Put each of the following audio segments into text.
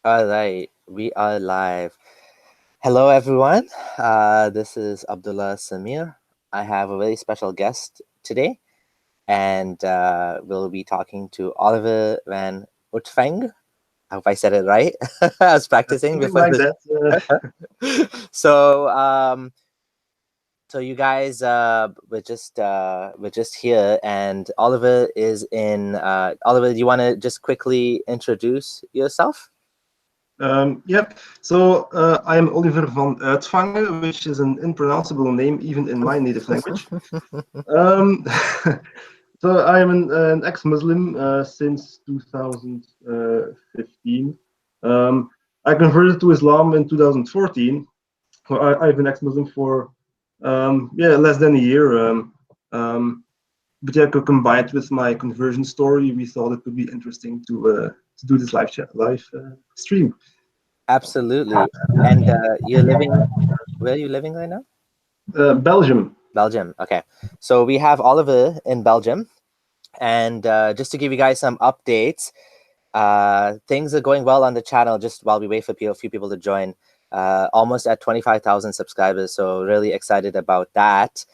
All right, we are live. Hello, everyone. This is Abdullah Samir. I have a very special guest today, and we'll be talking to Oliver van Utfeng. I hope I said it right. I was practicing Something before like this. that. So, so you guys, we're just here, and Oliver is in. Oliver, do you want to just quickly introduce yourself? Yep. So I'm Oliver van Uitvangen, which is an unpronounceable name even in my native language. Um, so I am an ex-Muslim since 2015. I converted to Islam in 2014. So I've been ex-Muslim for less than a year. But yeah, combined with my conversion story, we thought it would be interesting to do this live stream. Absolutely. And you're living, where are you living right now? Belgium. Belgium. Okay. So we have Oliver in Belgium. And just to give you guys some updates, things are going well on the channel just while we wait for a few people to join. Almost at 25,000 subscribers. So really excited about that.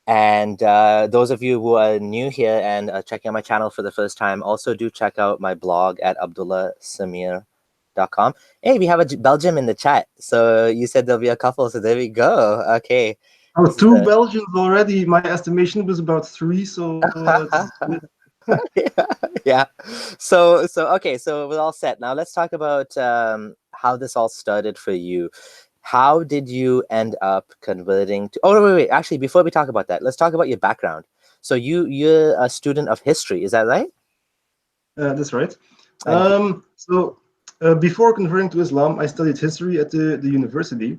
And those of you who are new here and checking out my channel for the first time, also do check out my blog at abdullahsamir.com. Hey, we have a Belgium in the chat. So you said there'll be a couple. So there we go. Okay. Oh, two Belgians already. My estimation was about 3. So yeah. So okay. So we're all set. Now let's talk about how this all started for you. How did you end up converting to? Oh, wait. Actually, before we talk about that, let's talk about your background. So you're a student of history, is that right? that's right. So before converting to Islam, I studied history at the university.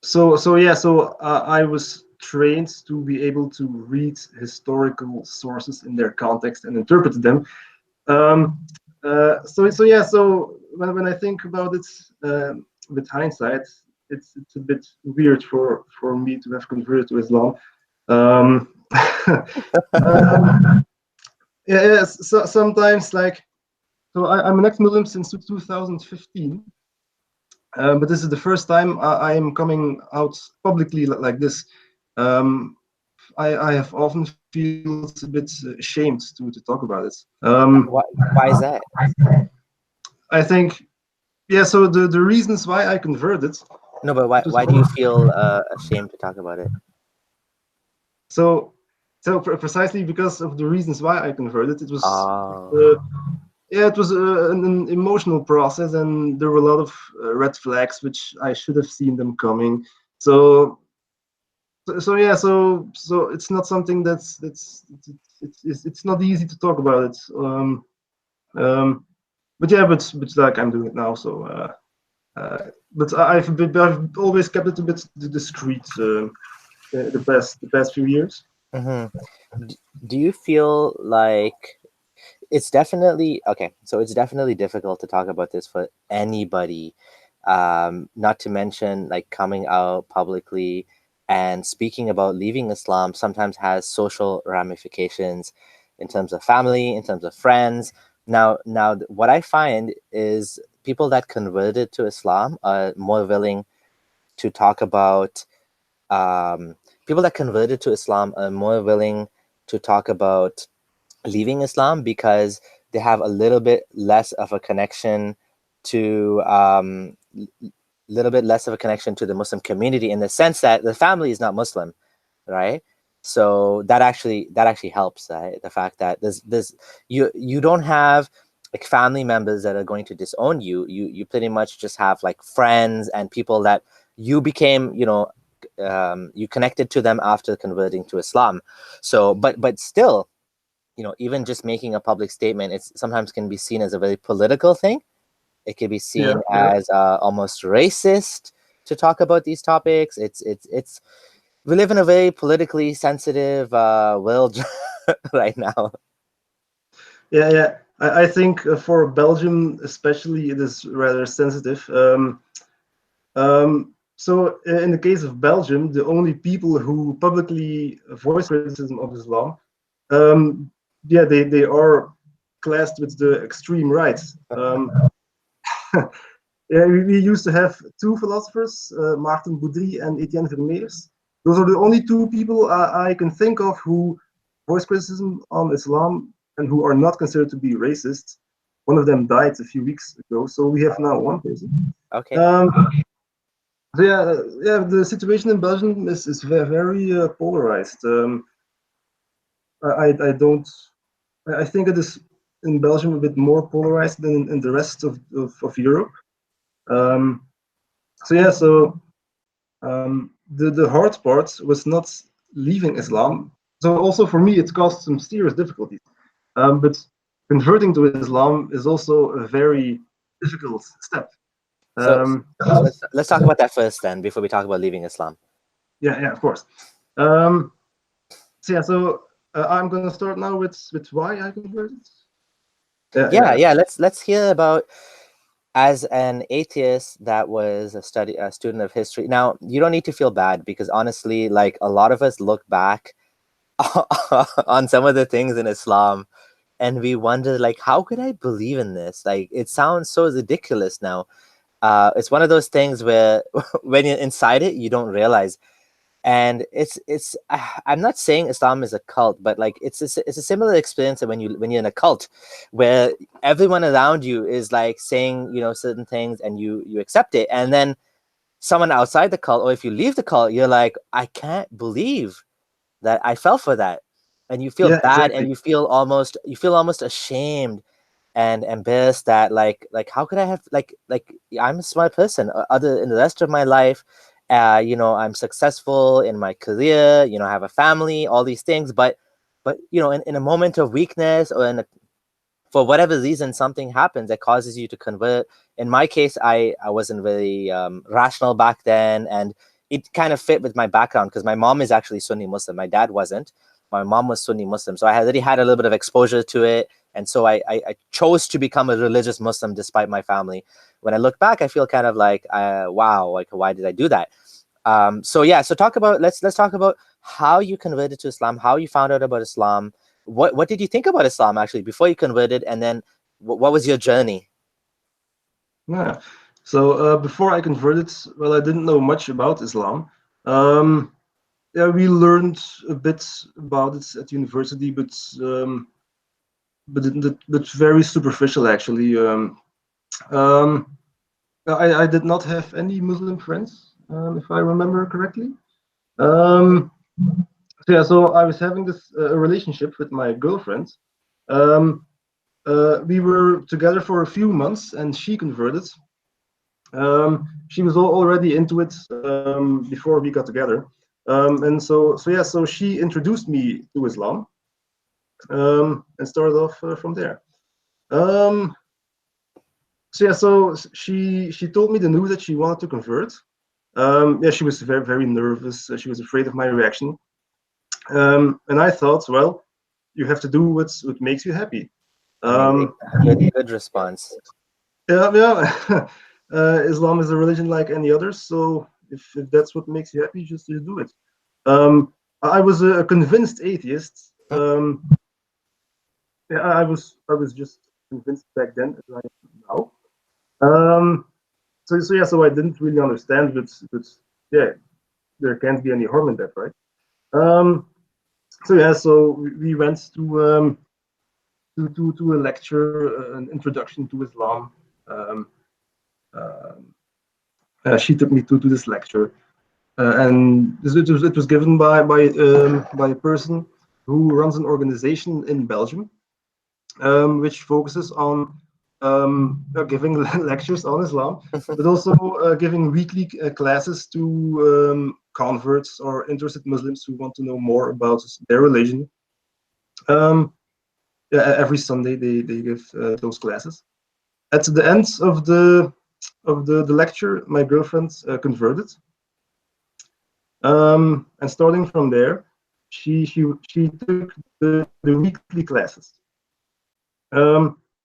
So I was trained to be able to read historical sources in their context and interpret them. So when I think about it with hindsight, it's a bit weird for me to have converted to Islam. So sometimes I'm an ex-Muslim since 2015. But this is the first time I am coming out publicly like this. I have often felt a bit ashamed to talk about it. Why is that? I think, so the reasons why I converted. No, but why do you feel ashamed to talk about it? So precisely because of the reasons why I converted, it was it was an emotional process, and there were a lot of red flags which I should have seen them coming. So it's not something it's not easy to talk about it. But like I'm doing it now. So but I've always kept it a bit discreet the past few years. Mm-hmm. Do you feel like it's definitely okay? So it's definitely difficult to talk about this for anybody. Not to mention like coming out publicly and speaking about leaving Islam sometimes has social ramifications in terms of family, in terms of friends. Now, what I find is people that converted to Islam are more willing to talk about. People that converted to Islam are more willing to talk about leaving Islam because they have a little bit less of a connection to the Muslim community, in the sense that the family is not Muslim, right? So that actually helps, right? The fact that there's you don't have like family members that are going to disown you. You pretty much just have like friends and people that you became, you connected to them after converting to Islam. So but still, even just making a public statement, it's sometimes can be seen as a very political thing. It can be seen as almost racist to talk about these topics. It's we live in a very politically sensitive world right now. Yeah. I think for Belgium especially, it is rather sensitive. So in the case of Belgium, the only people who publicly voice criticism of Islam, they are clashed with the extreme right. Yeah, we used to have two philosophers, Maarten Boudry and Etienne Vermeers. Those are the only two people I can think of who voice criticism on Islam and who are not considered to be racist. One of them died a few weeks ago, so we have now one person. Okay. So yeah, the situation in Belgium is very polarized. I don't. I think it is in Belgium a bit more polarized than in the rest of Europe. So yeah, the hard part was not leaving Islam. So also for me, it caused some serious difficulties. But converting to Islam is also a very difficult step. So, let's talk about that first then, before we talk about leaving Islam. Yeah, of course. So yeah, I'm going to start now with why I converted. Yeah. Let's hear about, as an atheist that was a student of history. Now, you don't need to feel bad, because honestly, like, a lot of us look back on some of the things in Islam and we wonder, like, how could I believe in this? Like, it sounds so ridiculous now. It's one of those things where when you're inside it, you don't realize. And it's I'm not saying Islam is a cult, but like it's a similar experience when you're in a cult, where everyone around you is like saying, you know, certain things, and you accept it, and then someone outside the cult, or if you leave the cult, you're like, I can't believe that I fell for that, and you feel bad, exactly. and you feel almost ashamed and embarrassed that like how could I have like I'm a smart person, other in the rest of my life, you know, I'm successful in my career, you know, I have a family, all these things, but you know, in a moment of weakness, or for whatever reason, something happens that causes you to convert. In my case, I wasn't very rational back then, and it kind of fit with my background, because my mom is actually Sunni Muslim, my dad wasn't. My mom was Sunni Muslim, so I had already had a little bit of exposure to it, and so I chose to become a religious Muslim despite my family. When I look back, I feel kind of like, wow, like, why did I do that? So yeah, so let's talk about how you converted to Islam, how you found out about Islam. What did you think about Islam actually before you converted, and then what was your journey? Yeah. So before I converted, well, I didn't know much about Islam. Yeah, we learned a bit about it at university, but very superficial actually. I did not have any Muslim friends, if I remember correctly. So yeah, so I was having this relationship with my girlfriend. Um, we were together for a few months, and she converted. She was already into it before we got together, and so yeah, so she introduced me to Islam, and started off from there. Um, so yeah, so she told me the news that she wanted to convert. Yeah, she was very nervous. She was afraid of my reaction, and I thought, well, you have to do what makes you happy. I mean, good response. Yeah. Islam is a religion like any other, so if that's what makes you happy, just do it. I was a convinced atheist. Yeah, I was just convinced back then, as I am now. So yeah, so I didn't really understand, but yeah, there can't be any harm in that, right? So yeah, so we went to a lecture, an introduction to Islam. Um, she took me to this lecture, and it was given by a person who runs an organization in Belgium, which focuses on giving lectures on Islam, but also giving weekly classes to converts or interested Muslims who want to know more about their religion. Yeah, every Sunday they give those classes. At the end of the lecture, my girlfriend converted, and starting from there, she took the weekly classes.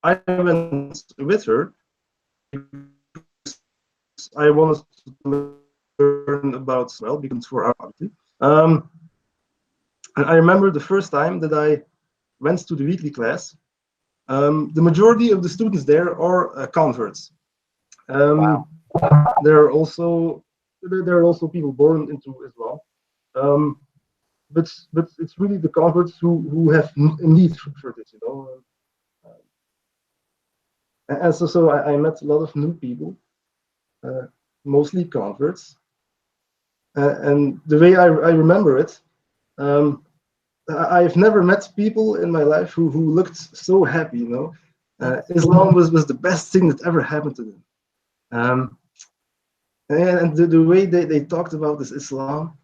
I went with her. I wanted to learn about well because for our party. And I remember the first time that I went to the weekly class. The majority of the students there are converts. Wow. There are also people born into Islam, but it's really the converts who have a need for this, you know. And so I met a lot of new people, mostly converts, and the way I remember it, I've never met people in my life who looked so happy, you know. Islam was the best thing that ever happened to them. And the way they talked about this Islam,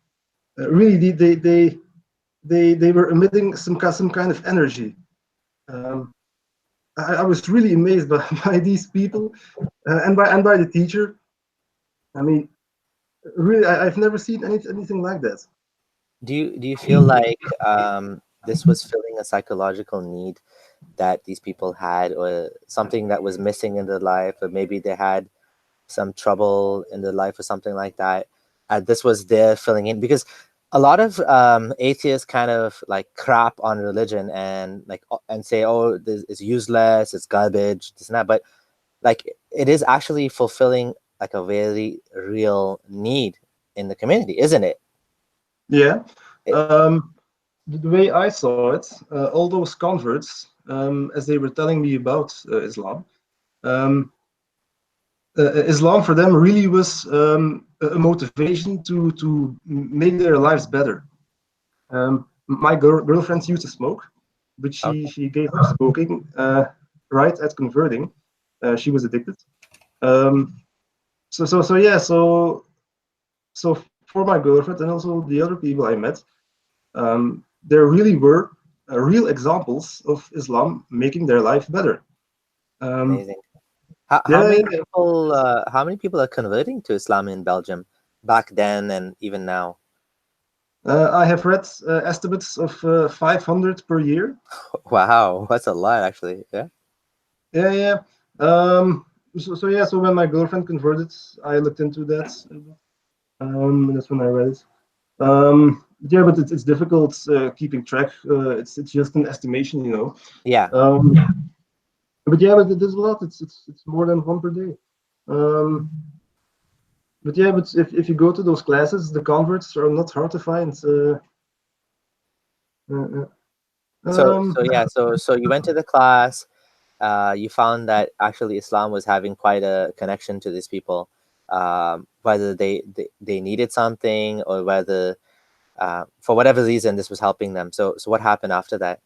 really they were emitting some kind of energy. I was really amazed by these people, and by the teacher. I mean, really, I've never seen anything like that. Do you feel like this was filling a psychological need that these people had, or something that was missing in their life, or maybe they had some trouble in their life or something like that? This was their filling in, because a lot of atheists kind of like crap on religion and like and say, oh, this is useless, it's garbage, this and that. But like it is actually fulfilling like a very real need in the community, isn't it? Yeah. It The way I saw it, all those converts, as they were telling me about Islam, um, Islam for them really was a motivation to make their lives better. My girlfriend used to smoke, but okay. she gave up smoking right at converting. She was addicted. Um, so yeah, so for my girlfriend and also the other people I met, there really were real examples of Islam making their life better. Um, Amazing. yeah, How many people are converting to Islam in Belgium back then and even now? I have read estimates of 500 per year. Wow, that's a lot actually. Yeah. Yeah, yeah. So yeah, so when my girlfriend converted, I looked into that. And that's when I read it. Yeah, but it's difficult keeping track. It's just an estimation, you know. Yeah. Um, but yeah, but there's a lot. It's more than one per day. Um, but yeah, but if you go to those classes, the converts are not hard to find. Uh, So yeah, so you went to the class, you found that actually Islam was having quite a connection to these people, whether they needed something or whether for whatever reason this was helping them. So what happened after that?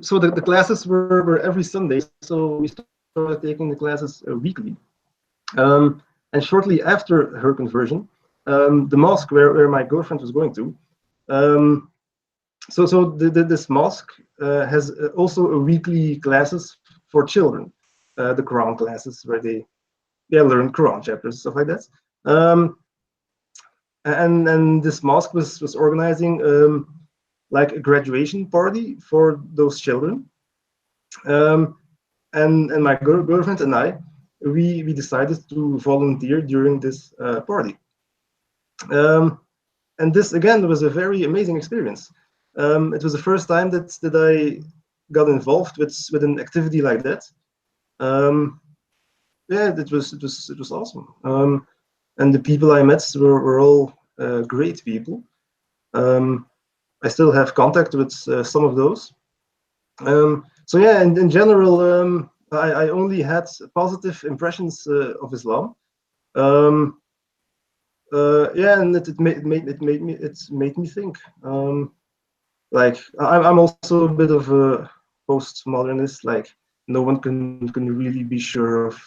so the classes were every Sunday. So we started taking the classes weekly. And shortly after her conversion, the mosque where my girlfriend was going to, um, this mosque has also a weekly classes for children, the Quran classes where they learn Quran chapters, stuff like that. Um, and this mosque was organizing like a graduation party for those children. And my girlfriend and I, we decided to volunteer during this party. Um, and this again was a very amazing experience. It was the first time that I got involved with an activity like that. Um, yeah, it was awesome. And the people I met were all great people. I still have contact with some of those. So yeah, in general, I only had positive impressions of Islam. Um, yeah, and it made me think. Like I'm also a bit of a postmodernist. Like no one can really be sure of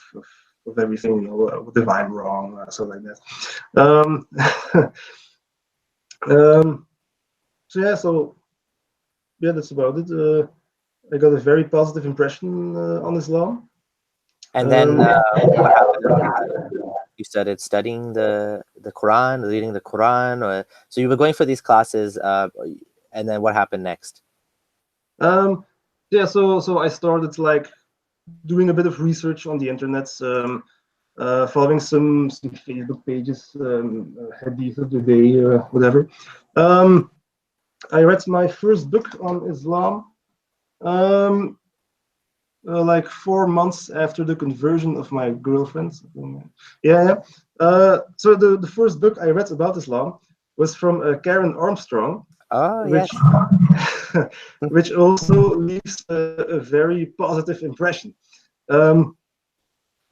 everything. You know, if I'm wrong, so like that. Um, um, so yeah, that's about it. I got a very positive impression on Islam. And then Um, what happened after that? You started studying the Quran, reading the Quran, or so you were going for these classes, and then what happened next? yeah, so I started like doing a bit of research on the internet, following some Facebook pages, hadith of the day, whatever. Um, I read my first book on Islam like 4 months after the conversion of my girlfriend. Yeah. So the first book I read about Islam was from Karen Armstrong, Oh, yes. which which also leaves a very positive impression. Um,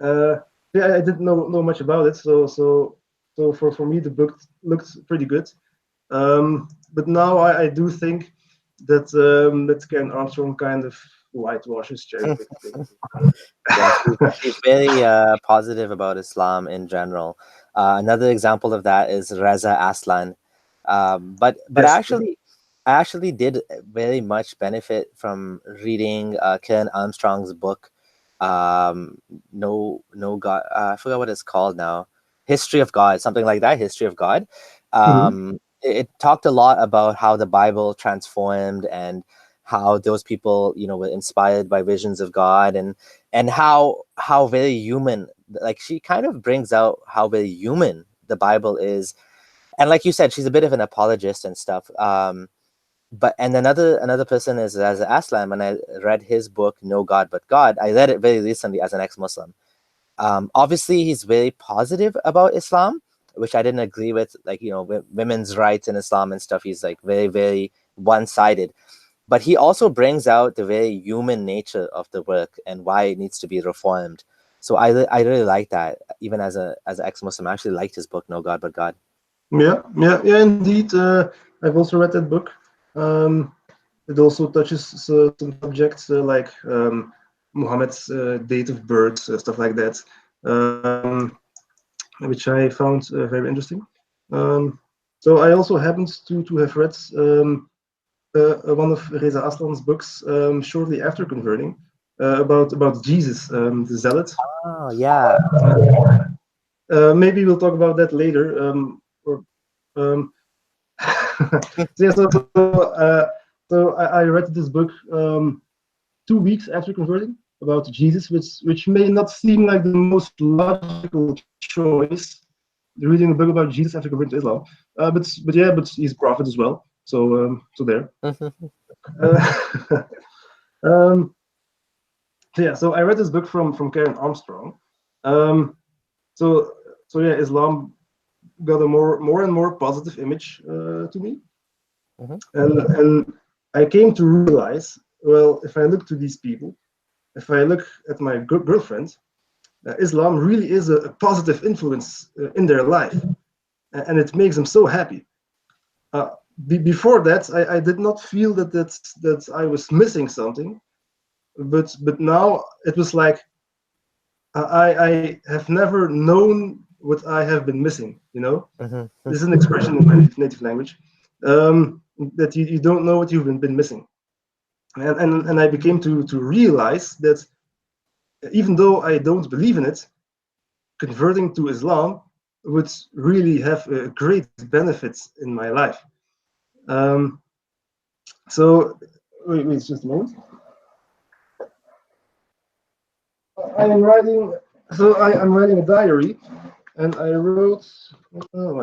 yeah, I didn't know much about it, so for me the book looked pretty good. But now I do think that that Karen Armstrong kind of whitewashes cherry picking. Yeah, she's very positive about Islam in general. Another example of that is Reza Aslan. But Yes. I actually did very much benefit from reading Ken Armstrong's book. No God. I forgot what it's called now. History of God, something like that. History of God. Mhm. It talked a lot about how the Bible transformed and how those people, were inspired by visions of God, and how very human, like she kind of brings out how very human the Bible is. And like you said, she's a bit of an apologist and stuff. But and another person is as Aslam, and I read his book No God But God. I read it very recently as an ex-Muslim. Obviously he's very positive about Islam, which I didn't agree with, like, women's rights in Islam and stuff. He's like very, very one-sided, but he also brings out the very human nature of the work and why it needs to be reformed. So I really like that. Even as an ex-Muslim, I actually liked his book No God But God. Yeah, indeed. I've also read that book. Um, it also touches some subjects like Muhammad's date of birth, stuff like that, which I found very interesting. Um, so I also happened to have read one of Reza Aslan's books shortly after converting about Jesus, the Zealot. Oh yeah. Maybe we'll talk about that later. Um, so yeah, so I read this book 2 weeks after converting about Jesus, which may not seem like the most logical choice, reading a book about Jesus after converting to Islam. But he's a prophet as well. So there. Uh, um, so I read this book from Karen Armstrong. Um, so so yeah, Islam got a more and more positive image to me. Mhm. And I came to realize, well, if I look to these people, if I look at my girlfriend, Islam really is a positive influence in their life, and it makes them so happy. Uh, Before that, I did not feel that I was missing something, but now it was like I have never known what I have been missing. Mhm. This is an expression in my native language, that you don't know what you've been missing. And I became to realize that even though I don't believe in it, converting to Islam would really have great benefits in my life. Um, so wait just a moment. I am writing. I'm writing a diary, and I wrote. Wait. Um,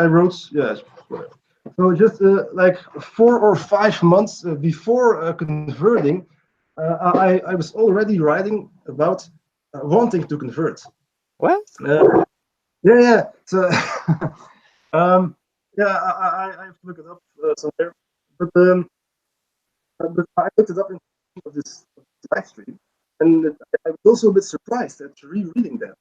I wrote. Yeah. So just like 4 or 5 months before converting, I was already writing about wanting to convert. What? Yeah. So yeah, I have to look it up somewhere. But I looked it up in of this live stream, and I was also a bit surprised at rereading that.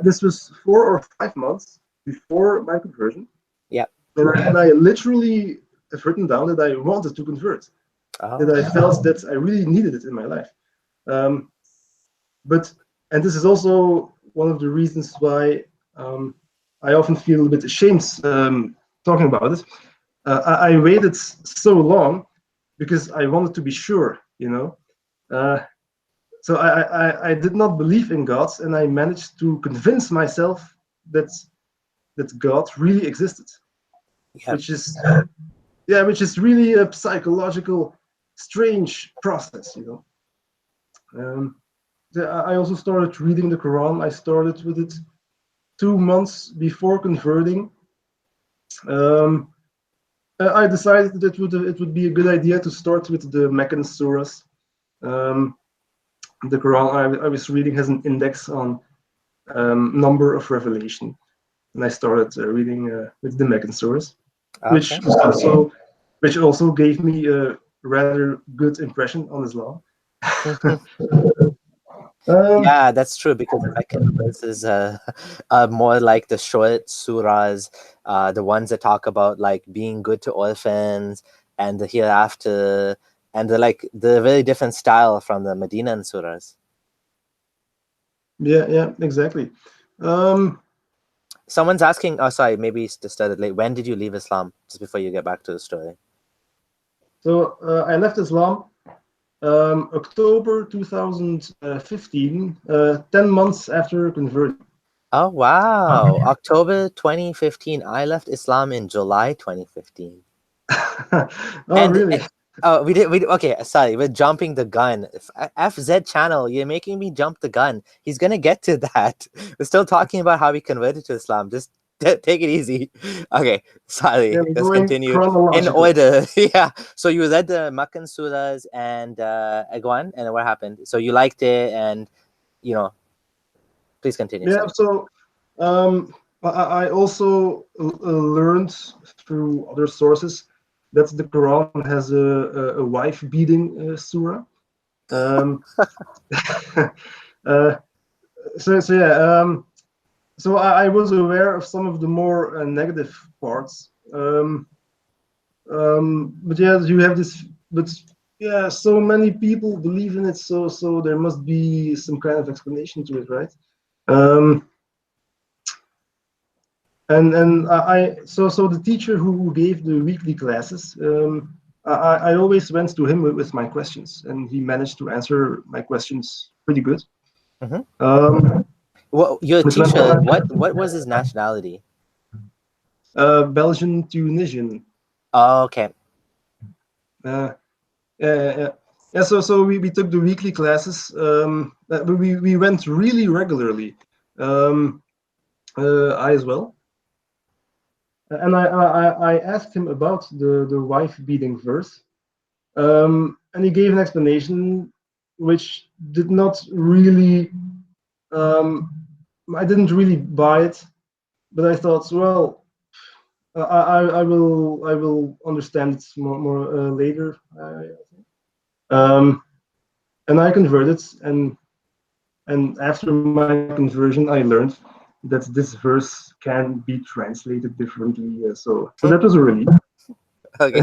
This was 4 or 5 months before my conversion, Yeah. and I literally have written down that I wanted to convert, that I Oh. felt that I really needed it in my life. Um, but and this is also one of the reasons why I often feel a bit ashamed talking about it. I waited so long because I wanted to be sure. Uh, so I did not believe in God, and I managed to convince myself that God really existed, Yeah. which is which is really a psychological strange process. Um, I also started reading the Quran. I started with it 2 months before converting. I decided that it would be a good idea to start with the Meccan Surahs. The Quran I was reading has an index on number of revelation, and I started reading with the Meccan Surahs, Okay. which also gave me a rather good impression on Islam. Yeah, that's true, because the Meccan verses are more like the short surahs, the ones that talk about like being good to orphans and the hereafter, and the very different style from the Medinan surahs. Yeah, exactly. Someone's asking, oh, sorry, maybe it's just started late. When did you leave Islam? Just before you get back to the story. So I left Islam October 2015, 10 months after converting. Oh, wow. October 2015. I left Islam in July 2015. Oh, really? Oh, okay, sorry, we're jumping the gun. FZ channel, you're making me jump the gun. He's gonna get to that. We're still talking about how we converted to Islam. Just take it easy. Okay, sorry. Yeah, Let's going continue in chronological. order. Yeah. So you read the Meccan surahs and go on, and what happened? So you liked it, and please continue. Yeah, Sorry. so I also learned through other sources that the Quran has a wife beating surah. Um, uh, so yeah, so I was aware of some of the more negative parts. But yeah, you have this, but yeah, so many people believe in it, so there must be some kind of explanation to it, right? Um, and so the teacher who gave the weekly classes, I always went to him with my questions, and he managed to answer my questions pretty good. Mm-hmm. Um, Well, your but when teacher, what was his nationality? Belgian, Tunisian. Oh, okay. Uh, yeah, so we took the weekly classes. We went really regularly. I as well. And I asked him about the wife beating verse, and he gave an explanation which did not really. Um, I didn't really buy it, but I thought, well, I will understand it more later. Um, and I converted, and after my conversion, I learned that this verse can be translated differently. So that was a relief. Okay.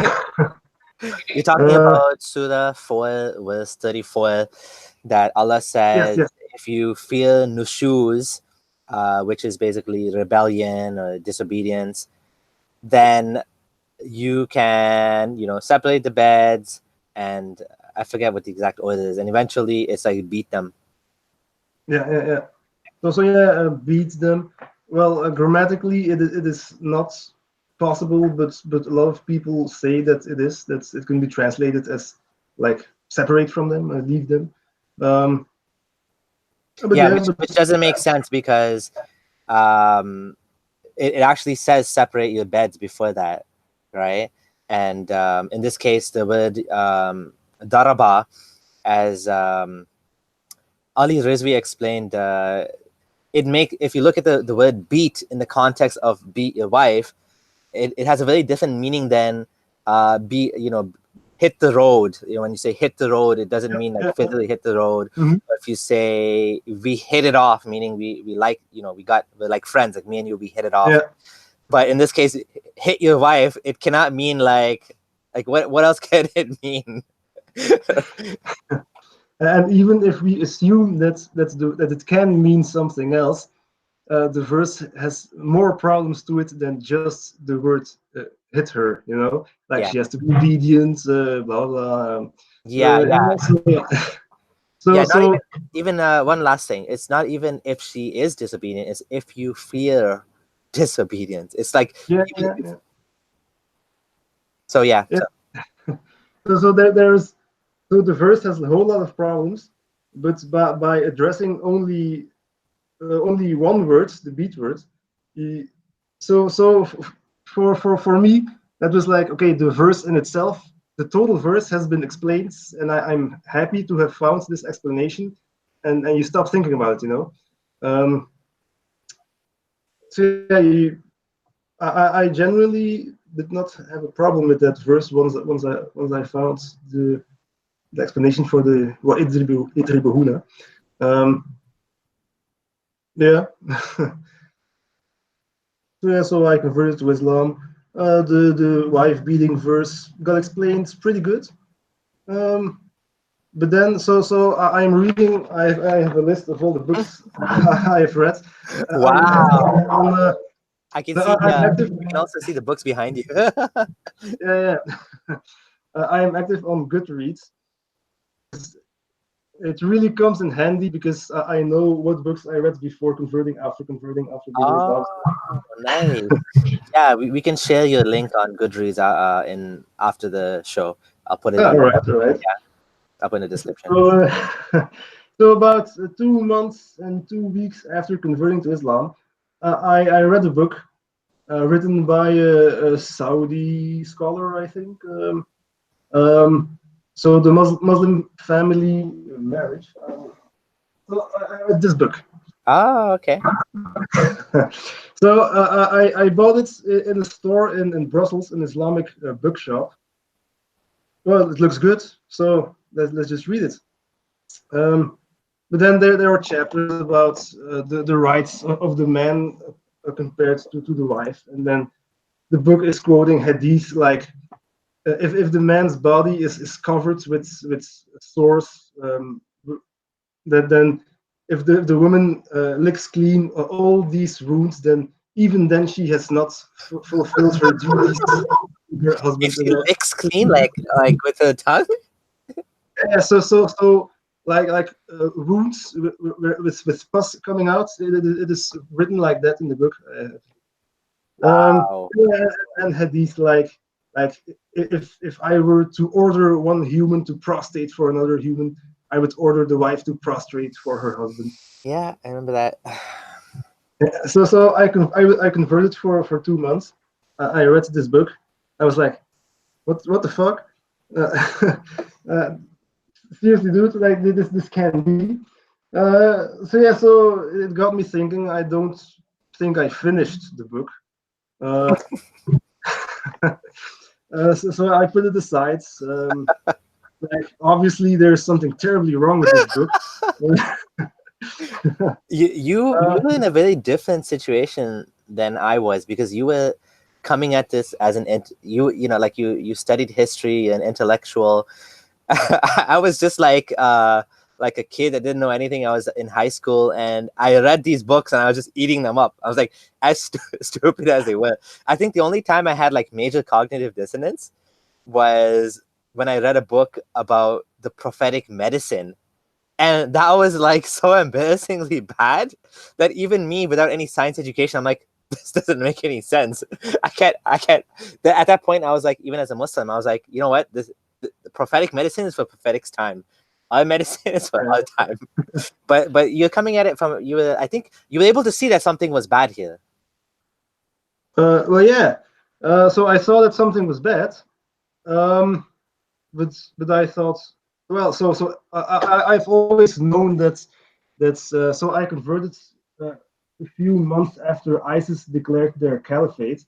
You're talking Uh, about Surah 4, verse 34, that Allah yes, says, yes, if you fear nushuz, which is basically rebellion or disobedience, then you can, separate the beds, and I forget what the exact order is, and eventually it's like beat them. yeah. So yeah, beats them. Well, grammatically, it is not possible, but a lot of people say that it is. That it can be translated as like separate from them, leave them. Um, but Yeah, yeah, which doesn't make sense, because um, it actually says separate your beds before that, right? And in this case, the word daraba, as Ali Rizvi explained, if you look at the word beat in the context of beat your wife, it has a very different meaning than hit the road. When you say hit the road, it doesn't mean like physically hit the road. Mhm. Or if you say we hit it off, meaning we like, we're like friends, like me and you, we hit it off. Yeah. But in this case, hit your wife, it cannot mean like what else can it mean? And even if we assume that it can mean something else, the verse has more problems to it than just the word hit her. Like Yeah. she has to be obedient, blah blah. Yeah, yeah. So Yeah, not so even one last thing. It's not even if she is disobedient, it's if you fear disobedience. It's like yeah, even yeah. so yeah. Yeah. So the verse has a whole lot of problems, but by addressing only one word, the beat word, for me that was like, okay, the verse in itself, the total verse has been explained, and I'm happy to have found this explanation, and you stop thinking about it, you know. So yeah, I generally did not have a problem with that verse once I found the explanation for the idribuhuna. Yeah. So I converted to Islam. The wife beating verse got explained pretty good. But then, I'm reading. I have a list of all the books I have read. Wow. I can see. I'm I active. can also see the books behind you. Yeah. I am active on Goodreads. It really comes in handy because I know what books I read before converting, after converting, after being Islam. Oh, nice. Yeah, we can share your link on Goodreads in after the show. I'll put it All in. right. Yeah, I'll put in the description. So, so about 2 months and 2 weeks after converting to Islam, I read a book written by a Saudi scholar, I think. So the Muslim family marriage. So I read this book. Oh, okay. So I bought it in a store in Brussels, an Islamic bookshop. Well, it looks good, so let's just read it. But then there are chapters about the rights of the man compared to the wife, and then the book is quoting hadith like if the man's body is covered with sores, then if the woman licks clean all these wounds, then even then she has not fulfilled her duties to her If husband. she licks clean, like with her tongue. Yeah, so like wounds with pus coming out. It is written like that in the book. Wow. Yeah, and hadith like if I were to order one human to prostrate for another human, I would order the wife to prostrate for her husband. Yeah, I remember that. So I converted for 2 months. I read this book. I was like, what the fuck? Uh, seriously, dude, like this can't be. So it got me thinking. I don't think I finished the book. Uh, so I put it aside. Like obviously, there's something terribly wrong with this book. You were in a very different situation than I was because you were coming at this as you know, like you studied history and intellectual. I was just like a kid that didn't know anything. I was in high school and I read these books and I was just eating them up. I was like as stupid as they were. I think the only time I had like major cognitive dissonance was when I read a book about the prophetic medicine. And that was like so embarrassingly bad that even me, without any science education, I'm like, this doesn't make any sense. I can't. At that point, I was like, even as a Muslim, I was like, you know what? The prophetic medicine is for prophetic's time. Our medicine is for our time. But you're coming at it from I think you were able to see that something was bad here. Well, yeah. So I saw that something was bad, but I thought, well, I've always known that's so I converted a few months after ISIS declared their caliphate.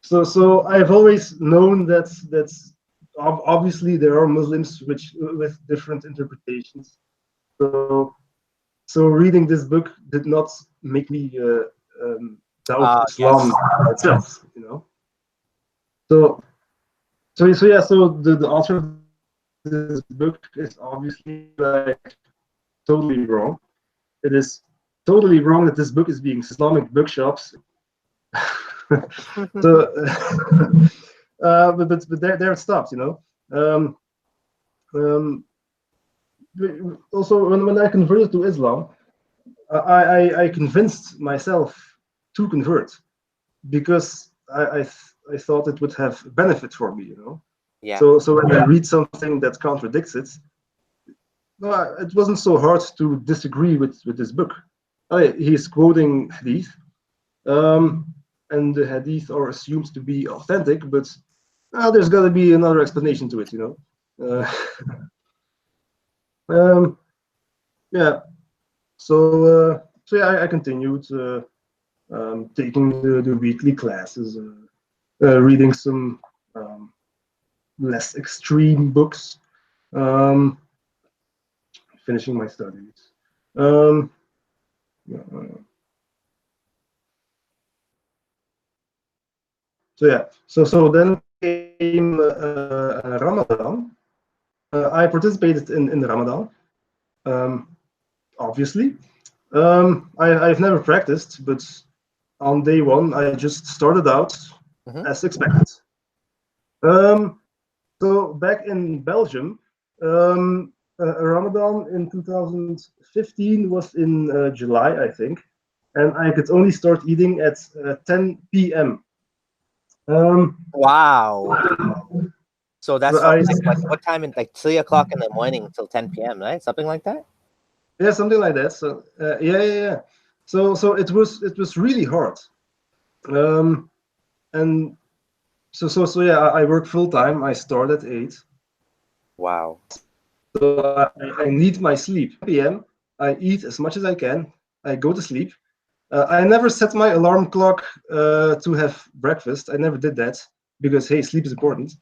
So I've always known that's obviously there are Muslims with different interpretations. So reading this book did not make me doubt Islam Yes. itself, you know. So yeah. So the author of this book is obviously like totally wrong. It is totally wrong that this book is being Islamic bookshops. So, but there it stops, you know. Um, Also, when I converted to Islam, I convinced myself to convert because I thought it would have benefit for me, you know. Yeah. So when I read something that contradicts it, no, it wasn't so hard to disagree with this book. He's quoting hadith, and the hadith are assumed to be authentic, but there's got to be another explanation to it, you know. Yeah. So yeah, I continued taking the weekly classes, reading some less extreme books, finishing my studies. So yeah, so then came Ramadan. I participated in the Ramadan, obviously. I've never practiced, but on day one, I just started out as expected. So back in Belgium, Ramadan in 2015 was in July, I think, and I could only start eating at 10 p.m. Wow. So that's from I, like what time? In like 3 o'clock in the morning until 10 p.m., right? Something like that. yeah, something like that. So yeah. So it was really hard. And so yeah, I work full time. I start at 8. Wow. So I need my sleep. PM. I eat as much as I can. I go to sleep. I never set my alarm clock to have breakfast. I never did that because hey, sleep is important.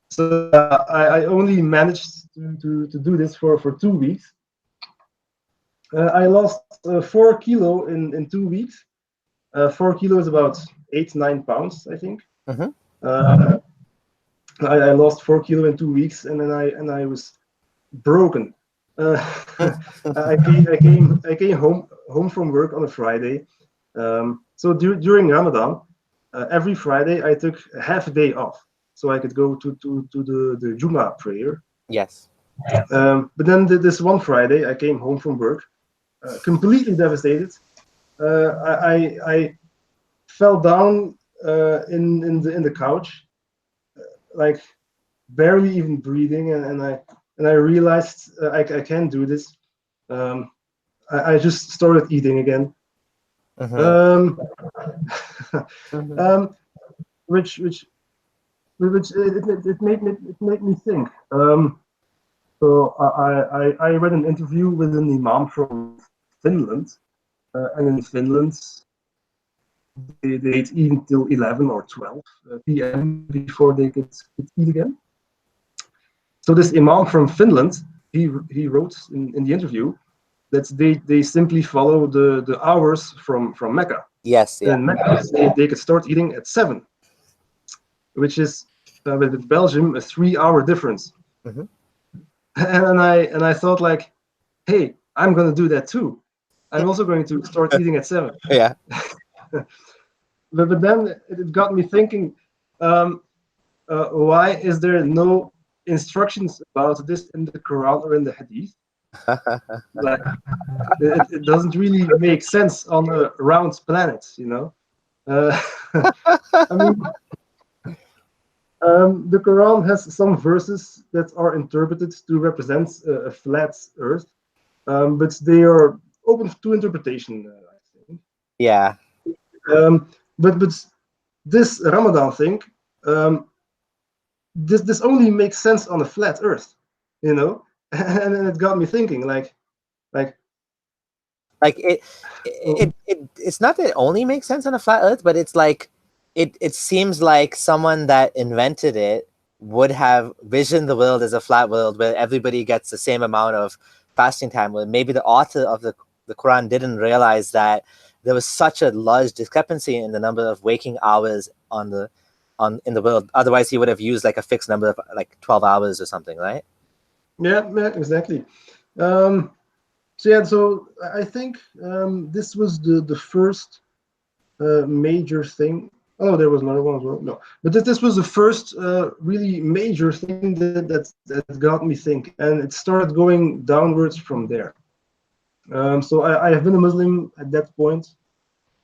So I only managed to do this for 2 weeks. I lost 4 kilo in 2 weeks. 4 kilo is about 8-9 pounds, I think. I lost 4 kilo in 2 weeks, and then I was broken. I came home from work on a Friday. So during Ramadan, every Friday I took half a day off, so I could go to the Jummah prayer. Yes. But then this one Friday, I came home from work, completely devastated. I fell down in the couch, like barely even breathing, and I realized I can't do this. I just started eating again. Which it made me think. So I read an interview with an Imam from Finland, and in Finland they eat until 11 or 12 p.m. before they could eat again. So this Imam from Finland, he wrote in the interview that they simply follow the hours from Mecca. Yes. Yeah. And in Mecca, they could start eating at 7, which is with Belgium a 3-hour difference. And I thought like, hey, I'm going to do that too. I'm also going to start eating at 7. Yeah. But then it got me thinking, why is there no instructions about this in the Quran or in the Hadith? Like, it doesn't really make sense on a round planet, you know. I mean, the Quran has some verses that are interpreted to represent a flat Earth, but they are open to interpretation, I think. Yeah. But this Ramadan thing, this only makes sense on a flat Earth, you know. And then it got me thinking, like it's not that it only makes sense on a flat Earth, but it's like it seems like someone that invented it would have visioned the world as a flat world where everybody gets the same amount of fasting time. Well, maybe the author of the Quran didn't realize that there was such a large discrepancy in the number of waking hours in the world. Otherwise, he would have used like a fixed number of like 12 hours or something, right? Yeah, exactly. So I think this was the first major thing. Oh, there was another one as well. No, but this was the first really major thing that got me thinking, and it started going downwards from there. So I have been a Muslim at that point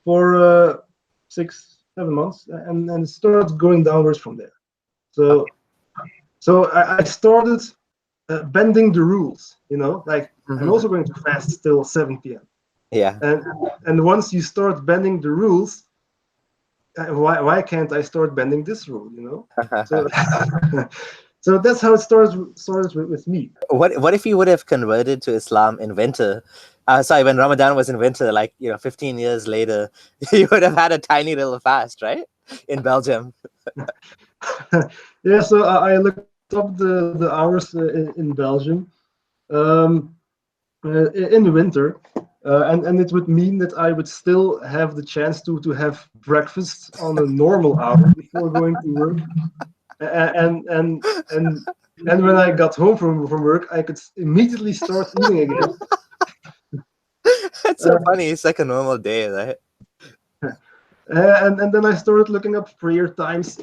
for 6-7 months, and it started going downwards from there. So I started bending the rules. You know, like I'm Mhm. also going to fast till 7 p.m. Yeah. And once you start bending the rules, why can't I start bending this rule? You know, so so that's how it started with me. What if you would have converted to Islam in winter? Sorry, when Ramadan was in winter, like 15 years later, you would have had a tiny little fast, right? In Belgium. Yeah, so I looked up the hours in Belgium um, in the winter, and it would mean that I would still have the chance to have breakfast on a normal hour before going to work, and and and and when I got home from work, I could immediately start eating again. It's so Uh, funny. It's like a normal day, right? and then I started looking up prayer times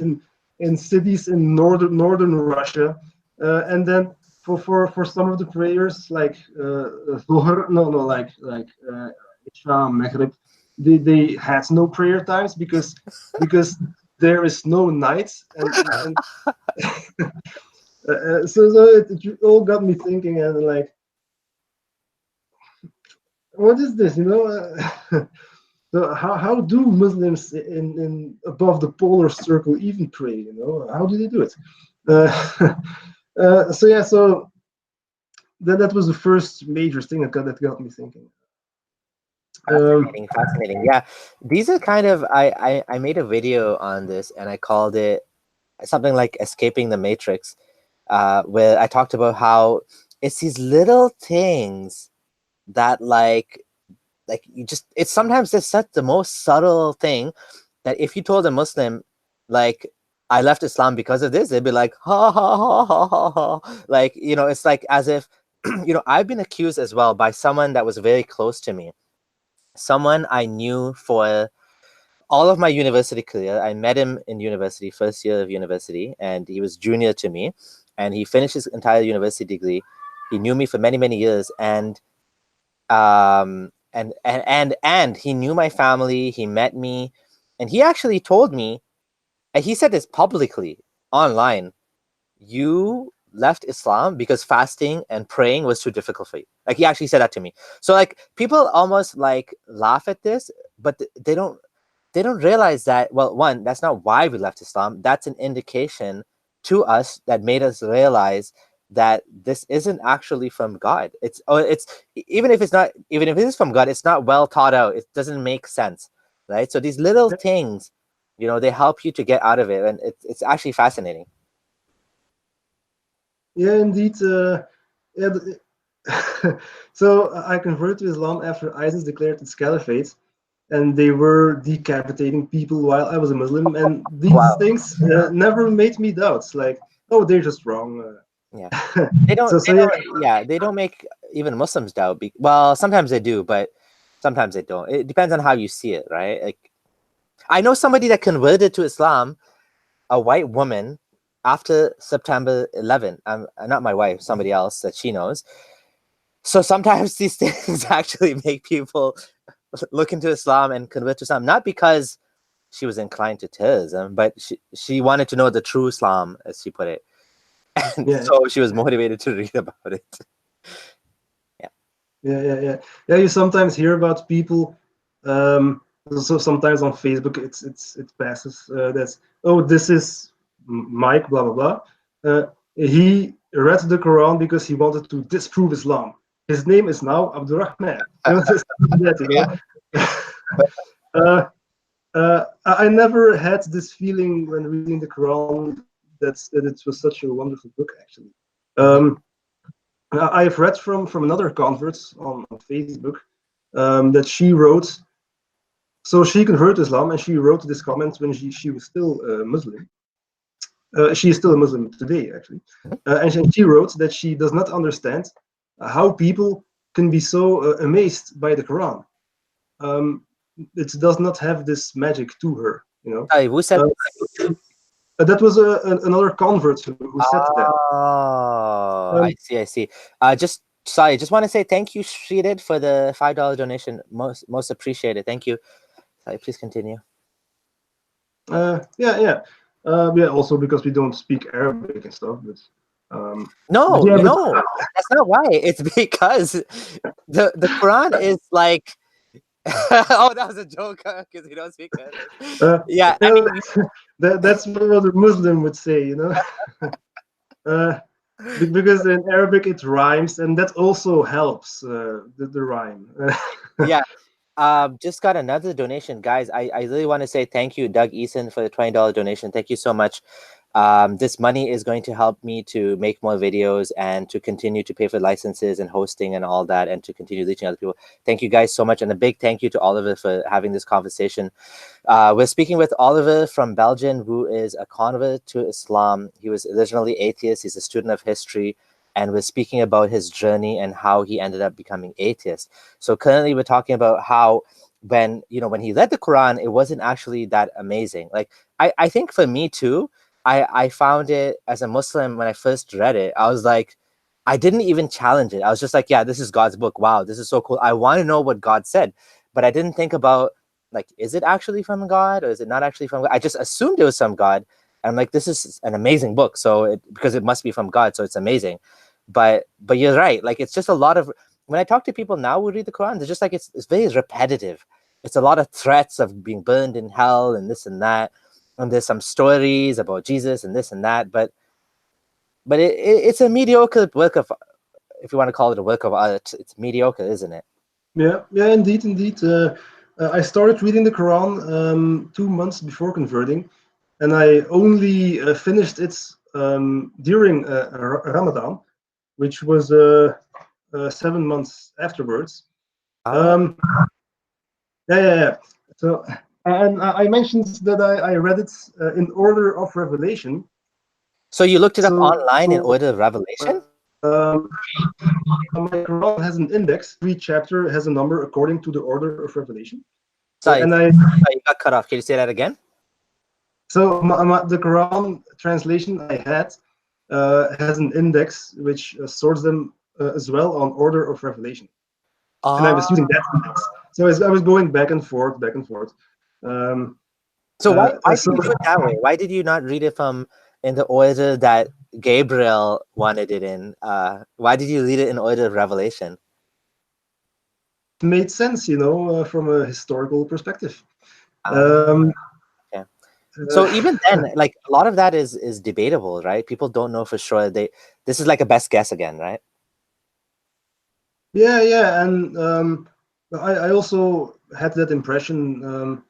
in cities in northern Russia, and then for some of the prayers like Dhuhr, like Isha, Maghrib, they had no prayer times because there is no night, and so it all got me thinking, and like, what is this, you know? So how do Muslims in above the polar circle even pray? You know, how do they do it? Uh, so yeah, so that was the first major thing that got me thinking. Um, Fascinating, fascinating. Yeah, these are kind of I made a video on this and I called it something like escaping the matrix, where I talked about how it's these little things that like you just it's sometimes just such the most subtle thing that if you told a Muslim like I left Islam because of this, they'd be like ha ha ha ha ha ha. Like it's like as if I've been accused as well by someone that was very close to me, someone I knew for all of my university career. I met him in university, first year of university, and he was junior to me, and he finished his entire university degree. He knew me for many, many years, and he knew my family. He met me, and he actually told me, and he said this publicly online, you left Islam because fasting and praying was too difficult for you. Like he actually said that to me. So like people almost like laugh at this, but they don't realize that, well, one, that's not why we left Islam. That's an indication to us that made us realize that this isn't actually from God. It's even if it's not, even if it is from God, it's not well thought out. It doesn't make sense, right? So these little things, they help you to get out of it, and it's actually fascinating. yeah, indeed. Yeah, so I converted to Islam after ISIS declared its caliphate, and they were decapitating people while I was a Muslim, and these Wow. things never made me doubt. Like, oh, they're just wrong. Yeah. So so yeah, They don't make even Muslims doubt. Well, sometimes they do, but sometimes they don't. It depends on how you see it, right? Like I know somebody that converted to Islam, a white woman, after September 11th. Not my wife, somebody else that she knows. So sometimes these things actually make people look into Islam and convert to Islam, not because she was inclined to terrorism, but she wanted to know the true Islam, as she put it. And yeah, so she was motivated to read about it. Yeah. yeah. You sometimes hear about people. So sometimes on Facebook, it passes that's, oh, this is Mike, blah blah blah. He read the Quran because he wanted to disprove Islam. His name is now Abdurrahman. Just that, Yeah. uh, I never had this feeling when reading the Quran that it was such a wonderful book, actually. Mhm. I've read from another convert on Facebook that she wrote. So she converted to Islam, and she wrote this comment when she was still Muslim. She is still a Muslim today, actually. And she wrote that she does not understand how people can be so amazed by the Quran. Um, it does not have this magic to her, you know. Sorry, who said this? That was another convert who said that. Oh, I Um, see, I see. Just sorry, just want to say thank you, Shreeded, for the $5 donation. Most appreciated. Thank you. Sorry, please continue. yeah. Also because we don't speak Arabic and stuff. But No, yeah, but no, that's not why. It's because the Quran is like oh, that was a joke because you don't speak Arabic. Yeah, I mean, that's what a Muslim would say, you know. Because in Arabic it rhymes, and that also helps the rhyme. yeah. Just got another donation, guys. I really want to say thank you, Doug Eason, for the $20 donation. Thank you so much. This money is going to help me to make more videos and to continue to pay for licenses and hosting and all that, and to continue reaching other people. Thank you guys so much, and a big thank you to Oliver for having this conversation. We're speaking with Oliver from Belgium, who is a convert to Islam. He was originally atheist. He's a student of history, and we're speaking about his journey and how he ended up becoming atheist. So currently, we're talking about how when he read the Quran, it wasn't actually that amazing. Like I think for me too. I found it as a Muslim when I first read it. I was like, I didn't even challenge it. I was just like, yeah, this is God's book. Wow, this is so cool. I want to know what God said. But I didn't think about, like, is it actually from God or is it not actually from God? I just assumed it was from God. And I'm like, this is an amazing book. So because it must be from God, so it's amazing. But you're right. Like, it's just a lot of, when I talk to people now who read the Quran, they're just like, it's very repetitive. It's a lot of threats of being burned in hell and this and that. And there's some stories about Jesus and this and that, but it's a mediocre work of, if you want to call it a work of art, it's mediocre, isn't it? Yeah, indeed. I started reading the Quran 2 months before converting, and I only finished it during Ramadan, which was 7 months afterwards. Ah. Yeah. So, and I mentioned that I read it in order of revelation. So you looked it up So, online in order of revelation? my Quran has an index. Every chapter has a number according to the order of revelation. Sorry, And you got cut off. Can you say that again? so the Quran translation I had has an index which sorts them as well on order of revelation. And I was using that index. So I was going back and forth. So why did So you do it that way? Why did you not read it from in the order that Gabriel wanted it in? Why did you read it in order of revelation? it made sense, from a historical perspective. Ah, Um, okay. So even then, like a lot of that is debatable, right? People don't know for sure. This is like a best guess again, right? yeah, and I also had that impression.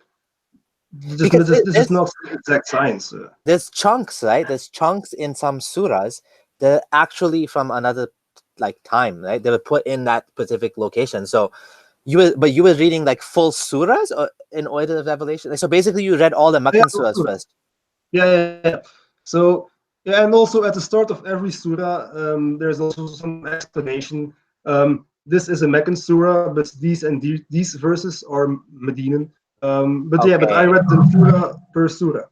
Because This is not exact science. there's chunks, right? There's chunks in some surahs that are actually from another like time, right? They were put in that specific location. So you were reading like full surahs or in order of revelation. Like, so basically, you read all the Meccan surahs first. Yeah. So yeah, and also at the start of every surah, there's also some explanation. This is a Meccan surah, but these verses are Medinan. But I Okay. read the surah per surah.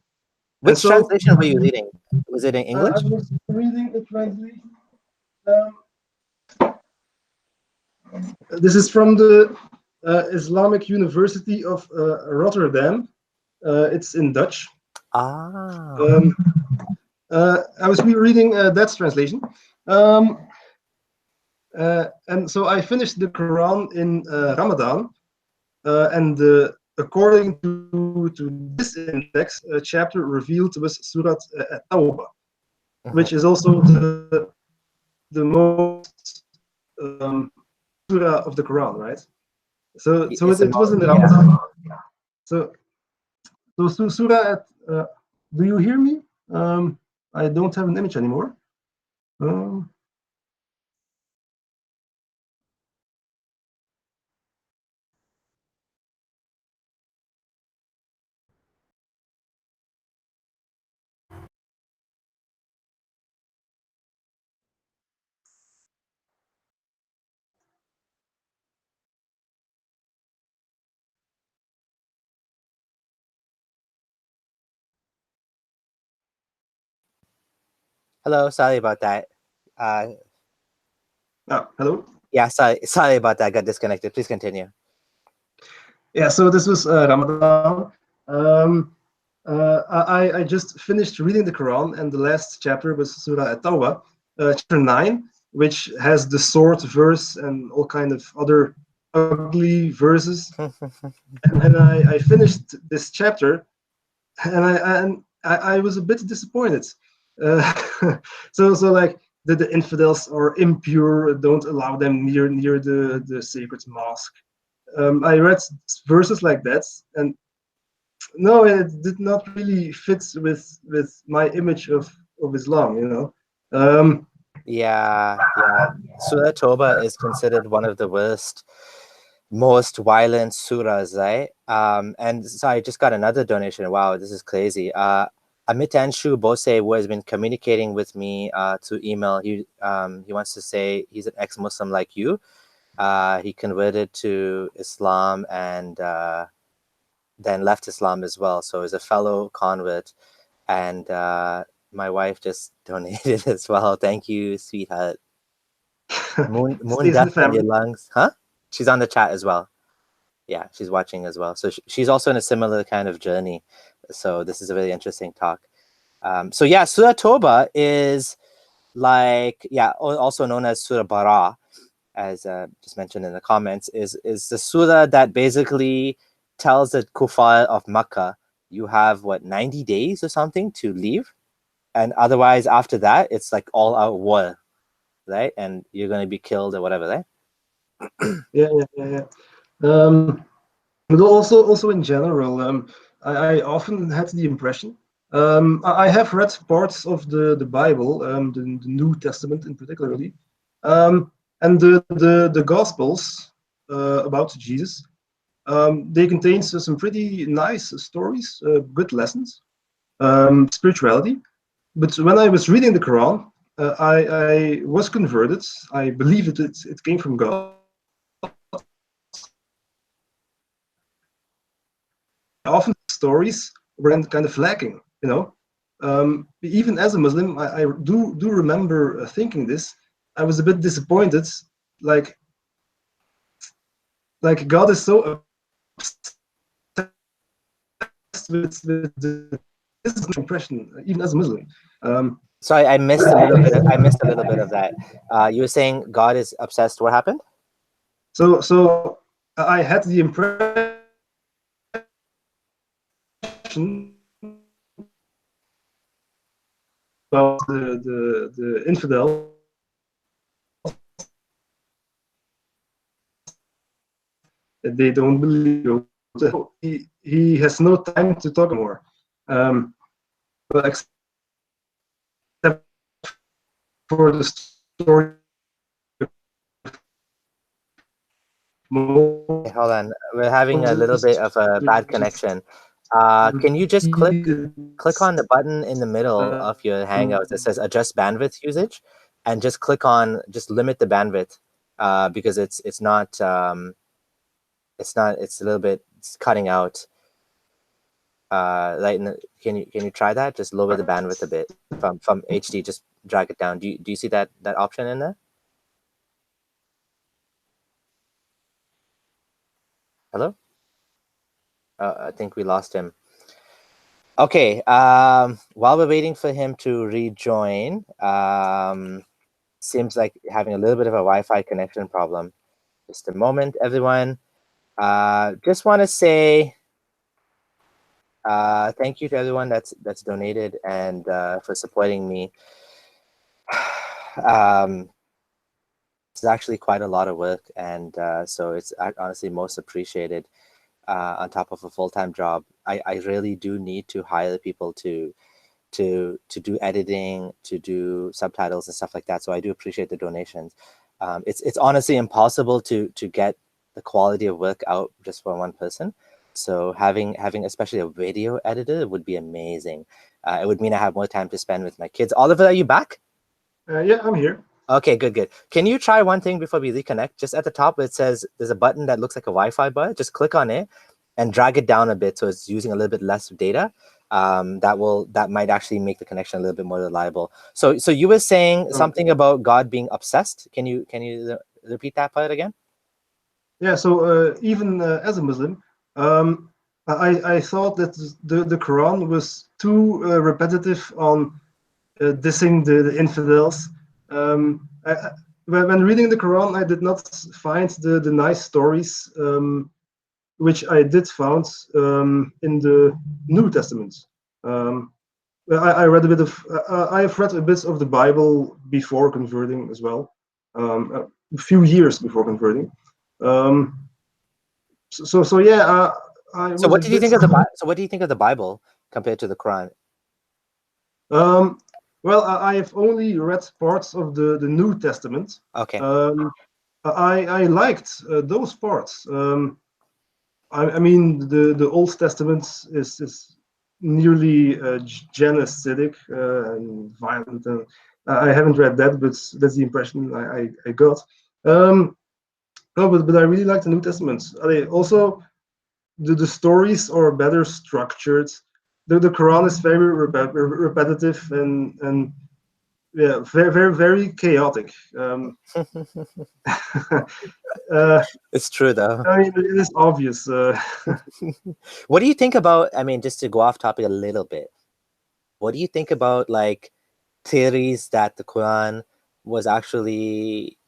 And Which so translation were you reading? Was it in I English? was reading a translation. This is from the Islamic University of Rotterdam. It's in Dutch. Ah. I was reading that translation. And so I finished the Quran in Ramadan, and according to this index, a chapter revealed was Surah At Tawbah, which is also the most surah of the Quran, right? So It's it was in yeah. Ramadan. So Surah at. Do you hear me? I don't have an image anymore. Hello, sorry about that. Hello. Yeah, sorry about that. I got disconnected. Please continue. Yeah, so this was Ramadan. I just finished reading the Quran, and the last chapter was Surah At Tawbah. chapter 9, which has the sword verse and all kind of other ugly verses. and I finished this chapter, and I was a bit disappointed. So like the infidels are impure, don't allow them near the sacred mosque. I read verses like that, and no, it did not really fit with my image of Islam, you know. Yeah. Surah At Tawbah is considered one of the worst, most violent surahs, right? And so I just got another donation. Wow, this is crazy. Amitanshu Bose, who has been communicating with me to email, he wants to say he's an ex-Muslim like you. He converted to Islam and then left Islam as well. So he's a fellow convert. And my wife just donated as well. Thank you, sweetheart. Moon Stays in the dust on your family. lungs. Huh? She's on the chat as well. Yeah, she's watching as well. So she's also in a similar kind of journey. So this is a really interesting talk. So yeah, Surah Tawbah is like, yeah, also known as Surah Bara, as just mentioned in the comments, is the surah that basically tells the kuffar of Makkah, you have what, 90 days or something to leave, and otherwise after that it's like all out war, right? And you're going to be killed or whatever, right? Yeah. But also in general, I often had the impression. I have read parts of the Bible, the New Testament in particularly, and the Gospels about Jesus. They contain some pretty nice stories, good lessons, spirituality. But when I was reading the Quran, I was converted. I believe it came from God. Often stories were kind of lacking, you know. Even as a Muslim, I do remember thinking this. I was a bit disappointed, like God is so obsessed with this is an impression, even as a Muslim. Sorry, I missed a little bit. I missed a little bit of that. You were saying God is obsessed. What happened? So I had the impression about the infidel. They don't believe. So he has no time to talk more. But except for the story. Hey, hold on, we're having a little bit of a bad connection. Can you just click on the button in the middle of your Hangouts that says adjust bandwidth usage, and just click on just limit the bandwidth, because it's not it's a little bit, it's cutting out. Like, can you try that? Just lower the bandwidth a bit from HD. Just drag it down. Do you see that option in there? Hello? I think we lost him. Okay. While we're waiting for him to rejoin, seems like having a little bit of a Wi-Fi connection problem. Just a moment, everyone. Just want to say thank you to everyone that's donated and for supporting me. It's actually quite a lot of work, and so it's honestly most appreciated. On top of a full-time job, I really do need to hire people to do editing, to do subtitles and stuff like that. So I do appreciate the donations. It's honestly impossible to get the quality of work out just for one person. So having especially a video editor would be amazing. It would mean I have more time to spend with my kids. Oliver, are you back? Yeah, I'm here. Okay, good. Can you try one thing before we reconnect? Just at the top, it says there's a button that looks like a Wi-Fi button. Just click on it and drag it down a bit so it's using a little bit less data. That might actually make the connection a little bit more reliable. So you were saying something about God being obsessed. Can you repeat that part again? Yeah. So even as a Muslim, I thought that the Quran was too repetitive on dissing the infidels, When reading the Quran, I did not find the nice stories which I did found in the New Testament. I read a bit of. I have read a bit of the Bible before converting as well, a few years before converting. So yeah, I So was what a did you bit. think of the Bible? So what do you think of the Bible compared to the Quran? Well, I have only read parts of the New Testament. Okay. I liked those parts. I mean, the Old Testament is nearly genocidal and violent. And I haven't read that, but that's the impression I got. No, but I really like the New Testament. Also, the stories are better structured. The Quran is very repetitive and yeah, very chaotic. It's true though. I mean, it is obvious. What do you think about, I mean, just to go off topic a little bit, what do you think about like theories that the Quran was actually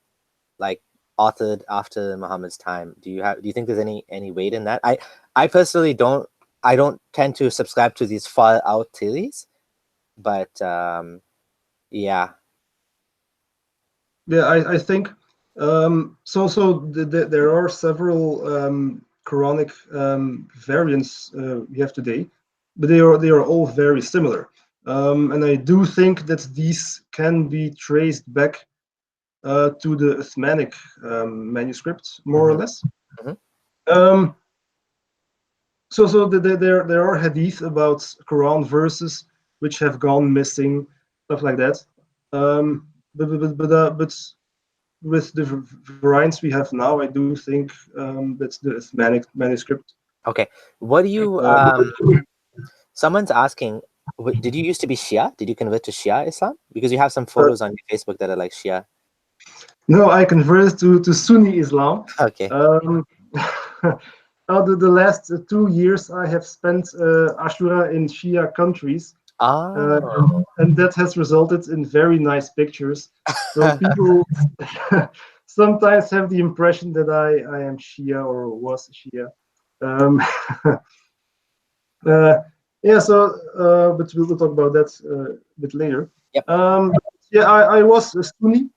like authored after Muhammad's time? Do you think there's any weight in that? I personally don't, I don't tend to subscribe to these far out theories, but yeah. Yeah, I think there are several Quranic variants we have today, but they are all very similar. And I do think that these can be traced back to the Uthmanic manuscripts, more or less. Um, there are hadith about Quran verses which have gone missing, stuff like that. But with the variants we have now, I do think that's the Islamic manuscript. Okay. What do you someone's asking, did you used to be Shia? Did you convert to Shia Islam? Because you have some photos on your Facebook that are like Shia. No, I converted to Sunni Islam. Okay. The last 2 years I have spent Ashura in Shia countries. And that has resulted in very nice pictures. So people sometimes have the impression that I am Shia or was Shia. Yeah, so but we'll talk about that a bit later. Yep. Yeah, I was a Sunni.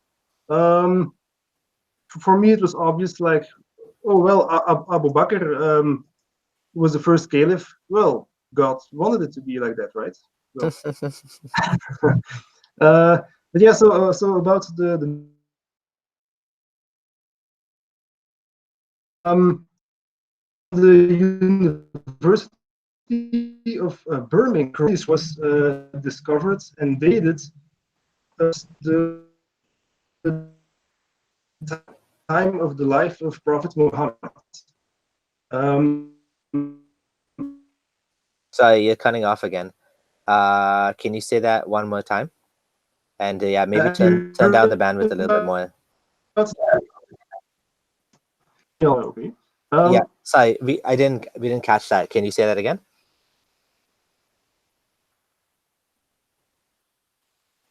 For me, it was obvious, like, oh well, Abu Bakr was the first caliph. Well, God wanted it to be like that, right? Well, but yeah, so about the University of Birmingham was discovered and dated the time of the life of Prophet Muhammad. Sorry, you're cutting off again. Can you say that one more time? And yeah, maybe turn down the bandwidth a little bit more. Okay. Yeah, sorry, we didn't catch that. Can you say that again?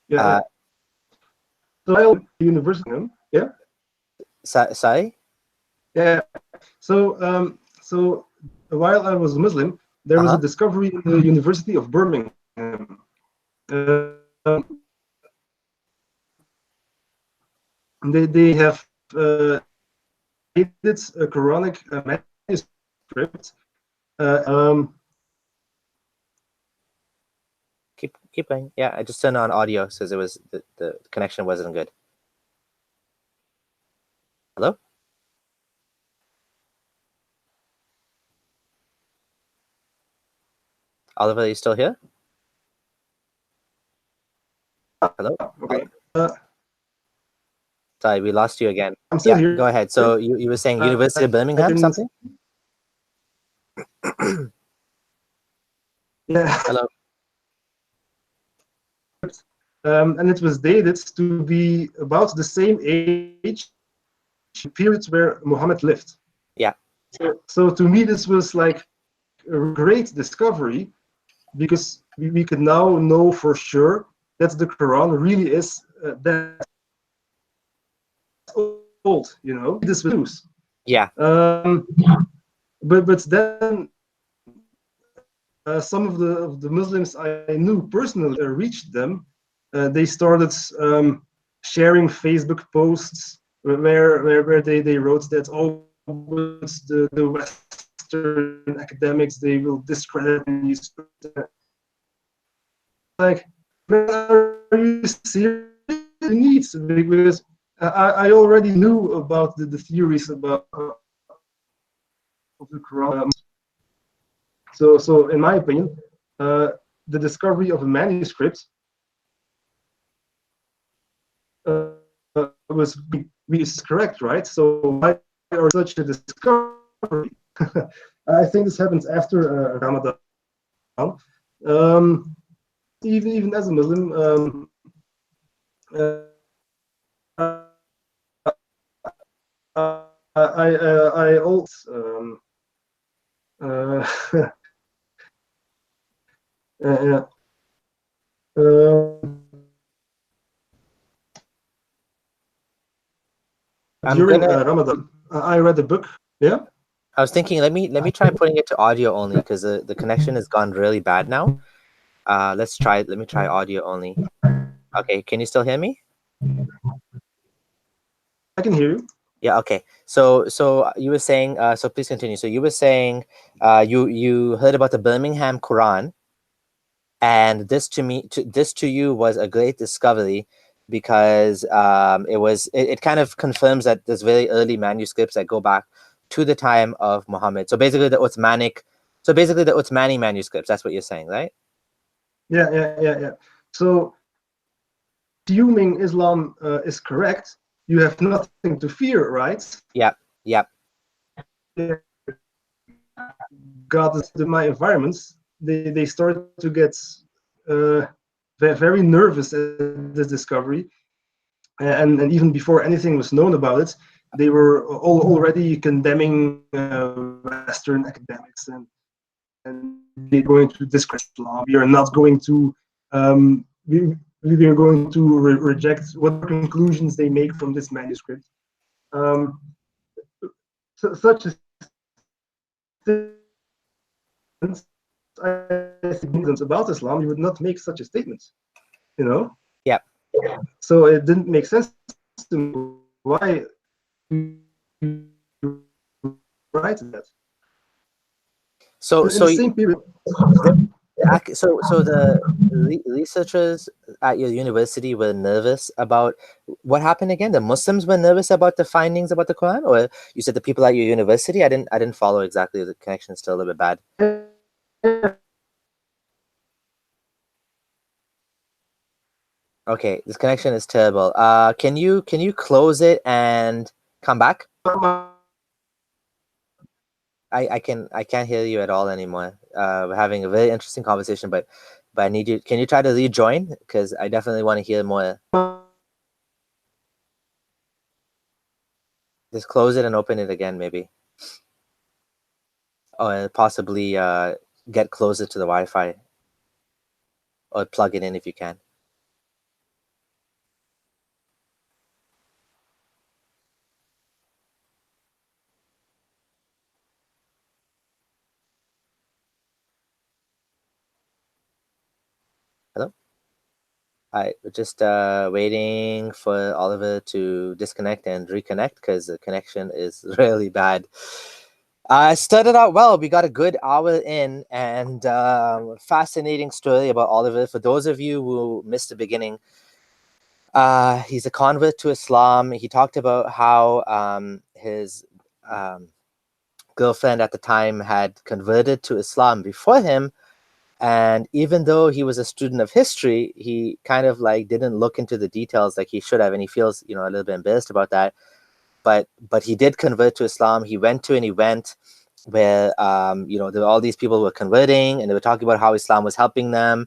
Yeah. So university, yeah. Sorry. Yeah. So while I was Muslim, there was a discovery in the University of Birmingham. They have created a Quranic manuscript. Keep going. Yeah, I just turned on audio because it was the connection wasn't good. Hello? Oliver, are you still here? Hello? Okay. Sorry, we lost you again. I'm still here. Go ahead. So you were saying University of Birmingham something? Yeah. Hello. And it was dated to be about the same age period where Muhammad lived. Yeah. So to me, this was like a great discovery because we could now know for sure that the Quran really is that. old, you know, this was news. Yeah. But then some of the Muslims I knew personally reached them. They started sharing Facebook posts where they wrote that, oh, the Western academics, they will discredit you. Like, are you serious? Needs, because I already knew about the theories about of the Quran. So in my opinion, the discovery of a manuscript was is correct, right? So why are such a discovery? I think this happens after Ramadan. Even as a Muslim, I also I'm during gonna Ramadan, I read a book. Yeah. I was thinking, let me try putting it to audio only because the connection has gone really bad now. Let me try audio only. Okay, can you still hear me? I can hear you. Yeah, okay. So you were saying, so please continue. So you were saying, you heard about the Birmingham Quran, and this to you was a great discovery because it kind of confirms that there's very early manuscripts that go back to the time of Muhammad. So basically the Uthmani manuscripts. That's what you're saying, right? Yeah. So assuming Islam is correct, you have nothing to fear, right? Yep. God, my environments, they started to get very nervous at this discovery, and even before anything was known about it, they were already condemning Western academics, and they're going to discredit Islam. We are not going to we are going to reject what conclusions they make from this manuscript. Such a I think about Islam, you would not make such a statement, you know. Yep. So it didn't make sense to me why you write that. So In the same period. the researchers at your university were nervous about what happened again. The Muslims were nervous about the findings about the Quran, or you said the people at your university. I didn't follow exactly. The connection is still a little bit bad. Okay, this connection is terrible. Can you close it and come back? I can't hear you at all anymore. We're having a very interesting conversation, but I need you. Can you try to rejoin? Because I definitely want to hear more. Just close it and open it again, maybe. Or possibly get closer to the Wi-Fi, or plug it in if you can. Hello? We're just waiting for Oliver to disconnect and reconnect because the connection is really bad. Started out well. We got a good hour in, and fascinating story about Oliver. For those of you who missed the beginning, he's a convert to Islam. He talked about how his girlfriend at the time had converted to Islam before him, and even though he was a student of history, he kind of like didn't look into the details like he should have, and he feels a little bit embarrassed about that. But he did convert to Islam. He went to an event where there were all these people who were converting, and they were talking about how Islam was helping them.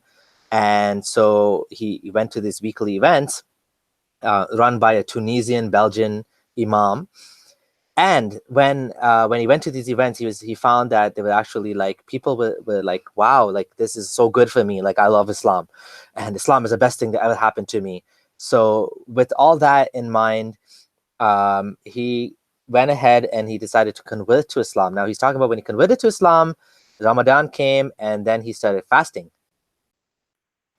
And so he went to this weekly event run by a Tunisian Belgian Imam. And when he went to these events, he found that there were actually like people were like, wow, like this is so good for me. Like I love Islam, and Islam is the best thing that ever happened to me. So with all that in mind, he went ahead and he decided to convert to Islam. Now he's talking about when he converted to Islam, Ramadan came, and then he started fasting.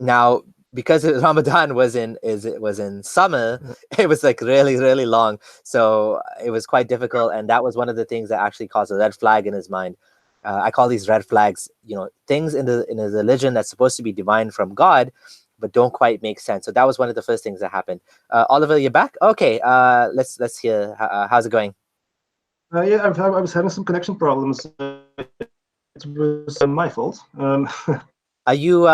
Now, because Ramadan was in summer, it was like really long. So it was quite difficult, and that was one of the things that actually caused a red flag in his mind. I call these red flags, things in a religion that's supposed to be divine from God, but don't quite make sense. So that was one of the first things that happened. Oliver, you're back. Okay. Let's hear. How's it going? Yeah, I was having some connection problems. It was my fault. Are you?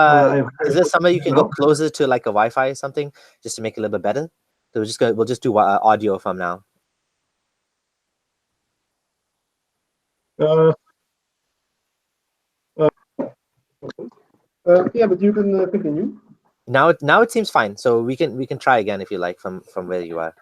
Is there somewhere you can go now. closer to like a Wi-Fi or something, just to make it a little bit better? So we'll just do audio from now. Yeah, but you can continue. Now it seems fine. So we can try again if you like from where you are.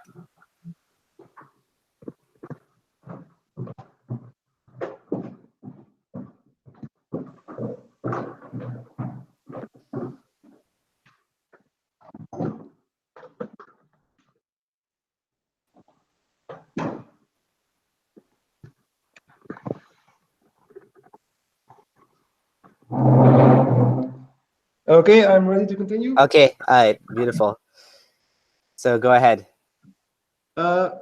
Okay, I'm ready to continue. Okay, all right, beautiful. So go ahead. Quranic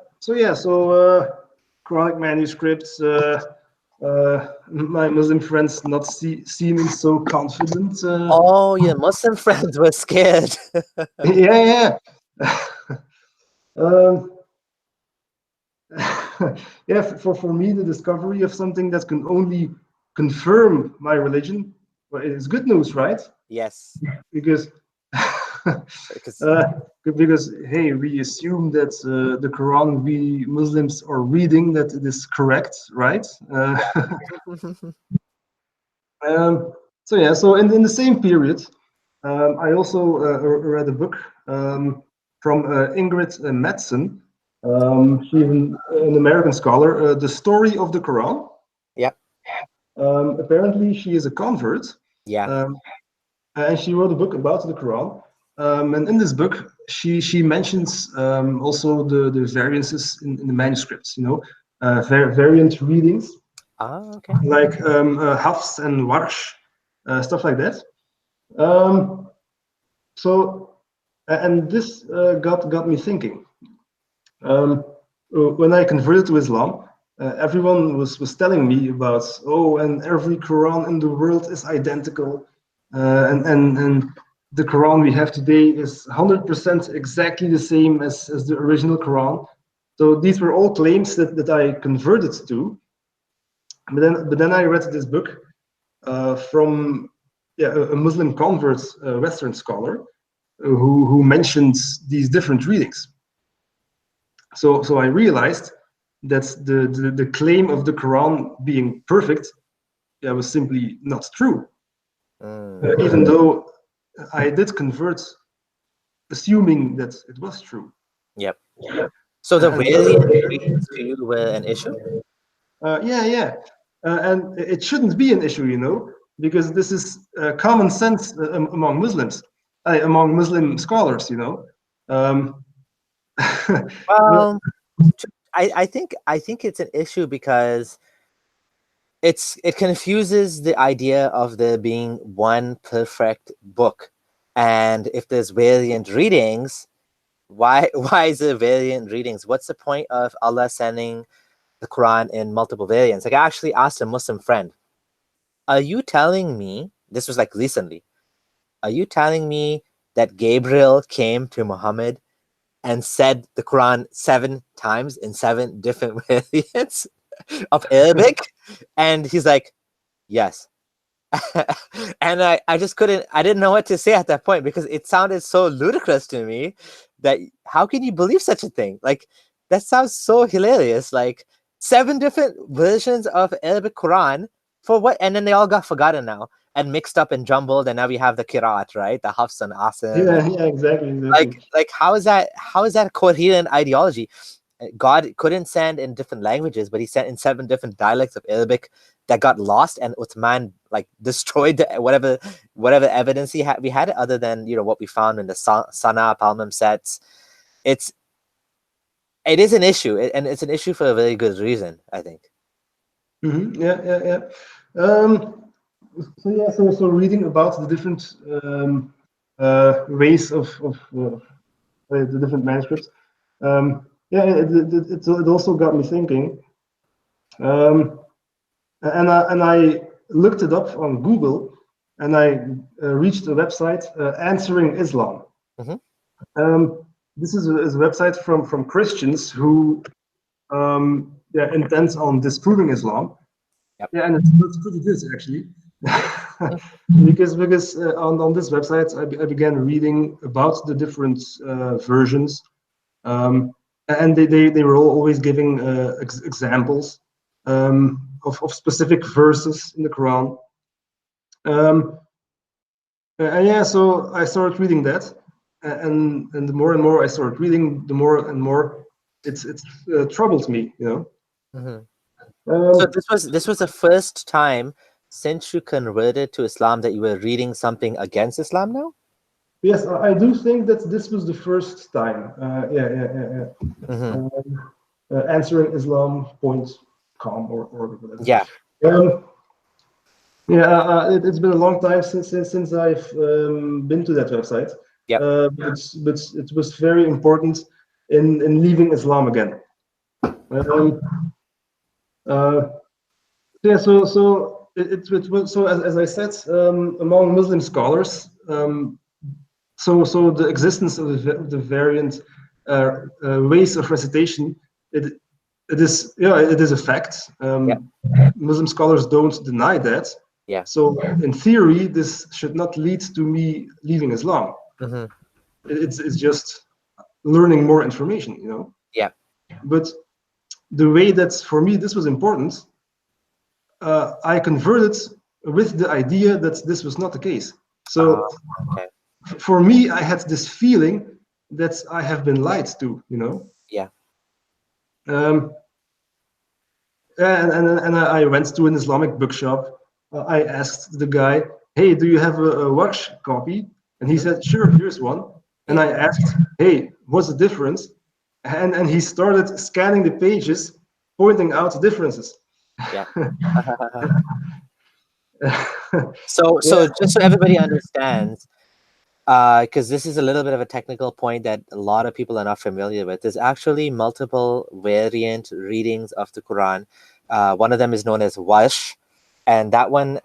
manuscripts. My Muslim friends not seeming so confident. Oh, your Muslim friends were scared. Yeah. Yeah, for me, the discovery of something that can only confirm my religion, well, is good news, right? Yes. Because because hey, we assume that the Quran we Muslims are reading that it is correct, right? So in the same period, I also read a book from Ingrid Mattson. She's an American scholar. The Story of the Quran. Yeah. Apparently, she is a convert. Yeah. And she wrote a book about the Quran. And in this book, she mentions also the variances in the manuscripts. Variant readings. Oh, okay. Like Hafs and Warsh, stuff like that. And this got me thinking. When I converted to Islam, everyone was telling me about, and every Quran in the world is identical, and the Quran we have today is 100% exactly the same as the original Quran. So these were all claims that I converted to. But then I read this book from a Muslim convert, Western scholar, who mentions these different readings. So I realized that the claim of the Quran being perfect was simply not true. Even though I did convert, assuming that it was true. Yep. So the variant readings to you were an issue? Yeah. And it shouldn't be an issue, because this is common sense among Muslims, among Muslim scholars, Well, I think it's an issue because it confuses the idea of there being one perfect book, and if there's variant readings, why is there variant readings? What's the point of Allah sending the Quran in multiple variants? Like, I actually asked a Muslim friend, are you telling me, this was like recently, are you telling me that Gabriel came to Muhammad and said the Quran 7 times in 7 different variants of Arabic? And he's like, yes. And I just I didn't know what to say at that point, because it sounded so ludicrous to me that how can you believe such a thing? Like, that sounds so hilarious. Like, 7 different versions of Arabic Quran for what? And then they all got forgotten now and mixed up and jumbled, and now we have the Qiraat, right? The Hafs and Asim. Yeah, exactly. Like how is that a coherent ideology? God couldn't send in different languages, but he sent in 7 different dialects of Arabic that got lost, and Uthman like destroyed whatever evidence we had, other than what we found in the Sana Palmum sets. It's it is an issue, and it's an issue for a very good reason, I think. Yeah. So reading about the different ways of the different manuscripts. It also got me thinking, and I looked it up on Google, and I reached a website, Answering Islam. This is a website from Christians who intends on disproving Islam. Yep. Yeah, and it's pretty good actually. because on this website I began reading about the different versions, and they were always giving examples of specific verses in the Quran. And yeah, so I started reading that, and the more and more I started reading, the more and more it's troubled me, you know. So this was the first time since you converted to Islam that you were reading something against Islam now? Yes, I do think that this was the first time. Answering Islam.com or whatever. Yeah. It's been a long time since I've been to that website. Yep. But it was very important in leaving Islam again. So as I said, among Muslim scholars, so the existence of the variant ways of recitation, it is a fact. Muslim scholars don't deny that. Yeah. So in theory, this should not lead to me leaving Islam. It's just learning more information, you know. Yeah. But the way that for me this was important, I converted with the idea that this was not the case. So for me, I had this feeling that I have been lied to, you know. Yeah. And I went to an Islamic bookshop. I asked the guy, "Hey, do you have a watch copy?" And he said, "Sure, here's one." And I asked, "Hey, what's the difference?" And he started scanning the pages, pointing out the differences. Yeah. So just so everybody understands, because this is a little bit of a technical point that a lot of people are not familiar with. There's actually multiple variant readings of the Quran. One of them is known as Warsh, and that one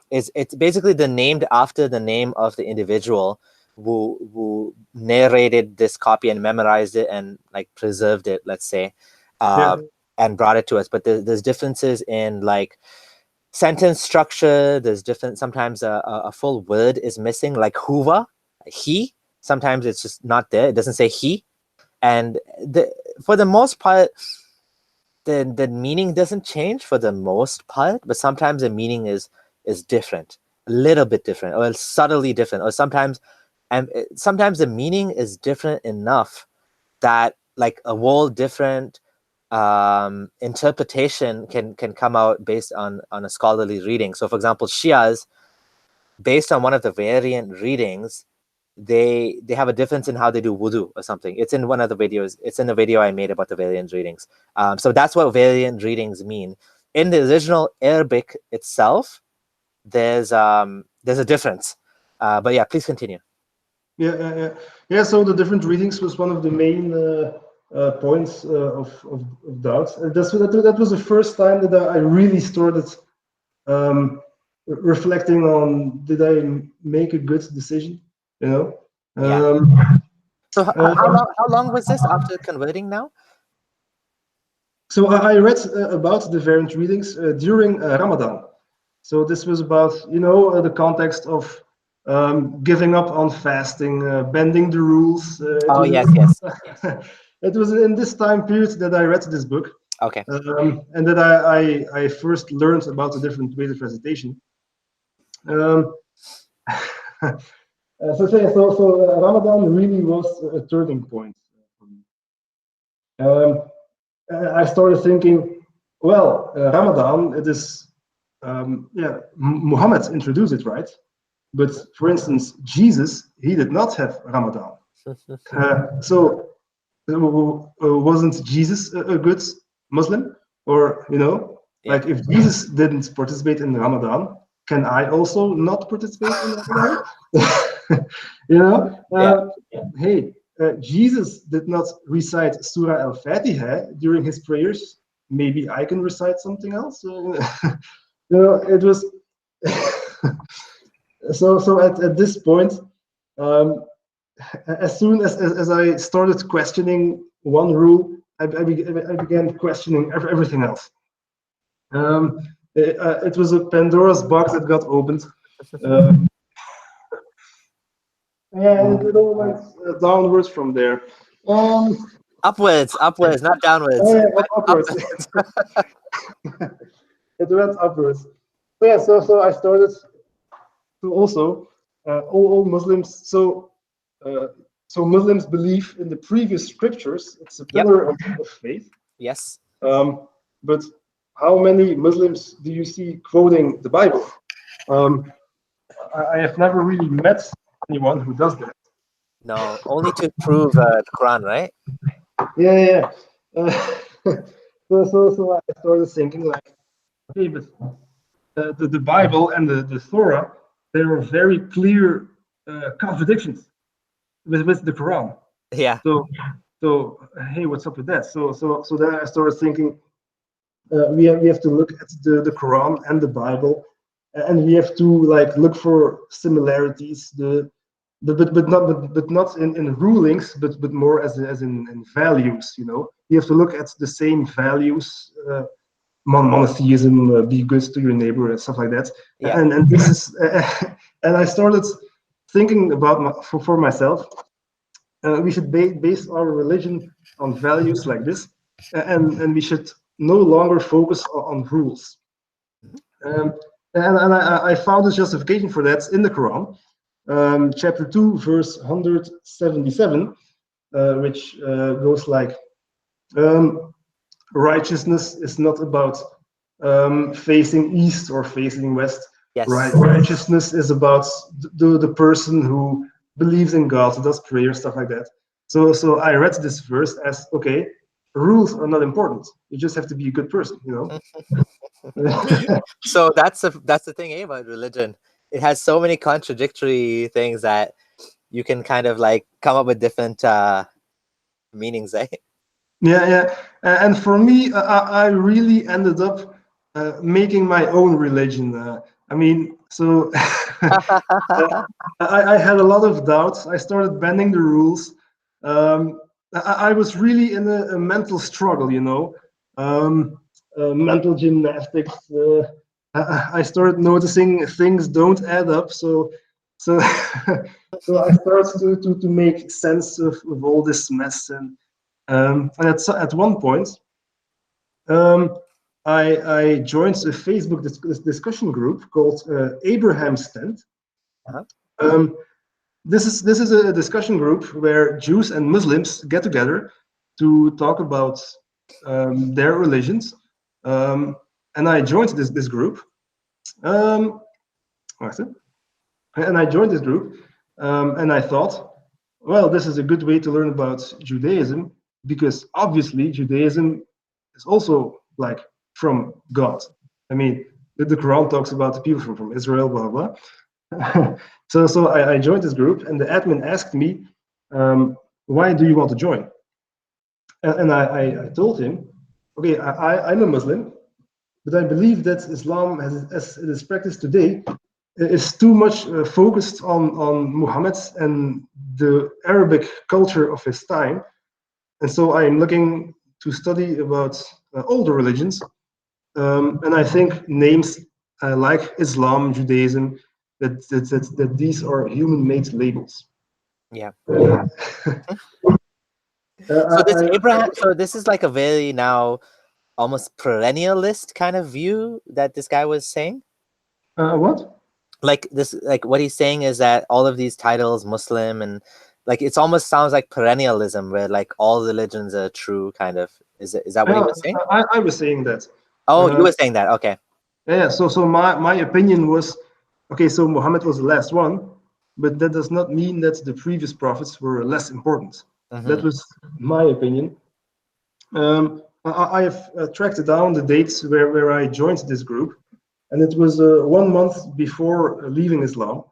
it's basically named after the name of the individual who narrated this copy and memorized it and like preserved it, let's say, and brought it to us. But there's differences in like sentence structure. There's different, sometimes a full word is missing, like huwa, he. Sometimes it's just not there, it doesn't say he. And for the most part, the meaning doesn't change for the most part, but sometimes the meaning is different, a little bit different, or subtly different, or sometimes the meaning is different enough that like a whole different interpretation can come out based on a scholarly reading. So for example, Shias, based on one of the variant readings, they have a difference in how they do wudu or something. It's in one of the videos. It's in the video I made about the variant readings. So that's what variant readings mean. In the original Arabic itself, there's a difference. But yeah, please continue. Yeah. So the different readings was one of the main points of doubt. That was the first time that I really started reflecting on, did I make a good decision? You know. So how long was this after converting now? So I read about the variant readings during Ramadan. So this was about, the context of giving up on fasting, bending the rules. Yes. It was in this time period that I read this book. Okay. And that I first learned about the different ways of recitation. So Ramadan really was a turning point for me. I started thinking, well, Ramadan, it is, Muhammad introduced it, right? But for instance, Jesus, he did not have Ramadan. So wasn't Jesus a good Muslim? Or, Yeah. like if Jesus didn't participate in Ramadan, can I also not participate in Ramadan? you know, Yeah. hey, Jesus did not recite Surah Al Fatiha during his prayers. Maybe I can recite something else. It was so at this point, um, as soon as I started questioning one rule, I began questioning everything else. It was a Pandora's box that got opened. Um, and it all went downwards from there. Upwards, not downwards. Yeah, upwards. Upwards. It went upwards. So yeah, so I started to also all Muslims. So Muslims believe in the previous scriptures. It's a Yep. pillar of faith. Yes. But how many Muslims do you see quoting the Bible? I have never really met anyone who does that. No, only to prove the Quran, right? Yeah. So I started thinking like, okay, but the Bible and the Torah, there are very clear contradictions with the Quran. Yeah. So hey, what's up with that? So then I started thinking, we have to look at the Quran and the Bible, and we have to like look for similarities. But not in rulings, but more as in values. You have to look at the same values. Monotheism, be good to your neighbor, and stuff like that. Yeah. And this is, and I started thinking about for myself. We should base our religion on values like this, and we should no longer focus on rules. And I found a justification for that in the Quran, chapter 2, verse 177, which goes like, righteousness is not about facing east or facing west. Yes. Righteousness is about the person who believes in God, does prayer, stuff like that. So I read this verse as, okay, rules are not important. You just have to be a good person, So that's the thing about religion. It has so many contradictory things that you can kind of like come up with different meanings, eh? Yeah. And for me, I really ended up making my own religion. I mean, so I had a lot of doubts. I started bending the rules. I was really in a mental struggle, mental gymnastics. I started noticing things don't add up. So so I started to make sense of all this mess. And at one point, I joined a Facebook discussion group called Abraham's Tent. Uh-huh. This is a discussion group where Jews and Muslims get together to talk about their religions. And I joined this group. And I joined this group, and I thought, well, this is a good way to learn about Judaism, because obviously Judaism is also like from God. I mean, the Quran talks about the people from Israel, blah blah. So I joined this group, and the admin asked me, why do you want to join? And I told him, okay, I'm a Muslim, but I believe that Islam, as it is practiced today, is too much focused on Muhammad and the Arabic culture of his time. And so I am looking to study about all the religions. And I think names like Islam, Judaism, that these are human-made labels. Yeah. I, So this is like a very now almost perennialist kind of view that this guy was saying. what? Like this, like what he's saying is that all of these titles, Muslim, and like it's almost sounds like perennialism, where like all religions are true. Kind of is that what he was saying? I was saying that. Oh, you were saying that. Okay. Yeah. So my opinion was, okay. So Muhammad was the last one, but that does not mean that the previous prophets were less important. That was my opinion. I have tracked down the dates where I joined this group, and it was 1 month before leaving Islam.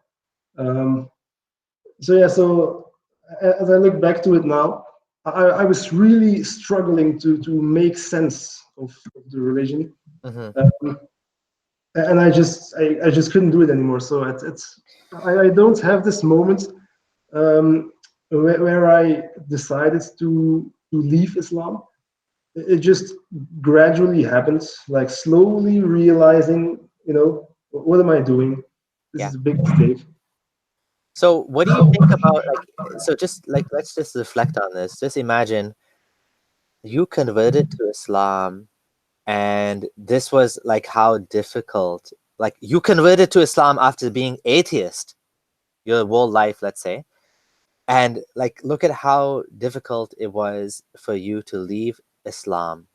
So as I look back to it now, I was really struggling to make sense of the religion, and I just couldn't do it anymore. So I don't have this moment where I decided to leave Islam. It just gradually happens, like slowly realizing, what am I doing? This is a big mistake. So what do you think about, like, so just like, let's just reflect on this. Just imagine you converted to Islam, and this was like how difficult, like you converted to Islam after being atheist your whole life, let's say. And like, look at how difficult it was for you to leave Islam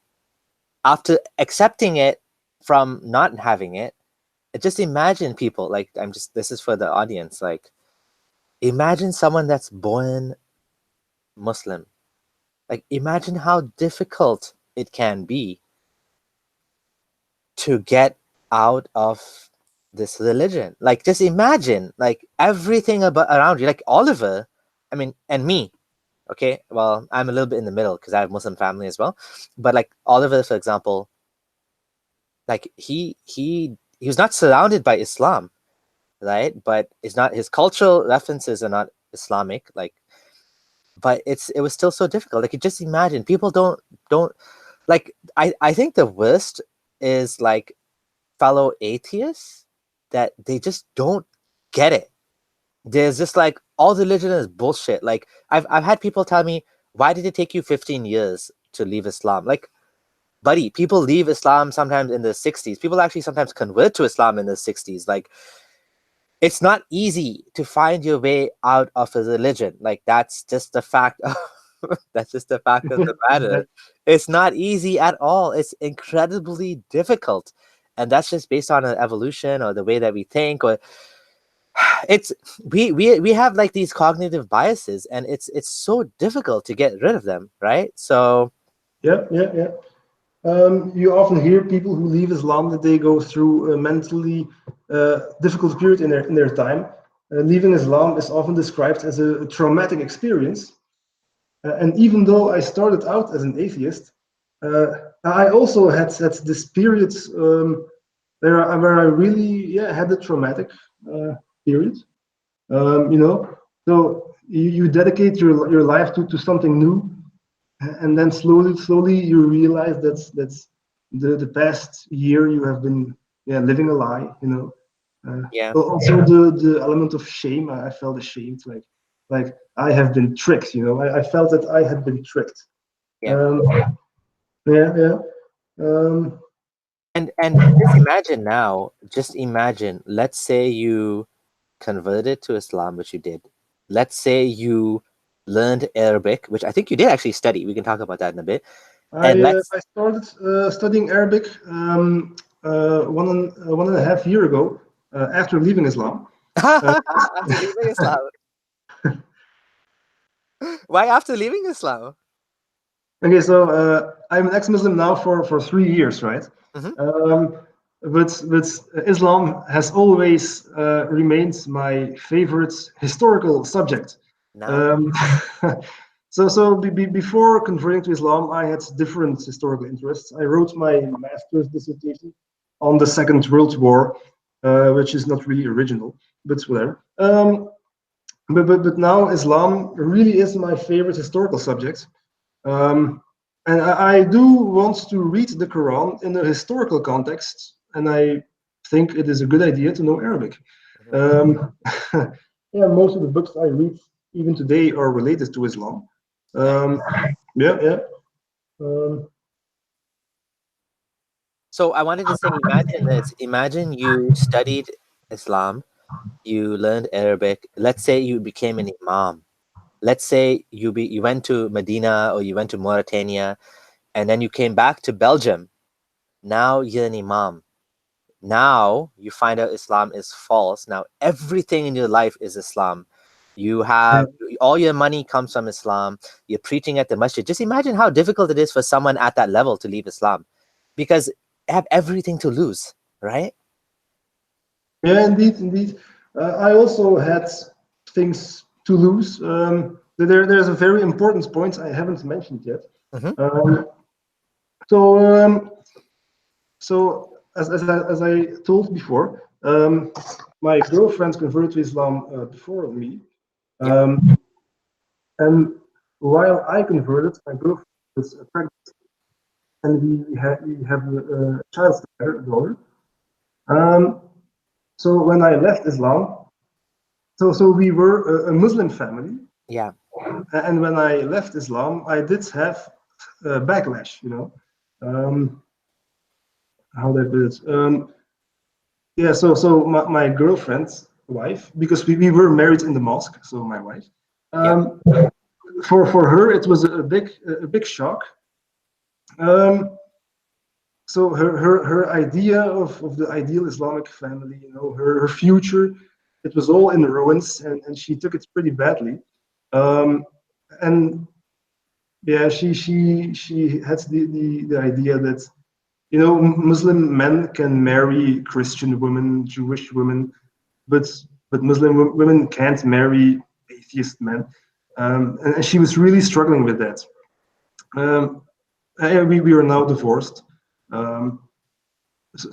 after accepting it from not having it. Just imagine people, like, this is for the audience, like, imagine someone that's born Muslim. Like, imagine how difficult it can be to get out of this religion. Like, just imagine, like, everything around you, like Oliver, I mean, and me. Okay, well, I'm a little bit in the middle because I have Muslim family as well. But like Oliver, for example, like he was not surrounded by Islam, right? But it's not, his cultural references are not Islamic, like, but it was still so difficult. Like, you just imagine, people don't like, I think the worst is like fellow atheists, that they just don't get it. There's just like, all religion is bullshit. Like, I've had people tell me, why did it take you 15 years to leave Islam? Like, buddy, people leave Islam sometimes in the 60s. People actually sometimes convert to Islam in the 60s. Like, it's not easy to find your way out of a religion. Like, that's just the fact of that's just the fact of the matter. It's not easy at all. It's incredibly difficult. And that's just based on an evolution or the way that we think, or it's we have like these cognitive biases, and it's so difficult to get rid of them, right? So Yeah. You often hear people who leave Islam that they go through a mentally difficult period in their time. Leaving Islam is often described as a traumatic experience. And even though I started out as an atheist, I also had this period where I really had a traumatic period. So you dedicate your life to something new, and then slowly you realize that's the past year you have been living a lie. yeah, Also the element of shame. I felt ashamed, like I have been tricked. I felt that I had been tricked. yeah. Um, yeah. Um, And just imagine now, just imagine, let's say you converted to Islam, which you did. Let's say you learned Arabic, which I think you did actually study. We can talk about that in a bit. And let's I started studying Arabic 1.5 years ago after leaving Islam. after leaving Islam. Why after leaving Islam? Okay, so I'm an ex-Muslim now for 3 years, right? But Islam has always remained my favorite historical subject. Nice. Um, before converting to Islam, I had different historical interests. I wrote my master's dissertation on the Second World War, which is not really original, but whatever. But now Islam really is my favorite historical subject. And I do want to read the Quran in a historical context, and I think it is a good idea to know Arabic. Most of the books I read, even today, are related to Islam. Yeah. So I wanted to say, imagine this. Imagine you studied Islam, you learned Arabic. Let's say you became an imam. Let's say you went to Medina or you went to Mauritania, and then you came back to Belgium. Now you're an imam. Now you find out Islam is false. Now everything in your life is Islam. You have all your money comes from Islam. You're preaching at the masjid. Just imagine how difficult it is for someone at that level to leave Islam, because they have everything to lose, right? Yeah, indeed. I also had things to lose. There's a very important point I haven't mentioned yet. Mm-hmm. So, as I told before, my girlfriend converted to Islam before me, and while I converted, my girlfriend was pregnant, and we have a child together, a daughter. So when I left Islam, so we were a Muslim family, Yeah. and when I left Islam, I did have backlash. How they put it. Yeah, so my girlfriend's wife, because we were married in the mosque, so my wife. Yeah. For her, it was a big shock. So her idea of the ideal Islamic family, her future, it was all in ruins, and she took it pretty badly. And yeah, she had the idea that Muslim men can marry Christian women, Jewish women, but Muslim women can't marry atheist men, and she was really struggling with that. We are now divorced.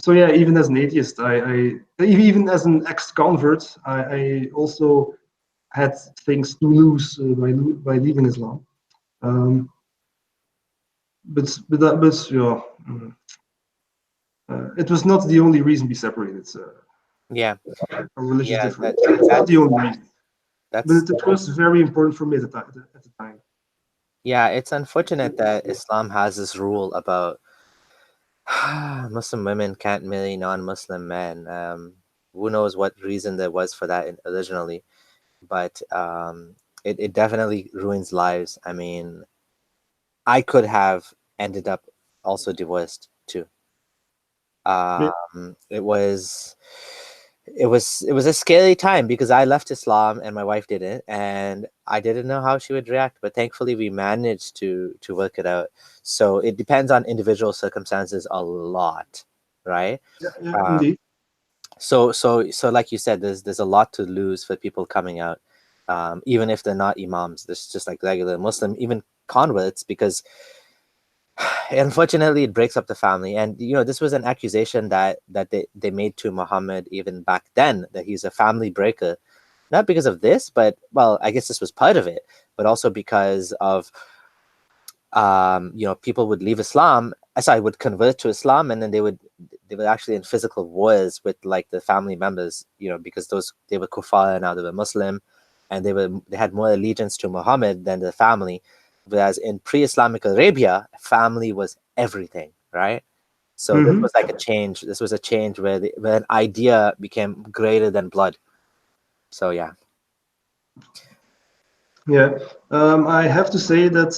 So yeah, even as an atheist, even as an ex-convert, I also had things to lose by leaving Islam. But yeah, it was not the only reason we separated. Yeah. A religious Yeah. difference. It's not the only reason, but That's it was very important for me at the time. yeah. It's unfortunate that Islam has this rule about Muslim women can't marry non-Muslim men. Who knows what reason there was for that originally, but it definitely ruins lives. I mean, I could have ended up also divorced too. Yeah, It was a scary time because I left Islam and my wife didn't, and I didn't know how she would react. But thankfully, we managed to work it out. So it depends on individual circumstances a lot, right? yeah, Uh, indeed. so like you said, there's a lot to lose for people coming out, even if they're not imams. There's just like regular Muslim, even converts, because unfortunately it breaks up the family. And this was an accusation that they made to Muhammad even back then, that he's a family breaker, not because of this, but well, I guess this was part of it, but also because of people would leave Islam, sorry, would convert to Islam, and then they were actually in physical wars with like the family members, because they were kuffar, and now they were Muslim, and they had more allegiance to Muhammad than the family. Whereas in pre-Islamic Arabia, family was everything, right? So this was like a change. This was a change where an idea became greater than blood. So yeah. Yeah, I have to say that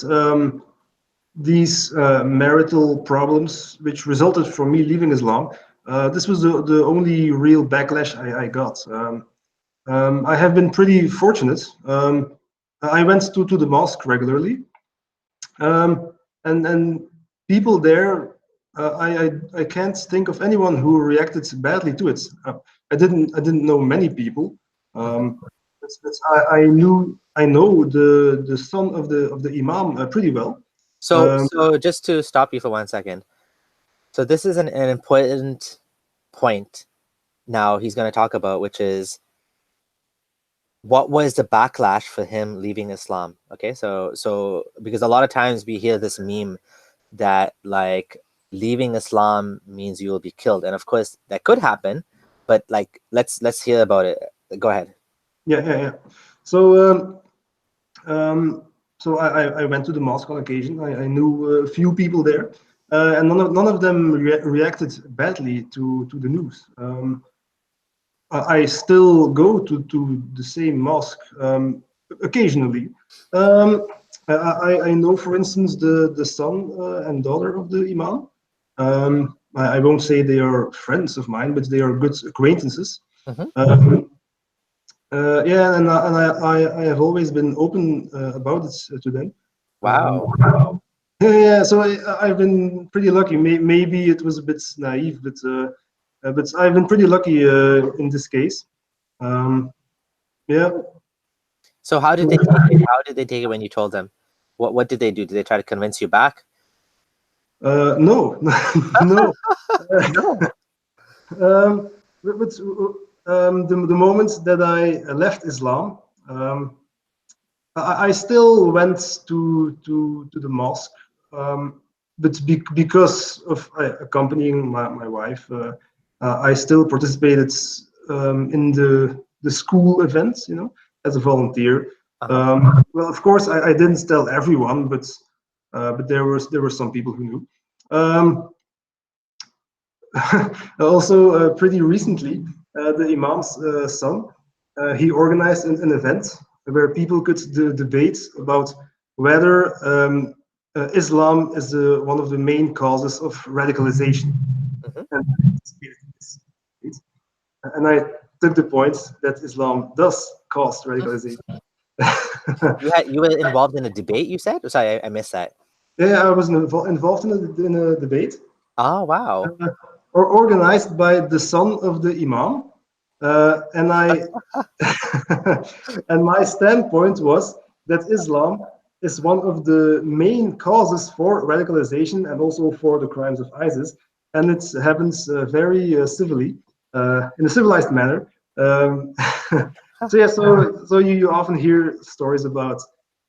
these marital problems, which resulted from me leaving Islam, this was the only real backlash I got. I have been pretty fortunate. I went to the mosque regularly, and people there, I can't think of anyone who reacted badly to it. I didn't know many people. I know the son of the imam pretty well. So just to stop you for 1 second. So this is an important point now he's going to talk about, which is what was the backlash for him leaving Islam. Okay, so because a lot of times we hear this meme that like leaving Islam means you will be killed, and of course that could happen, but like let's hear about it. Go ahead. Yeah. So I went to the mosque on occasion. I knew a few people there, and none of them reacted badly to the news. I still go to the same mosque occasionally. I know, for instance, the son and daughter of the imam. I won't say they are friends of mine, but they are good acquaintances. Mm-hmm. Yeah, and I have always been open about it to them. Wow. Yeah, so I've been pretty lucky. Maybe it was a bit naive, but I've been pretty lucky in this case. Yeah. So how did they take it? How did they take it when you told them? What did they do? Did they try to convince you back? No, no. No. The moment that I left Islam, I still went to the mosque, but because of accompanying my wife, I still participated in the school events, as a volunteer. Uh-huh. Well, of course, I didn't tell everyone, but there were some people who knew. Also, pretty recently, the Imam's son, he organized an event where people could debate about whether Islam is one of the main causes of radicalization. Hmm. And, and I took the point that Islam does cause radicalization. You were involved in a debate, you said? Sorry, I missed that. Yeah, I was involved in a debate, Oh, wow. or organized by the son of the Imam, and I and my standpoint was that Islam is one of the main causes for radicalization and also for the crimes of ISIS, and it happens very civilly, in a civilized manner. So yeah, so you often hear stories about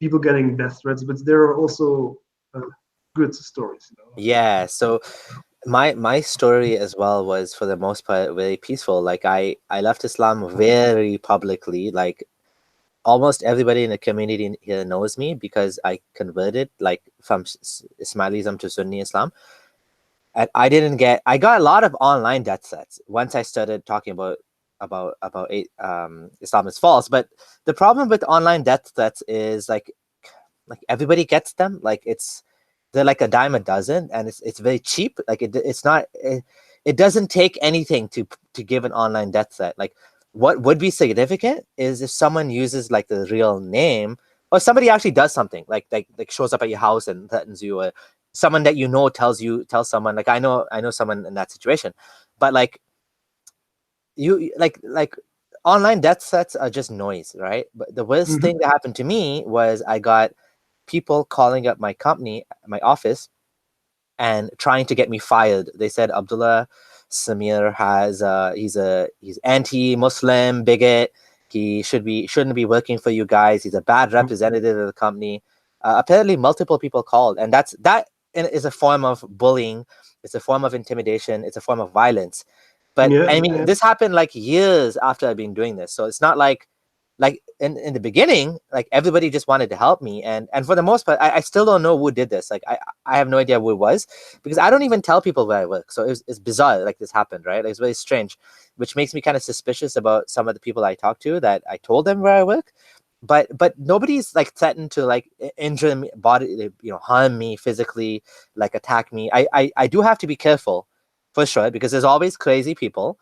people getting death threats, but there are also good stories. Yeah, so my story as well was for the most part very peaceful. Like I left Islam very publicly. Like almost everybody in the community here knows me because I converted like from Ismailism to Sunni Islam. And I got a lot of online death threats once I started talking about Islam is false. But the problem with online death threats is like everybody gets them. Like they're like a dime a dozen, and it's very cheap. Like it's not it doesn't take anything to give an online death threat. Like what would be significant is if someone uses like the real name, or somebody actually does something like shows up at your house and threatens you, or someone that tells someone. Like I know someone in that situation. But like you like online death threats are just noise, right? But the worst Mhm. thing that happened to me was I got people calling up my company, my office, and trying to get me fired. They said Abdullah Samir he's anti-Muslim bigot. He shouldn't be working for you guys. He's a bad representative of the company. Apparently, multiple people called, and that is a form of bullying. It's a form of intimidation. It's a form of violence. But Yeah, I mean, yeah. this happened like years after I've been doing this, so it's not like in the beginning, like everybody just wanted to help me, and for the most part, I still don't know who did this. Like I have no idea who it was because I don't even tell people where I work. So it's bizarre, like this happened, right? Like, it's very strange, which makes me kind of suspicious about some of the people I talk to that I told them where I work. But nobody's like threatened to like injure me, harm me physically, like attack me. I do have to be careful for sure because there's always crazy people,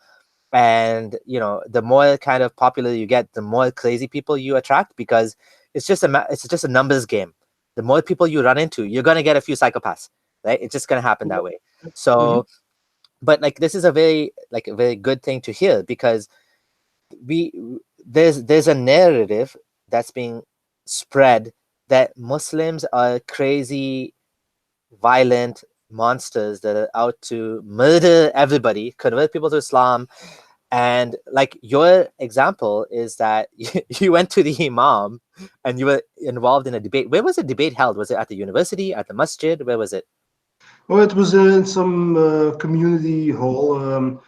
and the more kind of popular you get, the more crazy people you attract, because it's just a numbers game. The more people you run into, you're going to get a few psychopaths, right? It's just going to happen that way. Mhm. So but like this is a very good thing to hear, because we there's a narrative that's being spread that Muslims are crazy, violent monsters that are out to murder everybody, convert people to Islam. And like your example is that you went to the Imam and you were involved in a debate. Where was the debate held? Was it at the university, at the masjid? Where was it? Well, it was in some community hall. Um,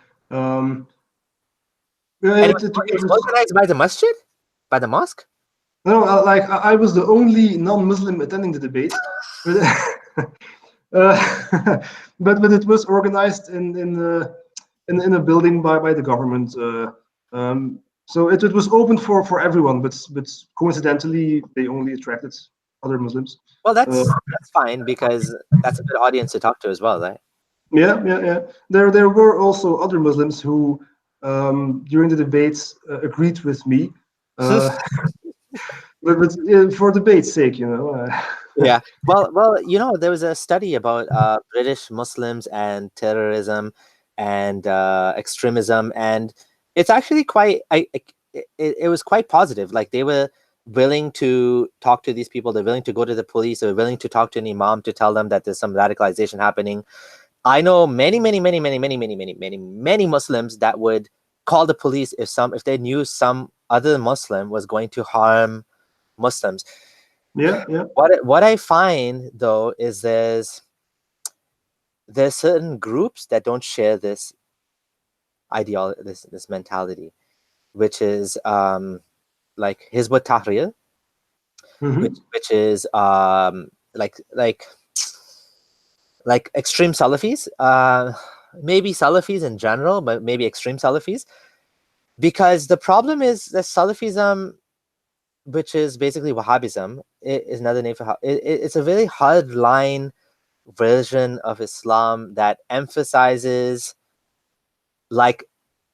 yeah, And it it's was organized by the masjid, by the mosque. no, like I was the only non-Muslim attending the debate, but but it was organized in a building by the government. So it was open for everyone, but coincidentally they only attracted other Muslims. Well, Uh, that's fine, because that's a good audience to talk to as well, right? Yeah, yeah, yeah. There were also other Muslims who, during the debates, agreed with me. Uh, but for debate's sake, you know. Yeah. Well, there was a study about British Muslims and terrorism and extremism, and it's actually quite. It was quite positive. Like they were willing to talk to these people. They're willing to go to the police. They're willing to talk to an imam to tell them that there's some radicalization happening. I know many Muslims that would call the police if they knew some other Muslim was going to harm Muslims. Yeah, yeah. What I find though is there's certain groups that don't share this ideology, this mentality, which is like Hizb ut-Tahrir, which is like extreme Salafis, maybe Salafis in general, but maybe extreme Salafis, because the problem is that Salafism, which is basically Wahhabism, is another name for it's a very hard line version of Islam that emphasizes like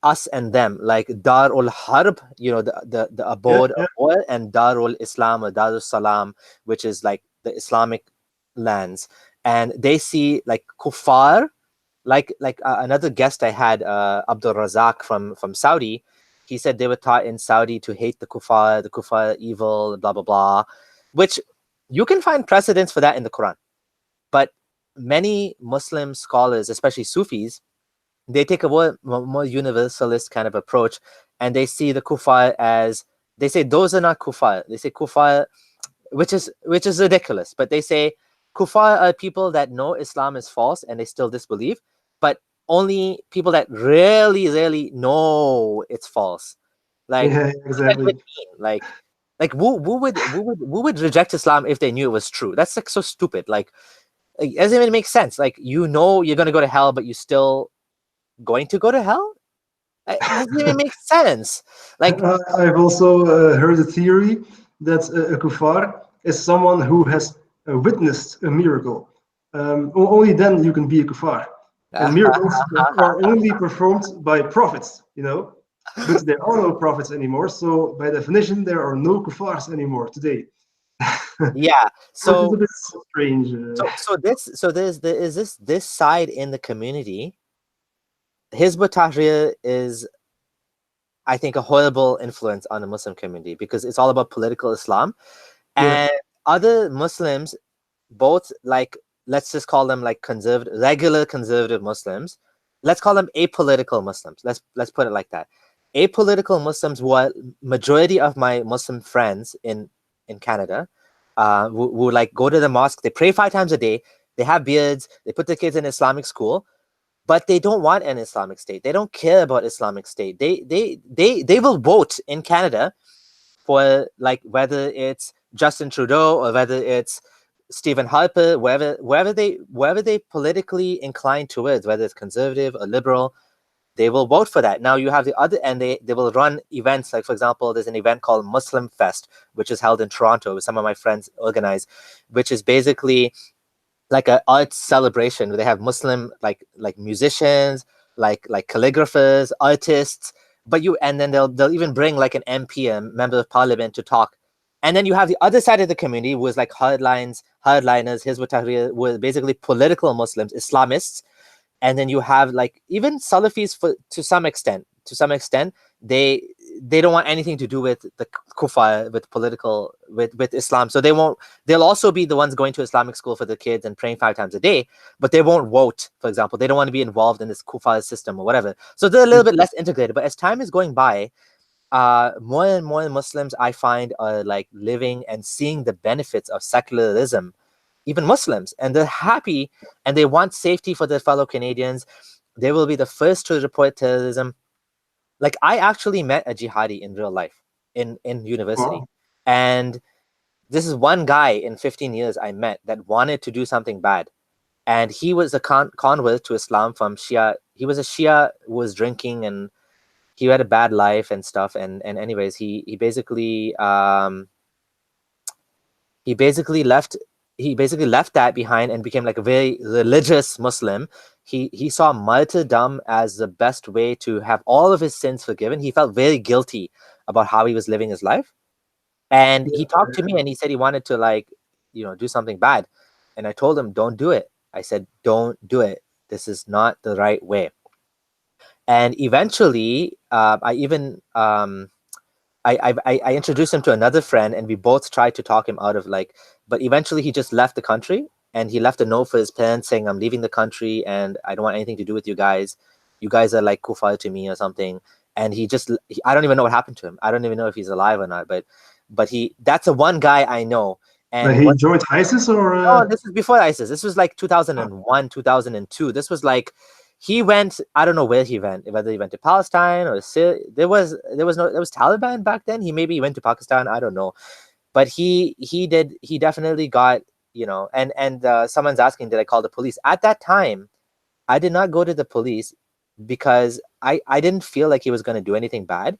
us and them, like Darul Harb, the abode of war, and Darul Islam or Darul Salam, which is like the Islamic lands. And they see like kuffar, like another guest I had, Abdul Razak from Saudi. He said they were taught in Saudi to hate the kuffar evil, blah blah blah, which you can find precedents for that in the Quran. But many Muslim scholars, especially Sufis, they take a more universalist kind of approach, and they see the kuffar as, they say those are not kuffar. They say kuffar, which is ridiculous, but they say kuffar are people that know Islam is false and they still disbelieve, but only people that really know it's false. Like, Yeah, exactly. like who would reject Islam if they knew it was true? That's like so stupid. Like it doesn't even make sense. Like, you're gonna go to hell, but you still going to go to hell? It doesn't even make sense. Like, I've also heard a theory that a kuffar is someone who has witnessed a miracle. Only then you can be a kuffar. And miracles are only performed by prophets, but there are no prophets anymore. So by definition, there are no kuffars anymore today. yeah. So it's a bit strange. So there is this side in the community. Hizb ut-Tahrir is, I think, a horrible influence on the Muslim community because it's all about political Islam, and other Muslims, both like, let's just call them like regular conservative Muslims. Let's call them apolitical Muslims. Let's put it like that. Apolitical Muslims, who are majority of my Muslim friends in Canada, who like go to the mosque, they pray 5 times a day, they have beards, they put their kids in Islamic school, but they don't want an Islamic State. They don't care about Islamic State. They will vote in Canada for, like, whether it's Justin Trudeau or whether it's Stephen Harper, wherever they politically incline towards, whether it's conservative or liberal, they will vote for that. Now you have the other, and they will run events, like, for example, there's an event called Muslim Fest, which is held in Toronto, some of my friends organize, which is basically like an arts celebration where they have Muslim like musicians, like calligraphers, artists, and then they'll even bring like an MP, a member of parliament, to talk. And then you have the other side of the community, who is like hardliners, Hizb ut-Tahrir, who are basically political Muslims, Islamists. And then you have like even Salafis to some extent. They don't want anything to do with the kuffar, with Islam. So they'll also be the ones going to Islamic school for the kids and praying 5 times a day, but they won't vote, for example. They don't want to be involved in this kuffar system or whatever. So they're a little bit less integrated. But as time is going by, more and more Muslims, I find, are like living and seeing the benefits of secularism, even Muslims, and they're happy and they want safety for their fellow Canadians. They will be the first to report terrorism. Like, I actually met a jihadi in real life in university. Wow. And this is one guy in 15 years I met that wanted to do something bad. And he was a convert to Islam from Shia. He was a Shia who was drinking, and he had a bad life and stuff. And anyways, he basically left that behind and became like a very religious Muslim. He saw martyrdom as the best way to have all of his sins forgiven. He felt very guilty about how he was living his life. And he talked to me and he said he wanted to, like, do something bad. And I told him, don't do it. I said, don't do it. This is not the right way. And eventually, I introduced him to another friend, and we both tried to talk him out of, like, but eventually he just left the country, and he left a note for his parents saying, I'm leaving the country and I don't want anything to do with you guys. You guys are like kufar to me or something. And I don't even know what happened to him. I don't even know if he's alive or not, but that's the one guy I know. And He joined ISIS, or no, this is before ISIS. This was like 2001, 2002. This was like, he went, I don't know where he went, whether he went to Palestine or Syria. There was Taliban back then. He maybe went to Pakistan, I don't know. But he definitely got, and someone's asking, did I call the police? At that time, I did not go to the police because I didn't feel like he was going to do anything bad.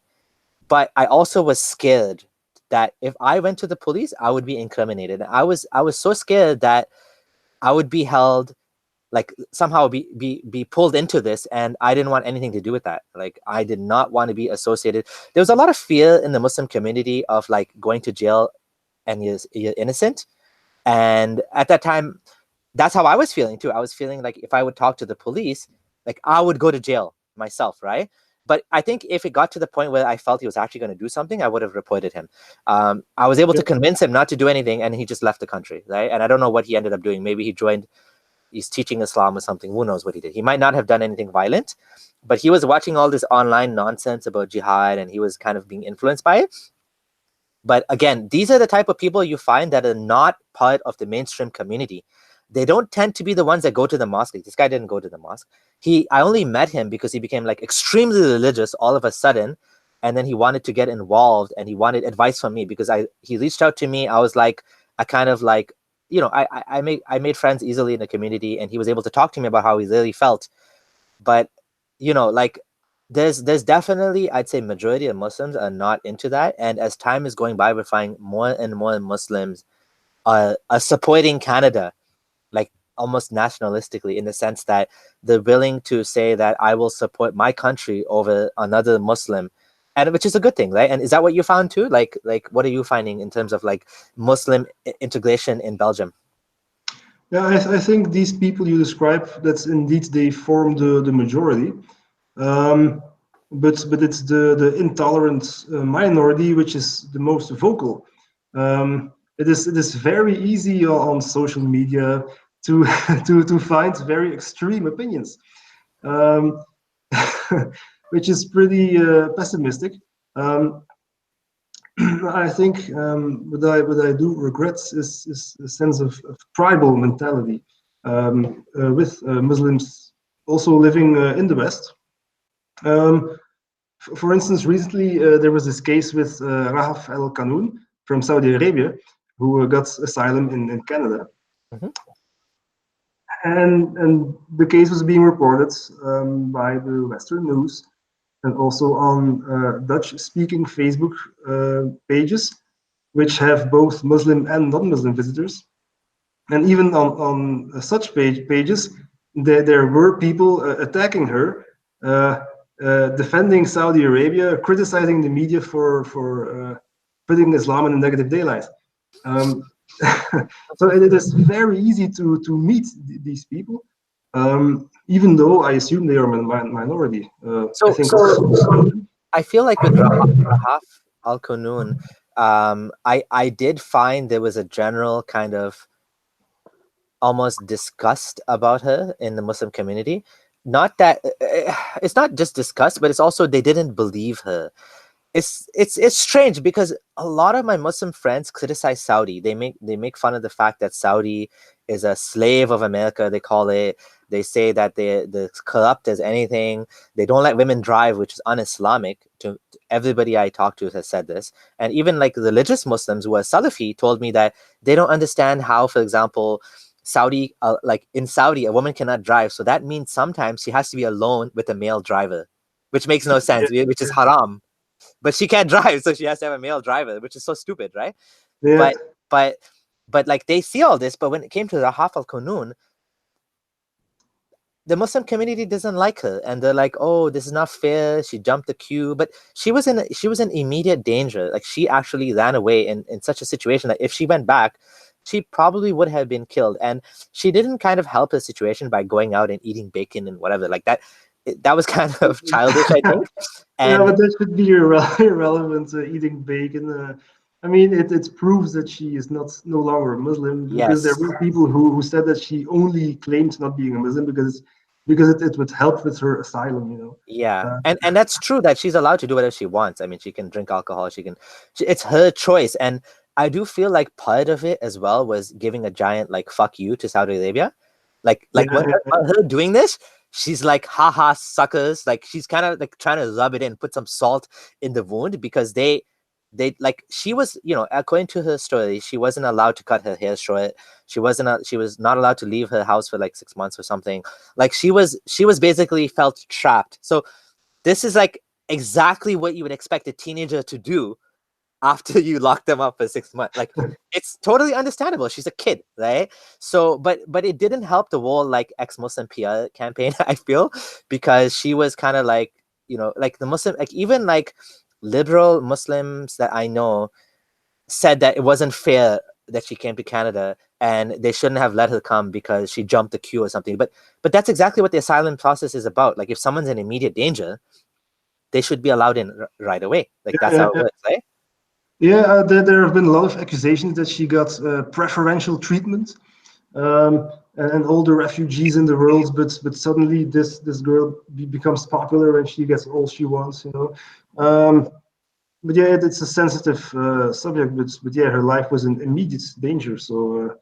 But I also was scared that if I went to the police, I would be incriminated. I was so scared that I would be held, like somehow be pulled into this, and I didn't want anything to do with that. Like, I did not want to be associated. There was a lot of fear in the Muslim community of, like, going to jail and you're innocent. And at that time, that's how I was feeling too. I was feeling like if I would talk to the police, like, I would go to jail myself, right? But I think if it got to the point where I felt he was actually going to do something, I would have reported him. I was able to convince him not to do anything, and he just left the country, right? And I don't know what he ended up doing. Maybe he's teaching Islam or something. Who knows what he did? He might not have done anything violent, but he was watching all this online nonsense about jihad, and he was kind of being influenced by it. But again, these are the type of people you find that are not part of the mainstream community. They don't tend to be the ones that go to the mosque. Like, this guy didn't go to the mosque. I only met him because he became, like, extremely religious all of a sudden, and then he wanted to get involved, and he wanted advice from me because he reached out to me. I was like, I kind of like, I made friends easily in the community, and he was able to talk to me about how he really felt. But like, there's definitely, I'd say, majority of Muslims are not into that, and as time is going by, we're finding more and more Muslims are supporting Canada, like, almost nationalistically, in the sense that they're willing to say that I will support my country over another Muslim, and which is a good thing, right? And is that what you found too? Like what are you finding in terms of, like, Muslim integration in Belgium? Yeah, I think these people you describe, that's indeed, they form the majority. But it's the intolerant minority which is the most vocal. It is very easy on social media to to find very extreme opinions, which is pretty pessimistic. I think what I do regret is a sense of tribal mentality with Muslims also living in the West. For instance, recently there was this case with Rahaf Al-Qunun from Saudi Arabia, who got asylum in Canada. Mm-hmm. And the case was being reported by the Western news, and also on Dutch-speaking Facebook pages, which have both Muslim and non-Muslim visitors. And even on such pages, there were people attacking her, defending Saudi Arabia, criticizing the media for putting Islam in a negative daylight. So it is very easy to meet these people, even though I assume they are minority. I feel like with Rahaf Al-Qunun, I did find there was a general kind of almost disgust about her in the Muslim community. Not that it's not just disgust, but it's also they didn't believe her. It's strange because a lot of my Muslim friends criticize Saudi. They make fun of the fact that Saudi is a slave of America, they call it. They say that they're corrupt as anything. They don't let women drive, which is un-Islamic. To everybody I talk to has said this. And even, like, religious Muslims who are Salafi told me that they don't understand how, for example, Saudi, like in Saudi, a woman cannot drive. So that means sometimes she has to be alone with a male driver, which makes no sense, which is haram. But she can't drive, so she has to have a male driver, which is so stupid, right? Yeah. But like, they see all this, but when it came to Rahaf Al-Qunun, the Muslim community doesn't like her, and they're like, "Oh, this is not fair. She jumped the queue." But she was in immediate danger. Like, she actually ran away in such a situation that if she went back, she probably would have been killed. And she didn't kind of help the situation by going out and eating bacon and whatever like that. That was kind of childish, I think. Yeah, And but that should be irrelevant. Eating bacon. I mean, it proves that she is no longer a Muslim, because there yes, were people who said that she only claimed not being a Muslim because it would help with her asylum. yeah, Uh, and that's true that she's allowed to do whatever she wants. I mean, she can drink alcohol. It's her choice. And I do feel like part of it as well was giving a giant like "fuck you" to Saudi Arabia. yeah, When yeah, her doing this, she's like, haha, suckers. Like, she's kind of like trying to rub it in, put some salt in the wound, because they like, she was, according to her story, she wasn't allowed to cut her hair short. She was not allowed to leave her house for like 6 months or something. Like, she was basically felt trapped. So this is like exactly what you would expect a teenager to do after you lock them up for 6 months. Like, it's totally understandable. She's a kid, right? So, but it didn't help the whole like ex-Muslim PR campaign, I feel, because she was kind of like, like the Muslim, like even like liberal Muslims that I know said that it wasn't fair that she came to Canada and they shouldn't have let her come because she jumped the queue or something. But that's exactly what the asylum process is about. Like, if someone's in immediate danger, they should be allowed in right away. Like, that's yeah, how it yeah. works, right? Yeah, there have been a lot of accusations that she got preferential treatment, and all the refugees in the world. But suddenly this girl becomes popular and she gets all she wants. But yeah, it's a sensitive subject. But yeah, her life was in immediate danger. So,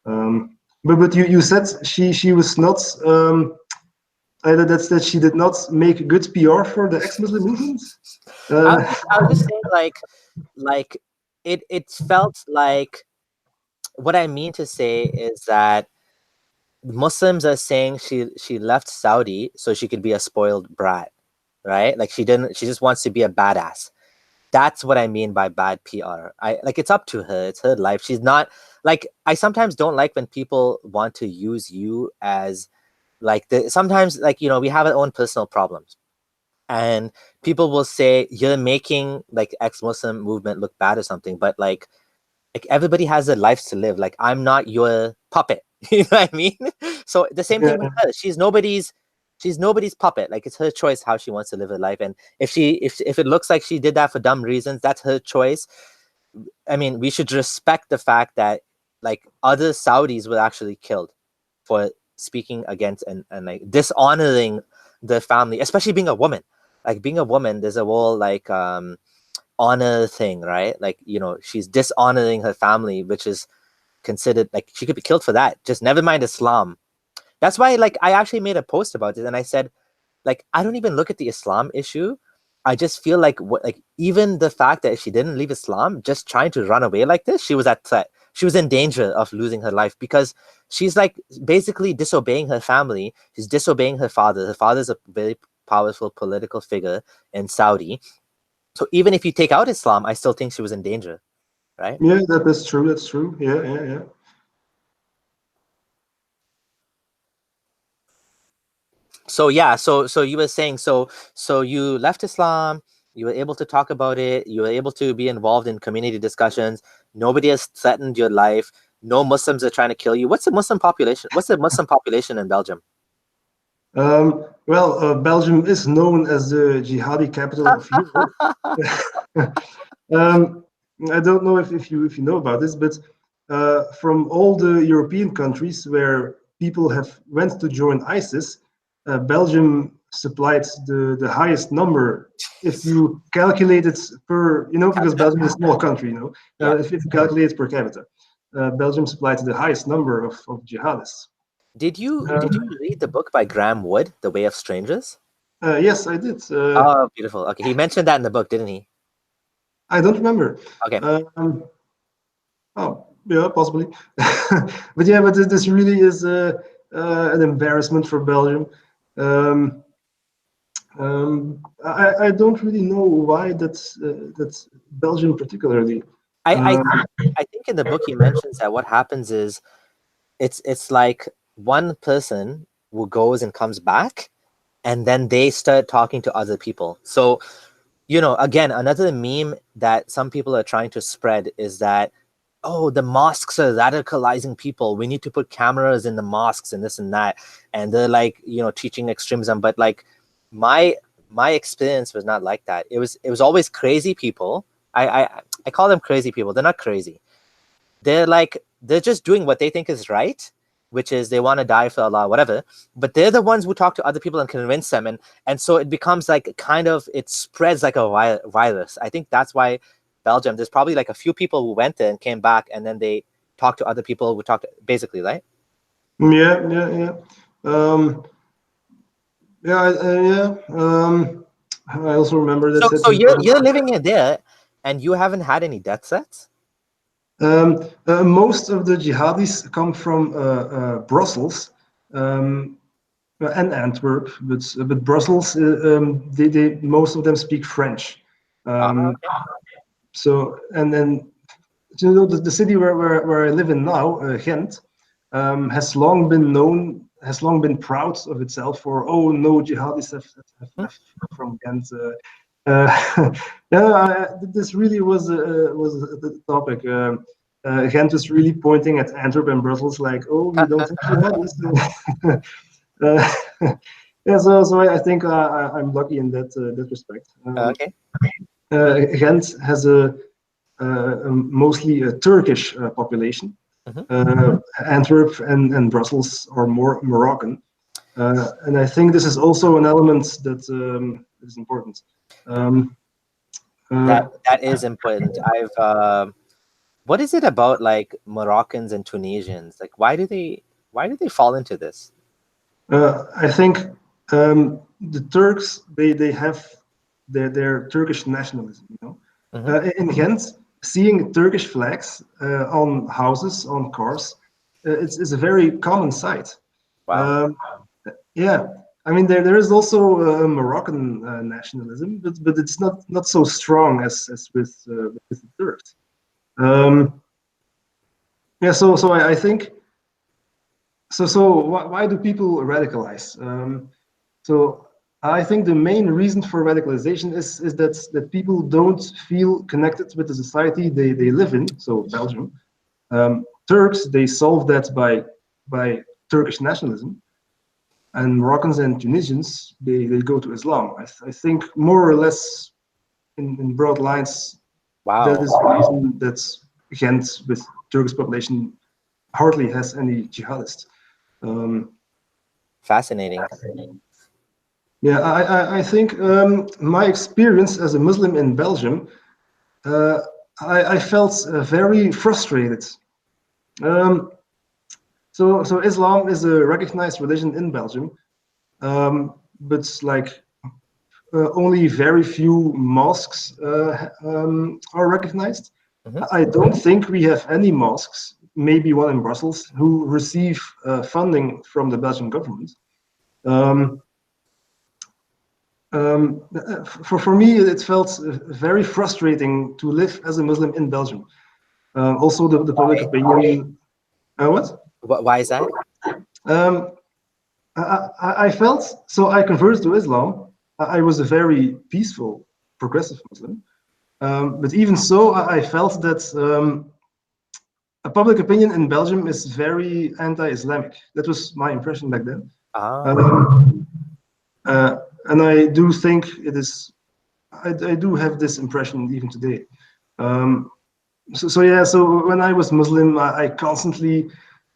but you said she was not. That she did not make good PR for the ex-Muslim movement. Uh, I was just saying, like it felt like, what I mean to say is that Muslims are saying she left Saudi so she could be a spoiled brat, right? Like, she just wants to be a badass. That's what I mean by bad PR. I like, it's up to her. It's her life. She's not like, I sometimes don't like when people want to use you as like sometimes, like, we have our own personal problems, and people will say you're making like ex-Muslim movement look bad or something, but like everybody has their lives to live. Like, I'm not your puppet. You know what I mean? So the same thing with yeah, her. She's nobody's puppet. Like, it's her choice how she wants to live her life. And if it looks like she did that for dumb reasons, that's her choice. I mean, we should respect the fact that like other Saudis were actually killed for speaking against and like dishonoring the family, especially being a woman. Like, being a woman, there's a whole like honor thing, right? Like, she's dishonoring her family, which is considered like she could be killed for that. Just never mind Islam. That's why, like, I actually made a post about it, and I said, like, I don't even look at the Islam issue. I just feel like even the fact that she didn't leave Islam, just trying to run away like this, she was at threat. She was in danger of losing her life because she's like basically disobeying her family. She's disobeying her father. Her father's a very powerful political figure in Saudi. So even if you take out Islam, I still think she was in danger, right? yeah, that's true. That's true. Yeah, yeah, yeah. So yeah, so you were saying, so you left Islam, you were able to talk about it, you were able to be involved in community discussions. Nobody has threatened your life. No Muslims are trying to kill you. What's the Muslim population? What's the Muslim population in Belgium? Well, Belgium is known as the jihadi capital of Europe. um, I don't know if you know about this, but from all the European countries where people have went to join ISIS, Belgium supplied the highest number. If you calculate it per, because Belgium is a small country, Yeah. if you calculate it per capita, Belgium supplied the highest number of jihadists. Did you read the book by Graham Wood, The Way of Strangers? Yes, I did. Oh, beautiful. Okay, he mentioned that in the book, didn't he? I don't remember. Okay. Um, oh, yeah, possibly. But yeah, but this really is an embarrassment for Belgium. Um, I don't really know why that's Belgium particularly. I I Um, I think in the book he mentions that what happens is it's like one person who goes and comes back, and then they start talking to other people. So, you know, again, another meme that some people are trying to spread is that, oh, the mosques are radicalizing people. We need to put cameras in the mosques and this and that. And they're like, you know, teaching extremism. But like my experience was not like that. It was always crazy people. I call them crazy people. They're not crazy. They're just doing what they think is right, which is they want to die for Allah, whatever. But they're the ones who talk to other people and convince them, and so it becomes like kind of, it spreads like a virus. I think that's why Belgium, there's probably like a few people who went there and came back, and then they talked to other people who talked, basically, right? Yeah. I also remember that. So you're living in there, and you haven't had any death threats? Most of the jihadis come from Brussels and Antwerp, but Brussels, they most of them speak French. Okay. So, and then, you know, the city where I live in now, Ghent, has long been proud of itself for, oh no, jihadis have from Ghent. This really was the topic. Ghent was really pointing at Antwerp and Brussels like, oh, we don't have jihadis. So I think I'm lucky in that respect. Okay. Ghent has a mostly a Turkish population. Antwerp and Brussels are more Moroccan, and I think this is also an element that is important. That is important. What is it about like Moroccans and Tunisians? Like, why do they fall into this? I think the Turks, they have their Turkish nationalism. You know, in Ghent, seeing Turkish flags on houses, on cars, it's a very common sight. Wow. Yeah, I mean there is also Moroccan nationalism, but it's not so strong as with the Turks. So I think. So why do people radicalize? So I think the main reason for radicalization is that people don't feel connected with the society they live in. So Belgium, Turks, they solve that by Turkish nationalism, and Moroccans and Tunisians, they go to Islam. I think more or less in broad lines. Wow. That is the reason that Ghent, with Turkish population, hardly has any jihadists. Fascinating. Yeah, I think my experience as a Muslim in Belgium, I felt very frustrated. So Islam is a recognized religion in Belgium, but like only very few mosques are recognized. I don't think we have any mosques, maybe one in Brussels, who receive funding from the Belgian government. For me, it felt very frustrating to live as a Muslim in Belgium. Also, the public opinion. What? Why is that? I felt, so I converted to Islam. I was a very peaceful, progressive Muslim. But even so, I felt that a public opinion in Belgium is very anti-Islamic. That was my impression back then. And I do think it is, I do have this impression even today. So when I was Muslim, I constantly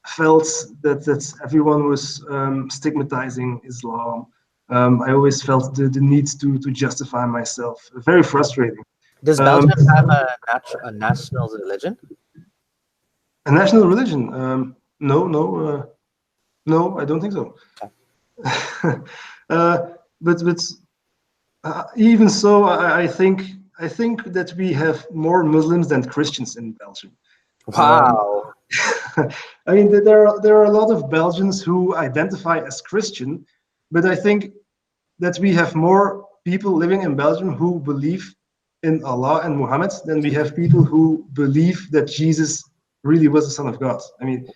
felt that everyone was stigmatizing Islam. I always felt the need to justify myself. Very frustrating. Does Belgium have a national religion? A national religion? No, I don't think so. But even so, I think that we have more Muslims than Christians in Belgium. Wow. I mean, there are a lot of Belgians who identify as Christian, but I think that we have more people living in Belgium who believe in Allah and Muhammad than we have people who believe that Jesus really was the Son of God. I mean,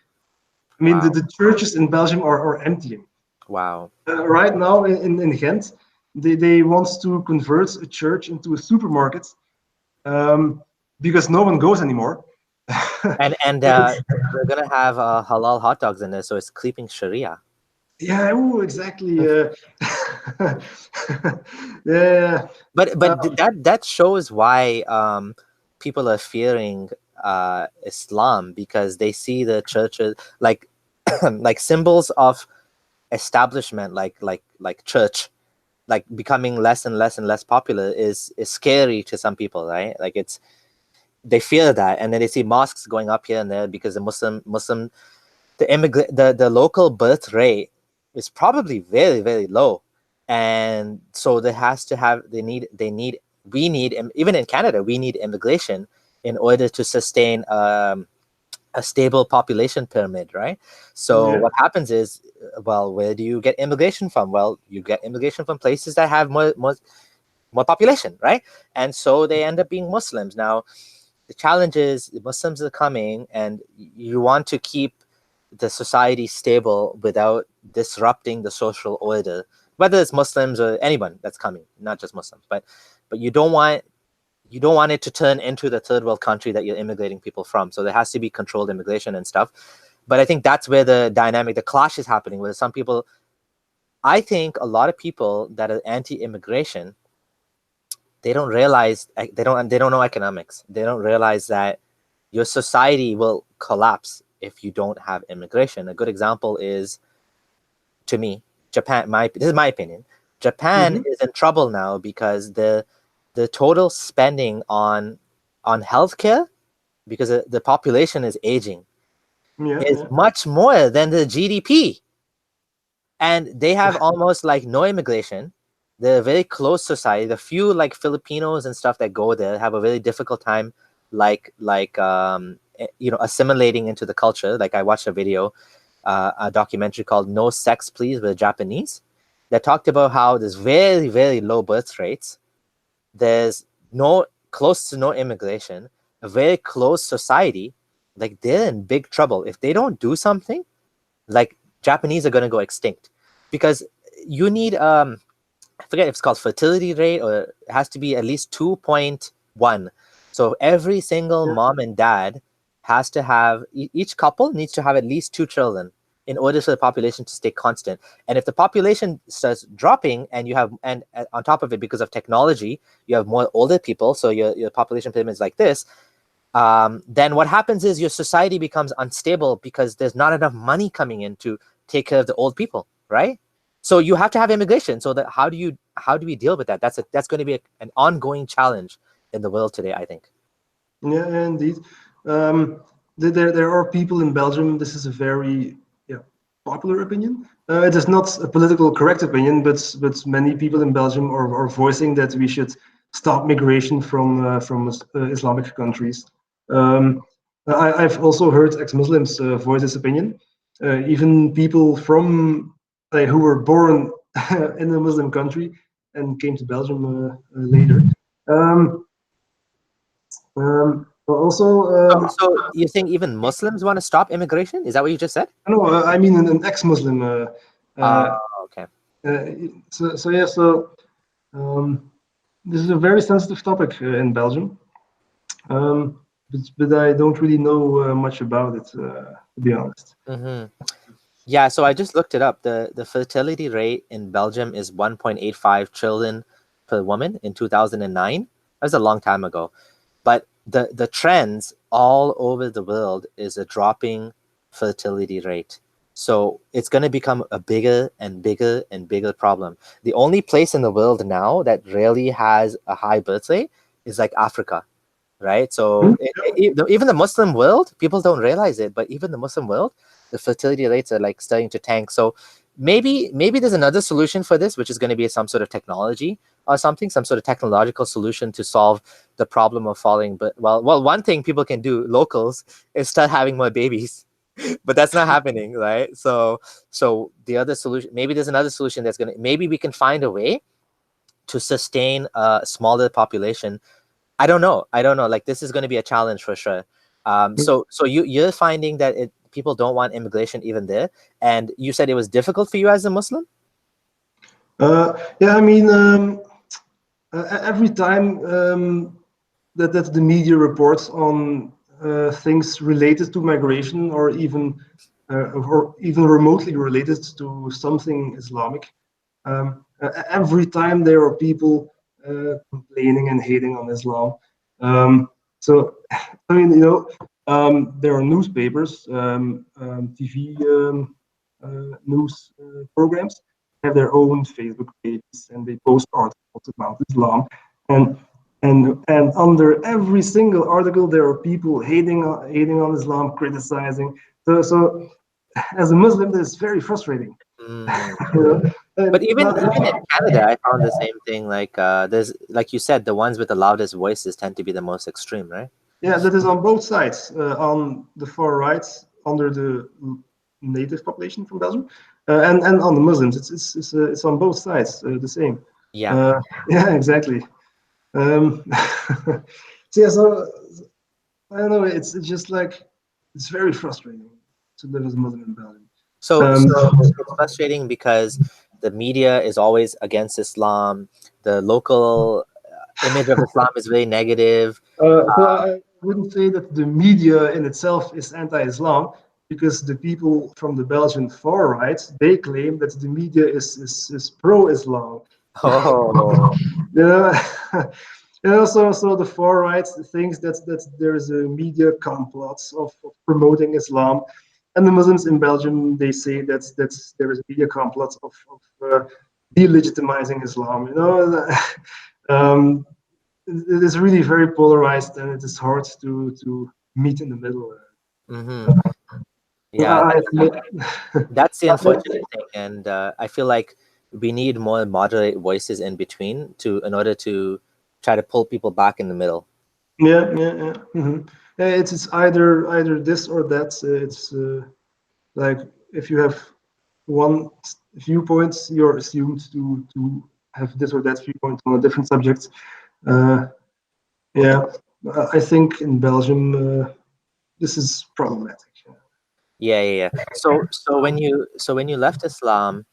Wow. the churches in Belgium are emptying. Wow. Right now in Ghent, they want to convert a church into a supermarket, because no one goes anymore. And they're gonna have halal hot dogs in there, so it's keeping Sharia. Yeah, ooh, exactly. Yeah. But that shows why people are fearing Islam, because they see the churches like like symbols of establishment, like church, like becoming less and less and less popular is scary to some people, right? Like they fear that, and then they see mosques going up here and there because the Muslim the local birth rate is probably very, very low, and so there has to have we need even in Canada we need immigration in order to sustain a stable population pyramid, right? So Yeah. what happens is, well, where do you get immigration from? Well, you get immigration from places that have more population, right? And so they end up being Muslims. Now the challenge is the Muslims are coming, and you want to keep the society stable without disrupting the social order, whether it's Muslims or anyone that's coming, not just Muslims. But you don't want it to turn into the third world country that you're immigrating people from. So there has to be controlled immigration and stuff. But I think that's where the clash is happening, where some people, I think a lot of people that are anti-immigration, they don't realize, they don't know economics. They don't realize that your society will collapse if you don't have immigration. A good example is, to me, Japan. This is my opinion. Japan Mm-hmm. is in trouble now because the total spending on healthcare, because the population is aging, Yeah, is yeah. much more than the GDP, and they have almost like no immigration. They're a very close society. The few like Filipinos and stuff that go there have a very difficult time, assimilating into the culture. Like I watched a video, a documentary called "No Sex, Please" with Japanese, that talked about how there's very, very low birth rates. There's no close to no immigration, a very closed society. Like they're in big trouble if they don't do something. Like Japanese are going to go extinct, because you need I forget if it's called fertility rate, or it has to be at least 2.1. So every single Yeah. mom and dad has to have, each couple needs to have at least 2 children in order for the population to stay constant. And if the population starts dropping, and you have, and on top of it, because of technology, you have more older people, so your population pyramid is like this, then what happens is your society becomes unstable because there's not enough money coming in to take care of the old people, right? So you have to have immigration. So that how do we deal with that? That's going to be an ongoing challenge in the world today, I think. Yeah, indeed. Um, there are people in Belgium. This is a very, yeah, popular opinion. It is not a political correct opinion, but many people in Belgium are voicing that we should stop migration from Islamic countries. Um, I've also heard ex-Muslims voice this opinion. Even people from who were born in a Muslim country and came to Belgium later. Um, Also, So you think even Muslims want to stop immigration? Is that what you just said? no, I mean an ex-Muslim. Uh, Uh, okay. uh, so yeah, so this is a very sensitive topic in Belgium, but I don't really know much about it, to be honest. Mm-hmm. Yeah, so I just looked it up. The fertility rate in Belgium is 1.85 children per woman in 2009. That was a long time ago. But the trends all over the world is a dropping fertility rate. So it's going to become a bigger and bigger and bigger problem. The only place in the world now that really has a high birth rate is like Africa, right? So Hmm? even the Muslim world, people don't realize it, but even the Muslim world, the fertility rates are like starting to tank. So maybe there's another solution for this, which is going to be some sort of technology or something, some sort of technological solution to solve the problem of falling. But well, one thing people can do, locals, is start having more babies. But that's not happening, right? So the other solution, maybe there's another solution that's gonna, maybe we can find a way to sustain a smaller population. I don't know. Like this is going to be a challenge for sure. So you're finding that people don't want immigration even there. And you said it was difficult for you as a Muslim? Yeah, I mean, every time that the media reports on things related to migration, or even remotely related to something Islamic, every time there are people complaining and hating on Islam. So, I mean, there are newspapers, TV news programs have their own Facebook pages, and they post articles about Islam. And and under every single article, there are people hating on Islam, criticizing. So as a Muslim, that is very frustrating. Mm. You know? But And even in Canada, I found the same thing. Like there's, like you said, the ones with the loudest voices tend to be the most extreme, right? yeah, that is on both sides. On the far right, under the native population from Belgium, and on the Muslims, it's on both sides the same. Yeah. Uh, yeah, exactly. So yeah, so I don't know. It's just like it's very frustrating to live as a Muslim in Belgium. So So, it's frustrating because the media is always against Islam. The local image of Islam is very negative. so I wouldn't say that the media in itself is anti-Islam, because the people from the Belgian far right, they claim that the media is pro-Islam. Oh, You know, so the far right thinks that there is a media complot of promoting Islam, and the Muslims in Belgium, they say that there is a media complot of delegitimizing Islam. Um, it is really very polarized, and it is hard to meet in the middle. mm-hmm. So Yeah, that's the that- unfortunate thing, and I feel like we need more moderate voices in between in order to try to pull people back in the middle. yeah. Yeah, it's either this or that. It's like if you have one viewpoint, you're assumed to have this or that viewpoint on a different subject. Uh, yeah, I think in Belgium this is problematic. Yeah. So when you left Islam,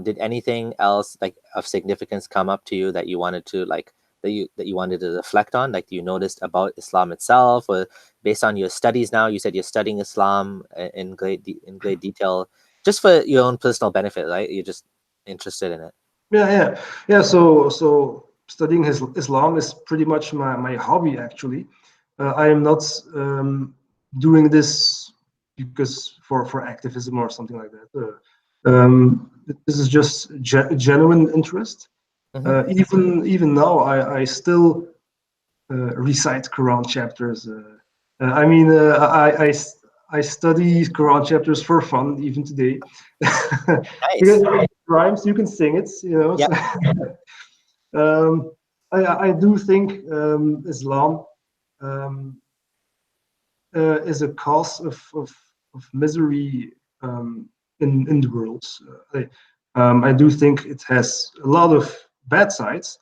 did anything else like of significance come up to you that you wanted to that you wanted to reflect on, like you noticed about Islam itself, or based on your studies? Now you said you're studying Islam in great detail, just for your own personal benefit, right? You're just interested in it. Yeah. So studying Islam is pretty much my hobby, actually. I am not doing this because for activism or something like that. This is just genuine interest. Mm-hmm. Even now, I still recite Quran chapters. I mean, I study Quran chapters for fun, even today. Nice. Because it rhymes, you can sing it, Yep. So, um, I do think Islam um, is a cause of misery in the world. I do think it has a lot of bad sides,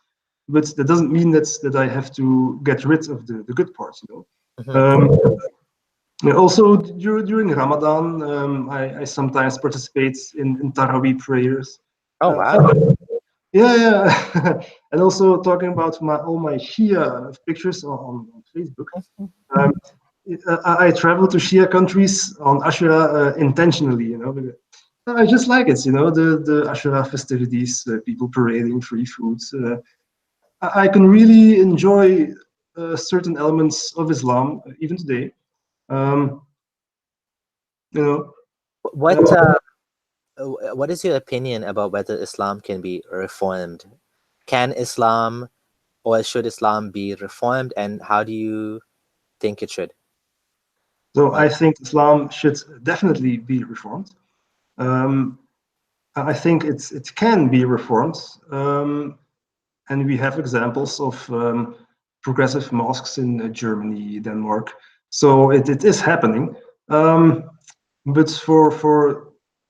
but that doesn't mean that I have to get rid of the good parts. Mm-hmm. Yeah, also during Ramadan, I sometimes participate in Taraweeh prayers. Oh Uh, wow. yeah. And also talking about all my Shia pictures on Facebook. Um, I travel to Shia countries on Ashura intentionally, because I just like it, the Ashura festivities, people parading, free foods. I can really enjoy certain elements of Islam even today. Um, you know, What uh, what is your opinion about whether Islam can be reformed? Can Islam or should Islam be reformed, and how do you think it should? so What? I think Islam should definitely be reformed. Um, I think it can be reformed, and we have examples of progressive mosques in Germany, Denmark. So it is happening. But for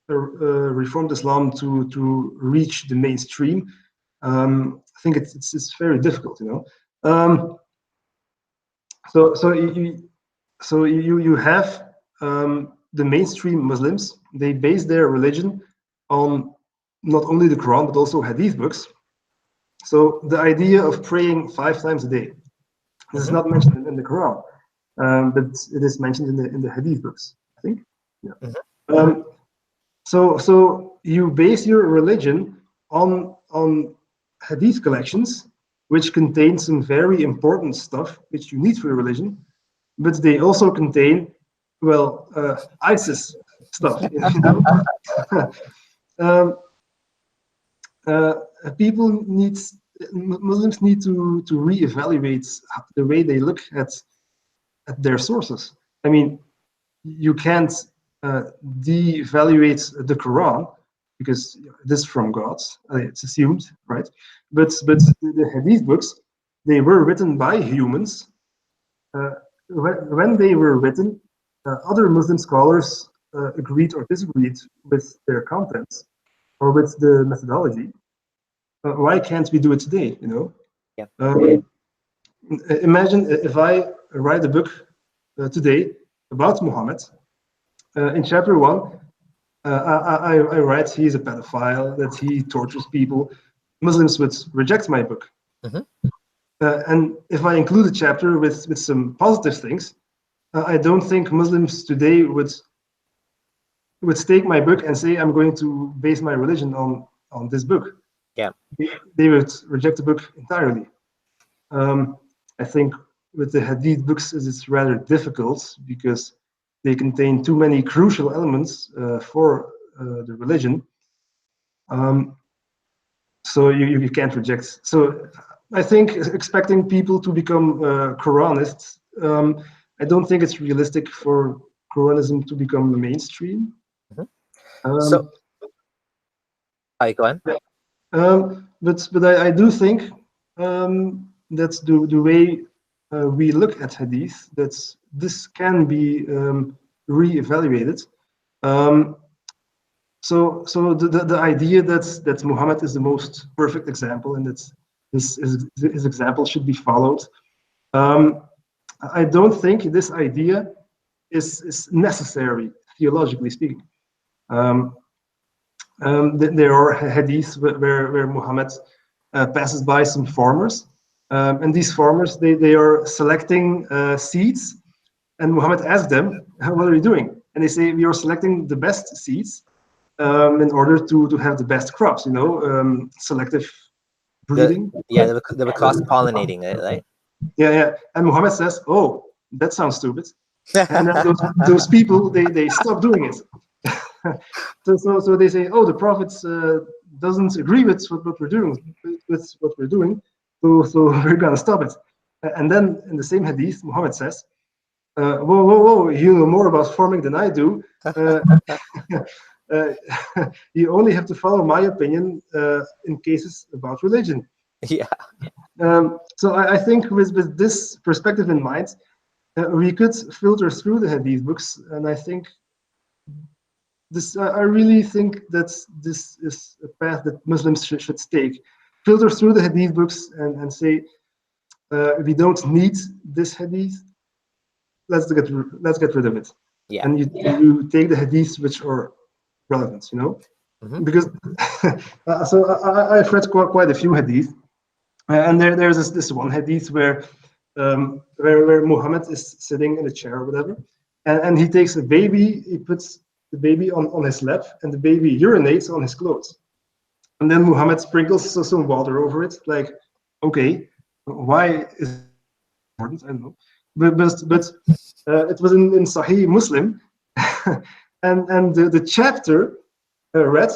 reformed Islam to reach the mainstream, I think it's very difficult. Um, so you have the mainstream Muslims, they base their religion on not only the Quran but also hadith books. So the idea of praying 5 times a day, this is not mentioned in the Quran, but it is mentioned in the hadith books, I think. Yeah. So you base your religion on hadith collections, which contain some very important stuff which you need for your religion, but they also contain, well, ISIS stuff. You know? Muslims need to reevaluate the way they look at their sources. I mean, you can't devaluate the Quran because it is from God. It's assumed, right? But the hadith books, they were written by humans. When they were written, other Muslim scholars agreed or disagreed with their contents or with the methodology. Why can't we do it today? You know? Yeah. Imagine if I write a book today about Muhammad. In chapter 1, I write he's a pedophile, that he tortures people. Muslims would reject my book. And if I include a chapter with some positive things, I don't think Muslims today would take my book and say, I'm going to base my religion on this book. Yeah. They would reject the book entirely. I think with the hadith books, it's rather difficult because they contain too many crucial elements for the religion. So you can't reject. So I think expecting people to become Quranists, I don't think it's realistic for Quranism to become mainstream. So, go on. But I do think that's the way we look at hadith, that this can be re-evaluated. So the idea that Muhammad is the most perfect example and that his example should be followed, I don't think this idea is necessary, theologically speaking. There are hadiths where Muhammad passes by some farmers, and these farmers, they are selecting seeds, and Muhammad asks them, what are you doing? And they say, we are selecting the best seeds in order to have the best crops, you know, selective breeding. They were cross-pollinating it, right? Yeah. And Muhammad says, oh, that sounds stupid. And then those people, they stop doing it. So they say, oh, the prophets doesn't agree with what we're doing, so we're gonna stop it. And then in the same hadith, Muhammad says, whoa, you know more about farming than I do. You only have to follow my opinion in cases about religion. Yeah. So I think with this perspective in mind, we could filter through the hadith books, and I think I really think that this is a path that Muslims should take. Filter through the hadith books and say, we don't need this hadith. Let's get rid of it. Yeah. And you take the hadiths which are relevant, you know, because so I've read quite a few hadiths, and there's this one hadith where Muhammad is sitting in a chair or whatever, and he takes a baby, he puts the baby on his lap, and the baby urinates on his clothes. And then Muhammad sprinkles some water over it. Like, okay, why is it important? I don't know. But it was in Sahih Muslim, and the chapter read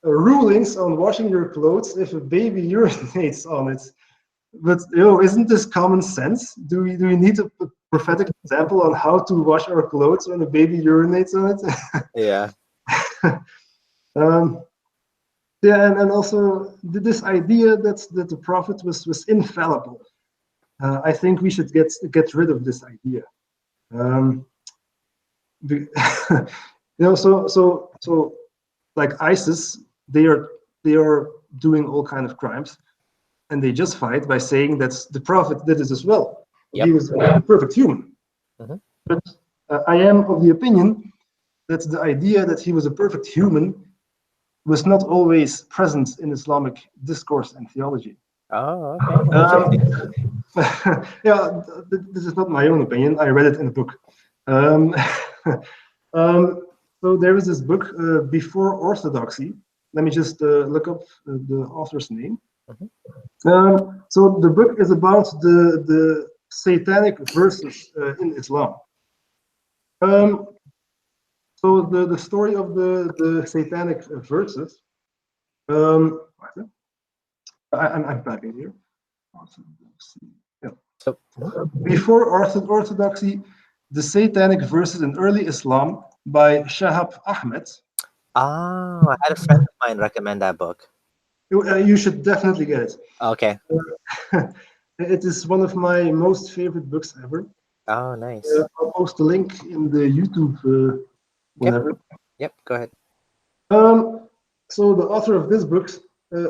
rulings on washing your clothes if a baby urinates on it. But isn't this common sense? Do we need a prophetic example on how to wash our clothes when a baby urinates on it? Yeah. And also this idea that the prophet was infallible. I think we should get rid of this idea. So like ISIS, they are doing all kind of crimes. And they justify it by saying that the prophet did this as well. Yep. He was a perfect human. Mm-hmm. But I am of the opinion that the idea that he was a perfect human was not always present in Islamic discourse and theology. Oh, okay. Yeah, this is not my own opinion. I read it in a book. Um, so there is this book, Before Orthodoxy. Let me just look up the author's name. So the book is about the satanic verses in Islam. So the story of the satanic verses. I'm typing here. Yeah. So, Before Orthodoxy, the Satanic Verses in Early Islam by Shahab Ahmed. I had a friend of mine recommend that book. You should definitely get it. Okay. It is one of my most favorite books ever. Oh, nice. I'll post a link in the YouTube whenever. Yep, go ahead. So the author of this book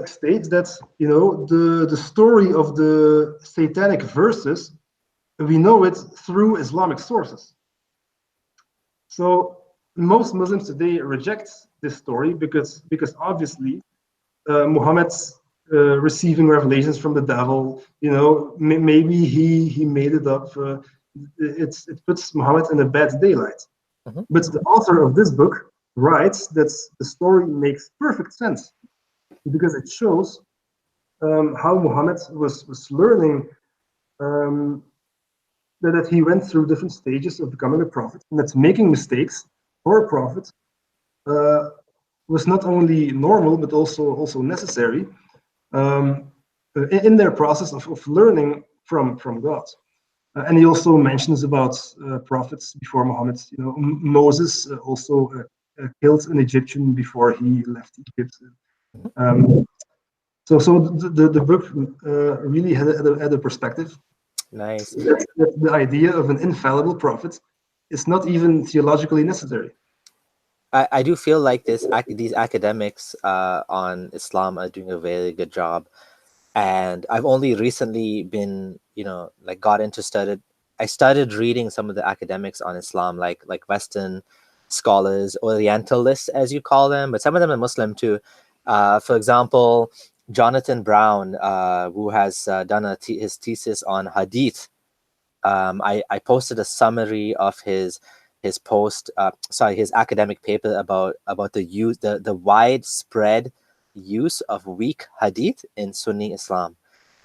states that, you know, the story of the Satanic Verses, we know it through Islamic sources. So most Muslims today reject this story because obviously Muhammad's receiving revelations from the devil, you know, maybe he made it up. It puts Muhammad in a bad daylight. But the author of this book writes that the story makes perfect sense because it shows how Muhammad was learning that he went through different stages of becoming a prophet, and that making mistakes for a prophet was not only normal but also necessary in their process of learning from God. And he also mentions about prophets before Muhammad. You know, Moses also killed an Egyptian before he left Egypt. So the book really had a perspective. Nice. That the idea of an infallible prophet is not even theologically necessary. I do feel like these academics on Islam are doing a very good job. And I've only recently been, you know, like I started reading some of the academics on Islam, like Western scholars, Orientalists, as you call them, but some of them are Muslim too. For example, Jonathan Brown, who has done his thesis on Hadith. I posted a summary of his academic paper about the widespread use of weak hadith in Sunni Islam,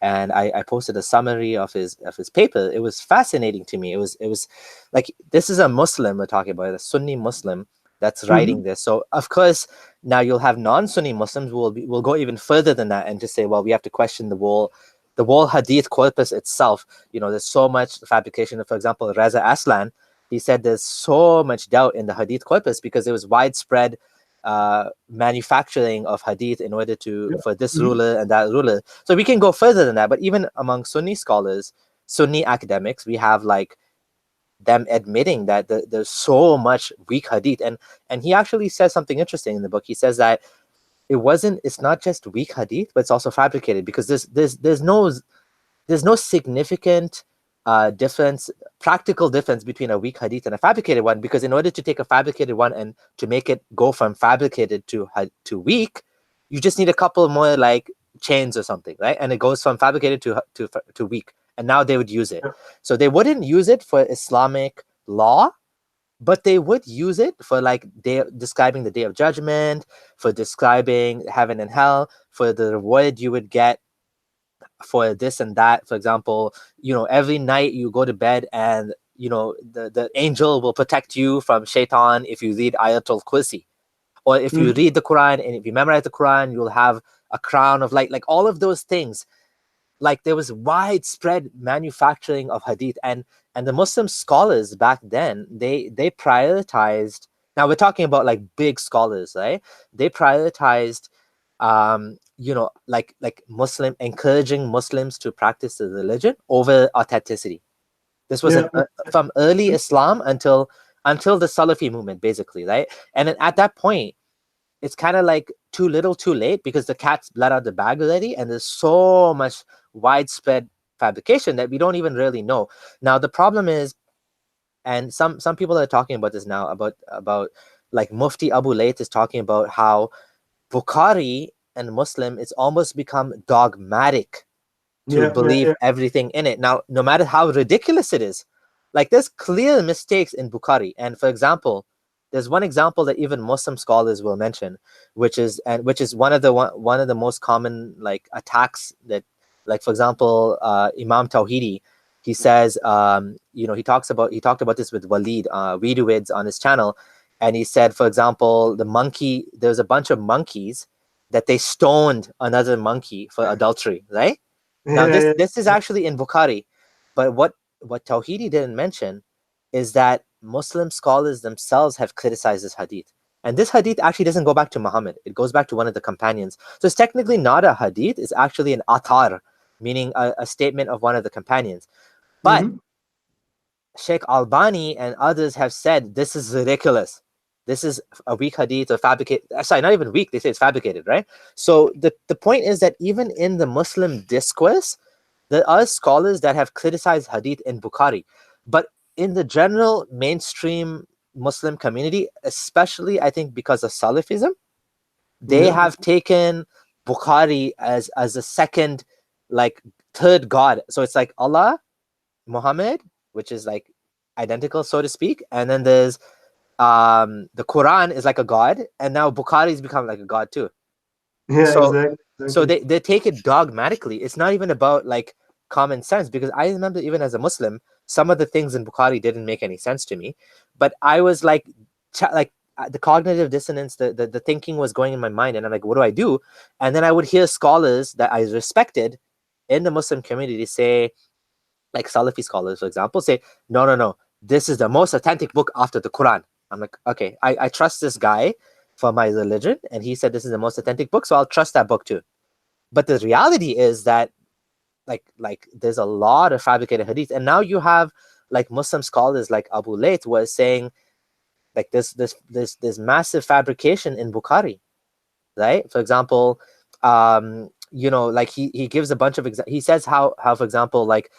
and I posted a summary of his paper. It was fascinating to me. It was like, this is a Muslim we're talking about, a Sunni Muslim that's writing this. So of course now you'll have non-Sunni Muslims who will go even further than that and just say, well, we have to question the whole hadith corpus itself. You know, there's so much fabrication. For example, Reza Aslan, he said there's so much doubt in the hadith corpus because it was widespread manufacturing of hadith in order for this ruler and that ruler. So we can go further than that. But even among Sunni scholars, Sunni academics, we have like them admitting that there's so much weak hadith. And he actually says something interesting in the book. He says that it's not just weak hadith, but it's also fabricated, because there's no significant practical difference between a weak hadith and a fabricated one, because in order to take a fabricated one and to make it go from fabricated to weak, you just need a couple more like chains or something, right? And it goes from fabricated to weak, and now they would use it. So they wouldn't use it for Islamic law, but they would use it for like describing the day of judgment, for describing heaven and hell, for the reward you would get for this and that. For example, you know, every night you go to bed and, you know, the angel will protect you from shaitan if you read Ayatul Kursi. Or if you read the Quran and if you memorize the Quran, you'll have a crown of light. Like all of those things. Like there was widespread manufacturing of hadith, and the Muslim scholars back then, they prioritized. Now we're talking about like big scholars, right? They prioritized, you know, like encouraging Muslims to practice the religion over authenticity. This was from early Islam until the Salafi movement, basically, right? And then at that point, it's kind of like too little too late, because the cat's bled out the bag already, and there's so much widespread fabrication that we don't even really know. Now the problem is, and some people are talking about this now, about like Mufti Abu Layth is talking about how Bukhari and Muslim, it's almost become dogmatic to Yeah, yeah, believe yeah. everything in it. Now, no matter how ridiculous it is, like there's clear mistakes in Bukhari. And for example, there's one example that even Muslim scholars will mention, which is one of the most common like attacks that, like for example, Imam Tawhidi, he says, he talked about this with Walid Widowids on his channel, and he said, for example, there's a bunch of monkeys that they stoned another monkey for adultery, right? Now Yeah, this is actually in Bukhari, but what Tawhidi didn't mention is that Muslim scholars themselves have criticized this hadith. And this hadith actually doesn't go back to Muhammad. It goes back to one of the companions. So it's technically not a hadith, it's actually an athar, meaning a statement of one of the companions. But yeah. Sheikh Albani and others have said this is ridiculous. This is a weak hadith or fabricated. Sorry, not even weak. They say it's fabricated, right? So the point is that even in the Muslim discourse, there are scholars that have criticized hadith in Bukhari. But in the general mainstream Muslim community, especially I think because of Salafism, they Yeah, have taken Bukhari as a second, like third God. So it's like Allah, Muhammad, which is like identical, so to speak, and then there's the Quran is like a god, and now Bukhari's become like a god too. yeah, So exactly, so exactly. they take it dogmatically. It's not even about like common sense, because I remember even as a Muslim, some of the things in Bukhari didn't make any sense to me, but I was like the cognitive dissonance, the thinking was going in my mind, and I'm like, what do I do? And then I would hear scholars that I respected in the Muslim community say, like Salafi scholars, for example, say, no, this is the most authentic book after the Quran. I'm like, okay, I trust this guy for my religion, and he said this is the most authentic book, so I'll trust that book too. But the reality is that like there's a lot of fabricated hadith, and now you have like Muslim scholars like Abu Layth was saying like this massive fabrication in Bukhari, right? For example, like he gives a bunch of he says how for example like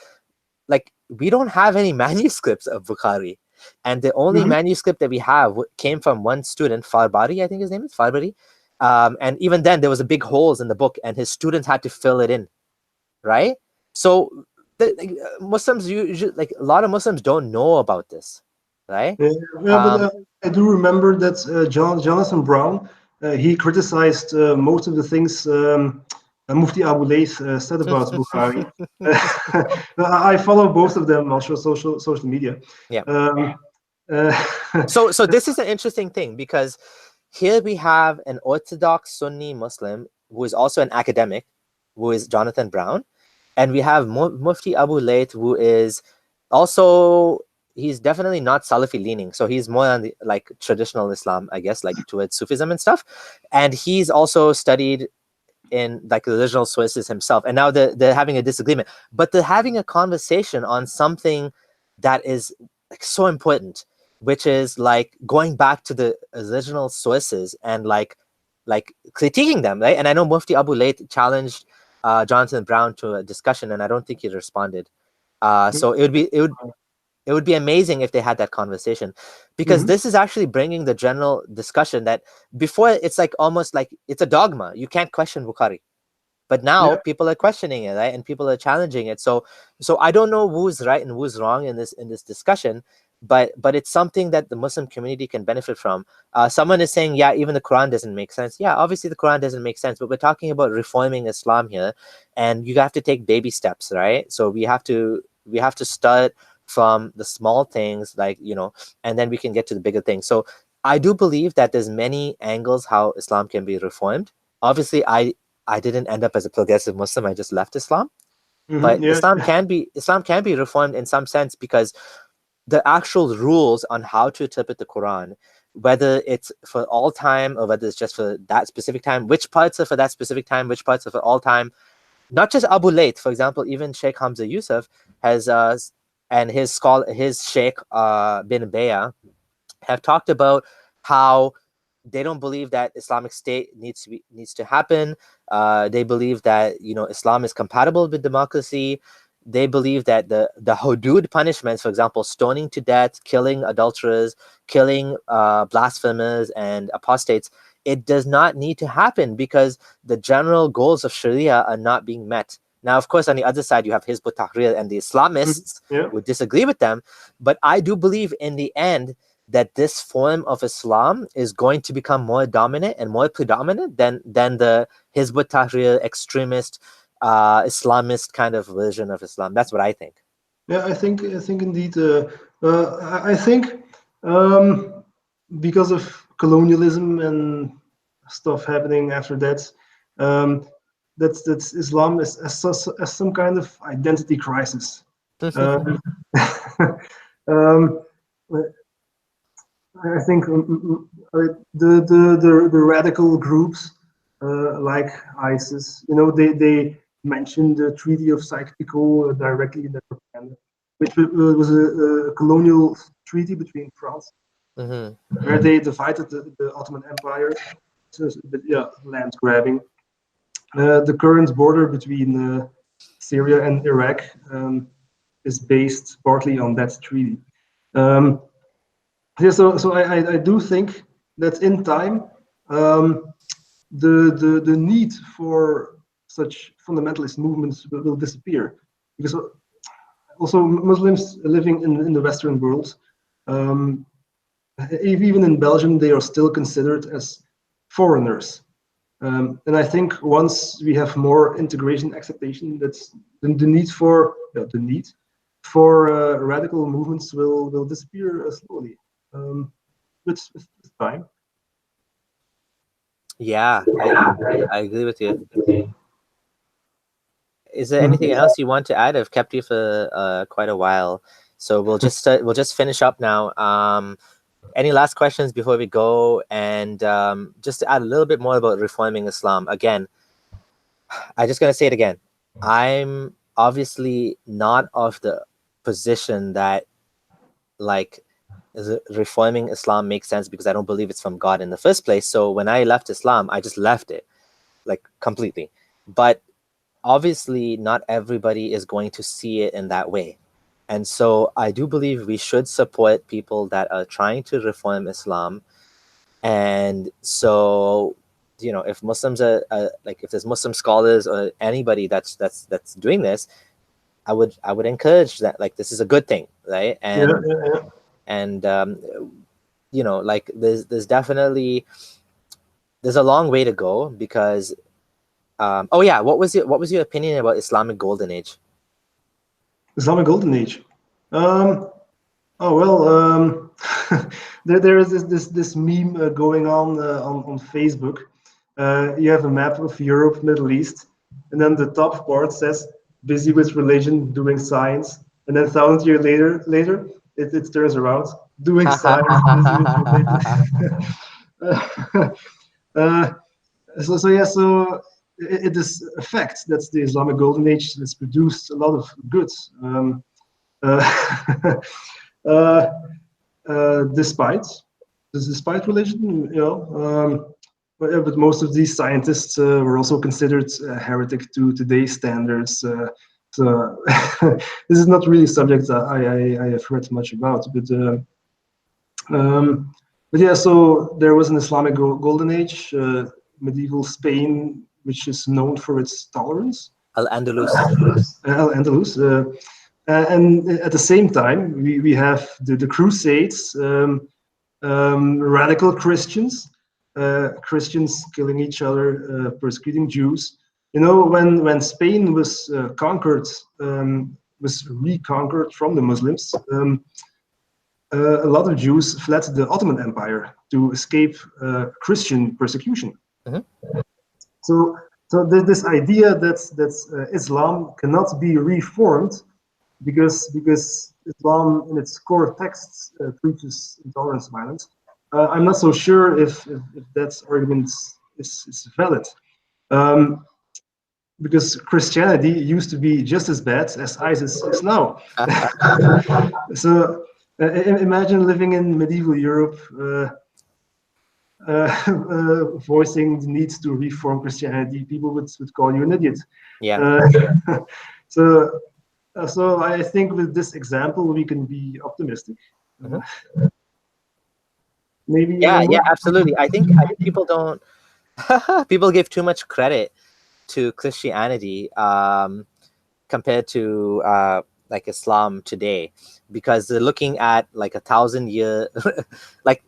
we don't have any manuscripts of Bukhari, and the only Hmm. manuscript that we have came from one student, Farbari, I think his name is Farbari, and even then there was a big holes in the book, and his students had to fill it in, right? So Muslims, like a lot of Muslims don't know about this, right? Yeah, yeah, but Um, I do remember that Jonathan Brown, he criticized most of the things Mufti Abu Layth said about Bukhari. I follow both of them on social media. yeah. Um, uh, So this is an interesting thing, because here we have an Orthodox Sunni Muslim who is also an academic, who is Jonathan Brown, and we have Mufti Abu Layth, who is also, he's definitely not Salafi leaning, so he's more on the like traditional Islam, I guess, like towards Sufism and stuff, and he's also studied in like the original sources himself, and now they're having a disagreement, but they're having a conversation on something that is like so important, which is like going back to the original sources and like critiquing them, right? And I know Mufti Abu Layth challenged Jonathan Brown to a discussion, and I don't think he responded. So it would be amazing if they had that conversation, because mhm. this is actually bringing the general discussion that before it's like almost like it's a dogma, you can't question Bukhari, but now Yeah. people are questioning it, right? And people are challenging it. So I don't know who's right and who's wrong in this discussion, but it's something that the Muslim community can benefit from. Someone is saying, yeah, even the Quran doesn't make sense. Yeah, obviously the Quran doesn't make sense, but we're talking about reforming Islam here, and you have to take baby steps, right? So we have to start from the small things, like and then we can get to the bigger things. So I do believe that there's many angles how Islam can be reformed. Obviously, I didn't end up as a progressive Muslim. I just left Islam. But Yeah. Islam can be reformed in some sense, because the actual rules on how to interpret the Quran, whether it's for all time or whether it's just for that specific time, which parts are for that specific time, which parts are for all time. Not just Abu Layth, for example, even Sheikh Hamza Yusuf has and his Sheikh bin Baya have talked about how they don't believe that Islamic State needs to happen. They believe that Islam is compatible with democracy. they believe that the hudud punishments, for example, stoning to death, killing adulterers, killing blasphemers and apostates, it does not need to happen because the general goals of Sharia are not being met. Now, of course, on the other side, you have Hizb ut-Tahrir and the Islamists Yeah. would disagree with them. But I do believe in the end that this form of Islam is going to become more dominant and more predominant than the Hizb ut-Tahrir extremist Islamist kind of version of Islam. That's what I think. Yeah, I think indeed. I think because of colonialism and stuff happening after that, that's Islam as some kind of identity crisis. Um, um, I think the radical groups like ISIS, they mentioned the Treaty of Sykes-Picot directly in their propaganda, which was a colonial treaty between France, where they divided the Ottoman Empire, so, yeah, land grabbing. The current border between Syria and Iraq is based partly on that treaty. Yeah, so I do think that in time, the need for such fundamentalist movements will disappear, because also Muslims living in the Western world, even in Belgium, they are still considered as foreigners. And I think once we have more integration, acceptation, that's the need for radical movements will disappear slowly. With time. Yeah, I agree with you. Is there anything else you want to add? I've kept you for quite a while, so we'll just finish up now. Any last questions before we go? And just to add a little bit more about reforming Islam. Again, I'm just gonna say it again. I'm obviously not of the position that like reforming Islam makes sense because I don't believe it's from God in the first place. So when I left Islam, I just left it like completely. But obviously not everybody is going to see it in that way. And so I do believe we should support people that are trying to reform Islam. And so, if Muslims are like, if there's Muslim scholars or anybody that's doing this, I would encourage that, like, this is a good thing, right? And like there's definitely a long way to go because oh yeah, what was your opinion about Islamic Golden Age? Islamic Golden Age. Oh well, there is this meme going on Facebook. You have a map of Europe, Middle East, and then the top part says busy with religion, doing science, and then 1,000 years later it turns around, doing science, busy with religion. So yeah, so it is a fact that the Islamic Golden Age has produced a lot of goods. Despite religion, but most of these scientists were also considered heretic to today's standards. So this is not really a subject that I have read much about, but yeah. So there was an Islamic Golden Age, medieval Spain, which is known for its tolerance. Al-Andalus. Al-Andalus. And at the same time, we have the Crusades, radical Christians, Christians killing each other, persecuting Jews. When Spain was was reconquered from the Muslims, a lot of Jews fled the Ottoman Empire to escape Christian persecution. So this idea that Islam cannot be reformed because Islam in its core texts preaches intolerance, violence. I'm not so sure if that argument is valid, because Christianity used to be just as bad as ISIS is now. So imagine living in medieval Europe, voicing the need to reform Christianity. People would call you an idiot. Yeah. So So I think with this example, we can be optimistic. Mhm. Maybe Yeah, yeah, more. absolutely. I think people don't people give too much credit to Christianity compared to like Islam today, because they're looking at like 1,000 year, like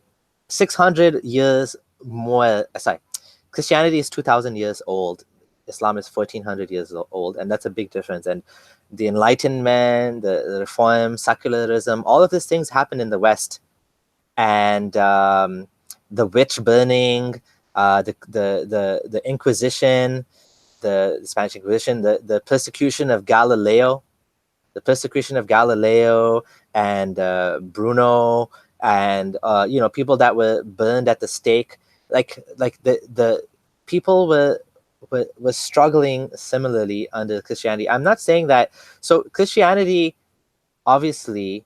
600 years more. Sorry, Christianity is 2,000 years old. Islam is 1,400 years old, and that's a big difference. And the Enlightenment, the Reform, secularism, all of these things happened in the West, and the witch burning, the Inquisition, the Spanish Inquisition, the persecution of Galileo, and Bruno, and people that were burned at the stake. Like the people were struggling similarly under Christianity. I'm not saying that. So Christianity obviously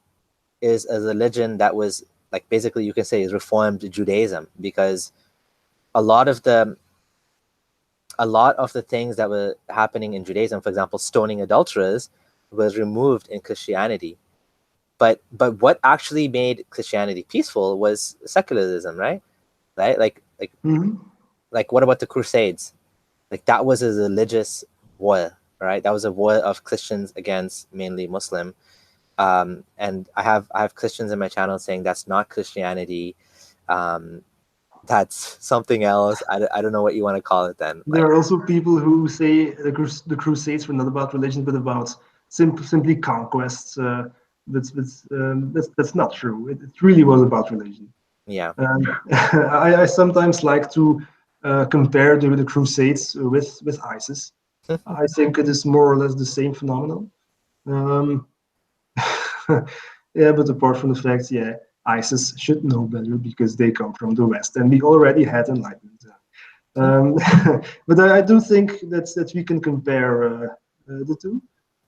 is a religion that was, like, basically you can say reformed Judaism, because a lot of the a lot of the things that were happening in Judaism, for example, stoning adulterers, was removed in Christianity. But what actually made Christianity peaceful was secularism, right? Right? Mhm. Like what about the Crusades? Like, that was a religious war, right? That was a war of Christians against mainly Muslim. And I have Christians in my channel saying that's not Christianity. That's something else. I don't know what you want to call it then. There are also people who say the Crusades were not about religion, but about simply conquests. That's not true. It really was about religion. Yeah. I sometimes like to compare the Crusades with ISIS. I think it is more or less the same phenomenon. Um, yeah, but apart from the fact, yeah, ISIS should know better because they come from the West, and we already had enlightenment. Um, but I do think that we can compare the two.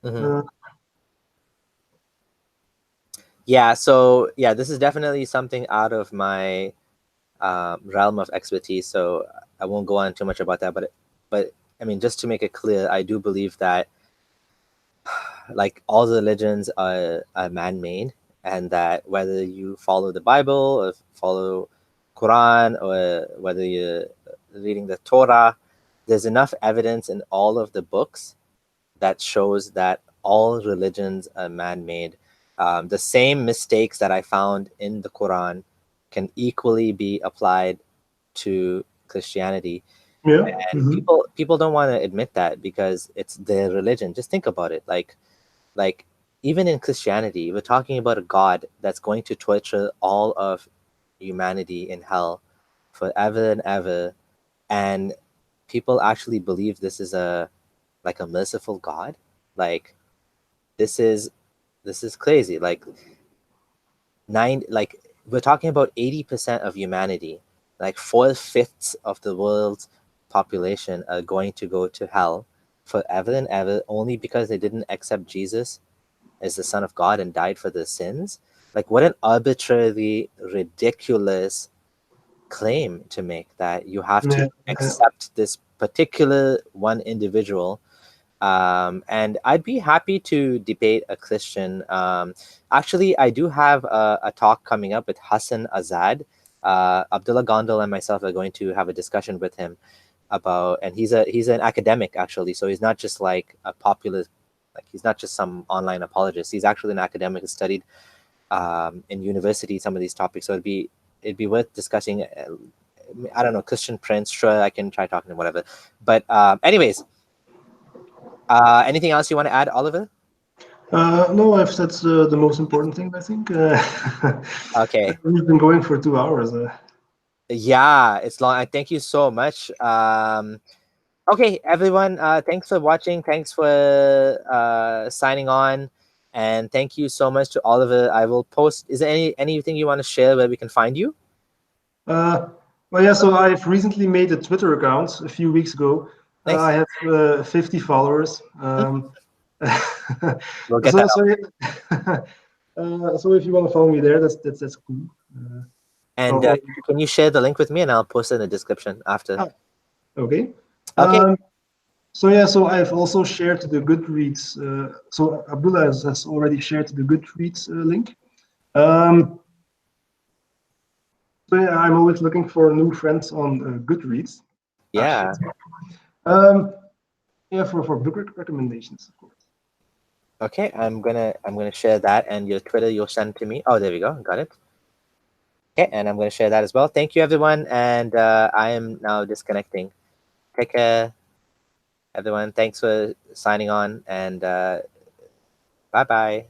Hmm. Uh, Yeah. So yeah, this is definitely something out of my realm of expertise. So I won't go on too much about that. But I mean, just to make it clear, I do believe that, like, all the religions are man-made, and that whether you follow the Bible or follow Quran, or whether you're reading the Torah, there's enough evidence in all of the books that shows that all religions are man-made. The same mistakes that I found in the Quran can equally be applied to Christianity. yeah. And people don't want to admit that because it's their religion. Just think about it. Like even in Christianity, we're talking about a God that's going to torture all of humanity in hell forever and ever. And people actually believe this is a merciful God. Like, this is crazy. Like we're talking about 80% of humanity, like 4/5 of the world's population are going to go to hell forever and ever, only because they didn't accept Jesus as the Son of God and died for their sins. Like, what an arbitrary, ridiculous claim to make, that you have to Yeah. accept this particular one individual. And I'd be happy to debate a Christian. Actually, I do have a talk coming up with Hassan Azad. Abdullah Gondal and myself are going to have a discussion with him about, and he's an academic, actually, so he's not just like a popular, like, he's not just some online apologist. He's actually an academic who studied in university some of these topics. So it'd be worth discussing. I don't know, Christian Prince. Sure, I can try talking to whatever. But anyways, anything else you want to add, Oliver? No, I've said the most important thing, I think. Okay. We've been going for 2 hours. Yeah, it's long. I thank you so much. Okay, everyone. Thanks for watching. Thanks for signing on, and thank you so much to Oliver. I will post. Is there anything you want to share where we can find you? Uh, well, yeah, so I've recently made a Twitter account a few weeks ago. I Nice. have 50 followers. We'll get So, that so, up. so if you want to follow me there, that's cool. And Oh, can you share the link with me, and I'll post it in the description after. okay. Okay. Um, So yeah, so I've also shared the Goodreads. So Abdullah has already shared the Goodreads link. So yeah, I'm always looking for new friends on Goodreads. Yeah. Yeah, for book recommendations, of course. Okay, I'm gonna share that, and your Twitter you'll send to me. Oh, there we go. Got it. Okay, and I'm gonna share that as well. Thank you, everyone, and I am now disconnecting. Take care, everyone. Thanks for signing on, and bye bye.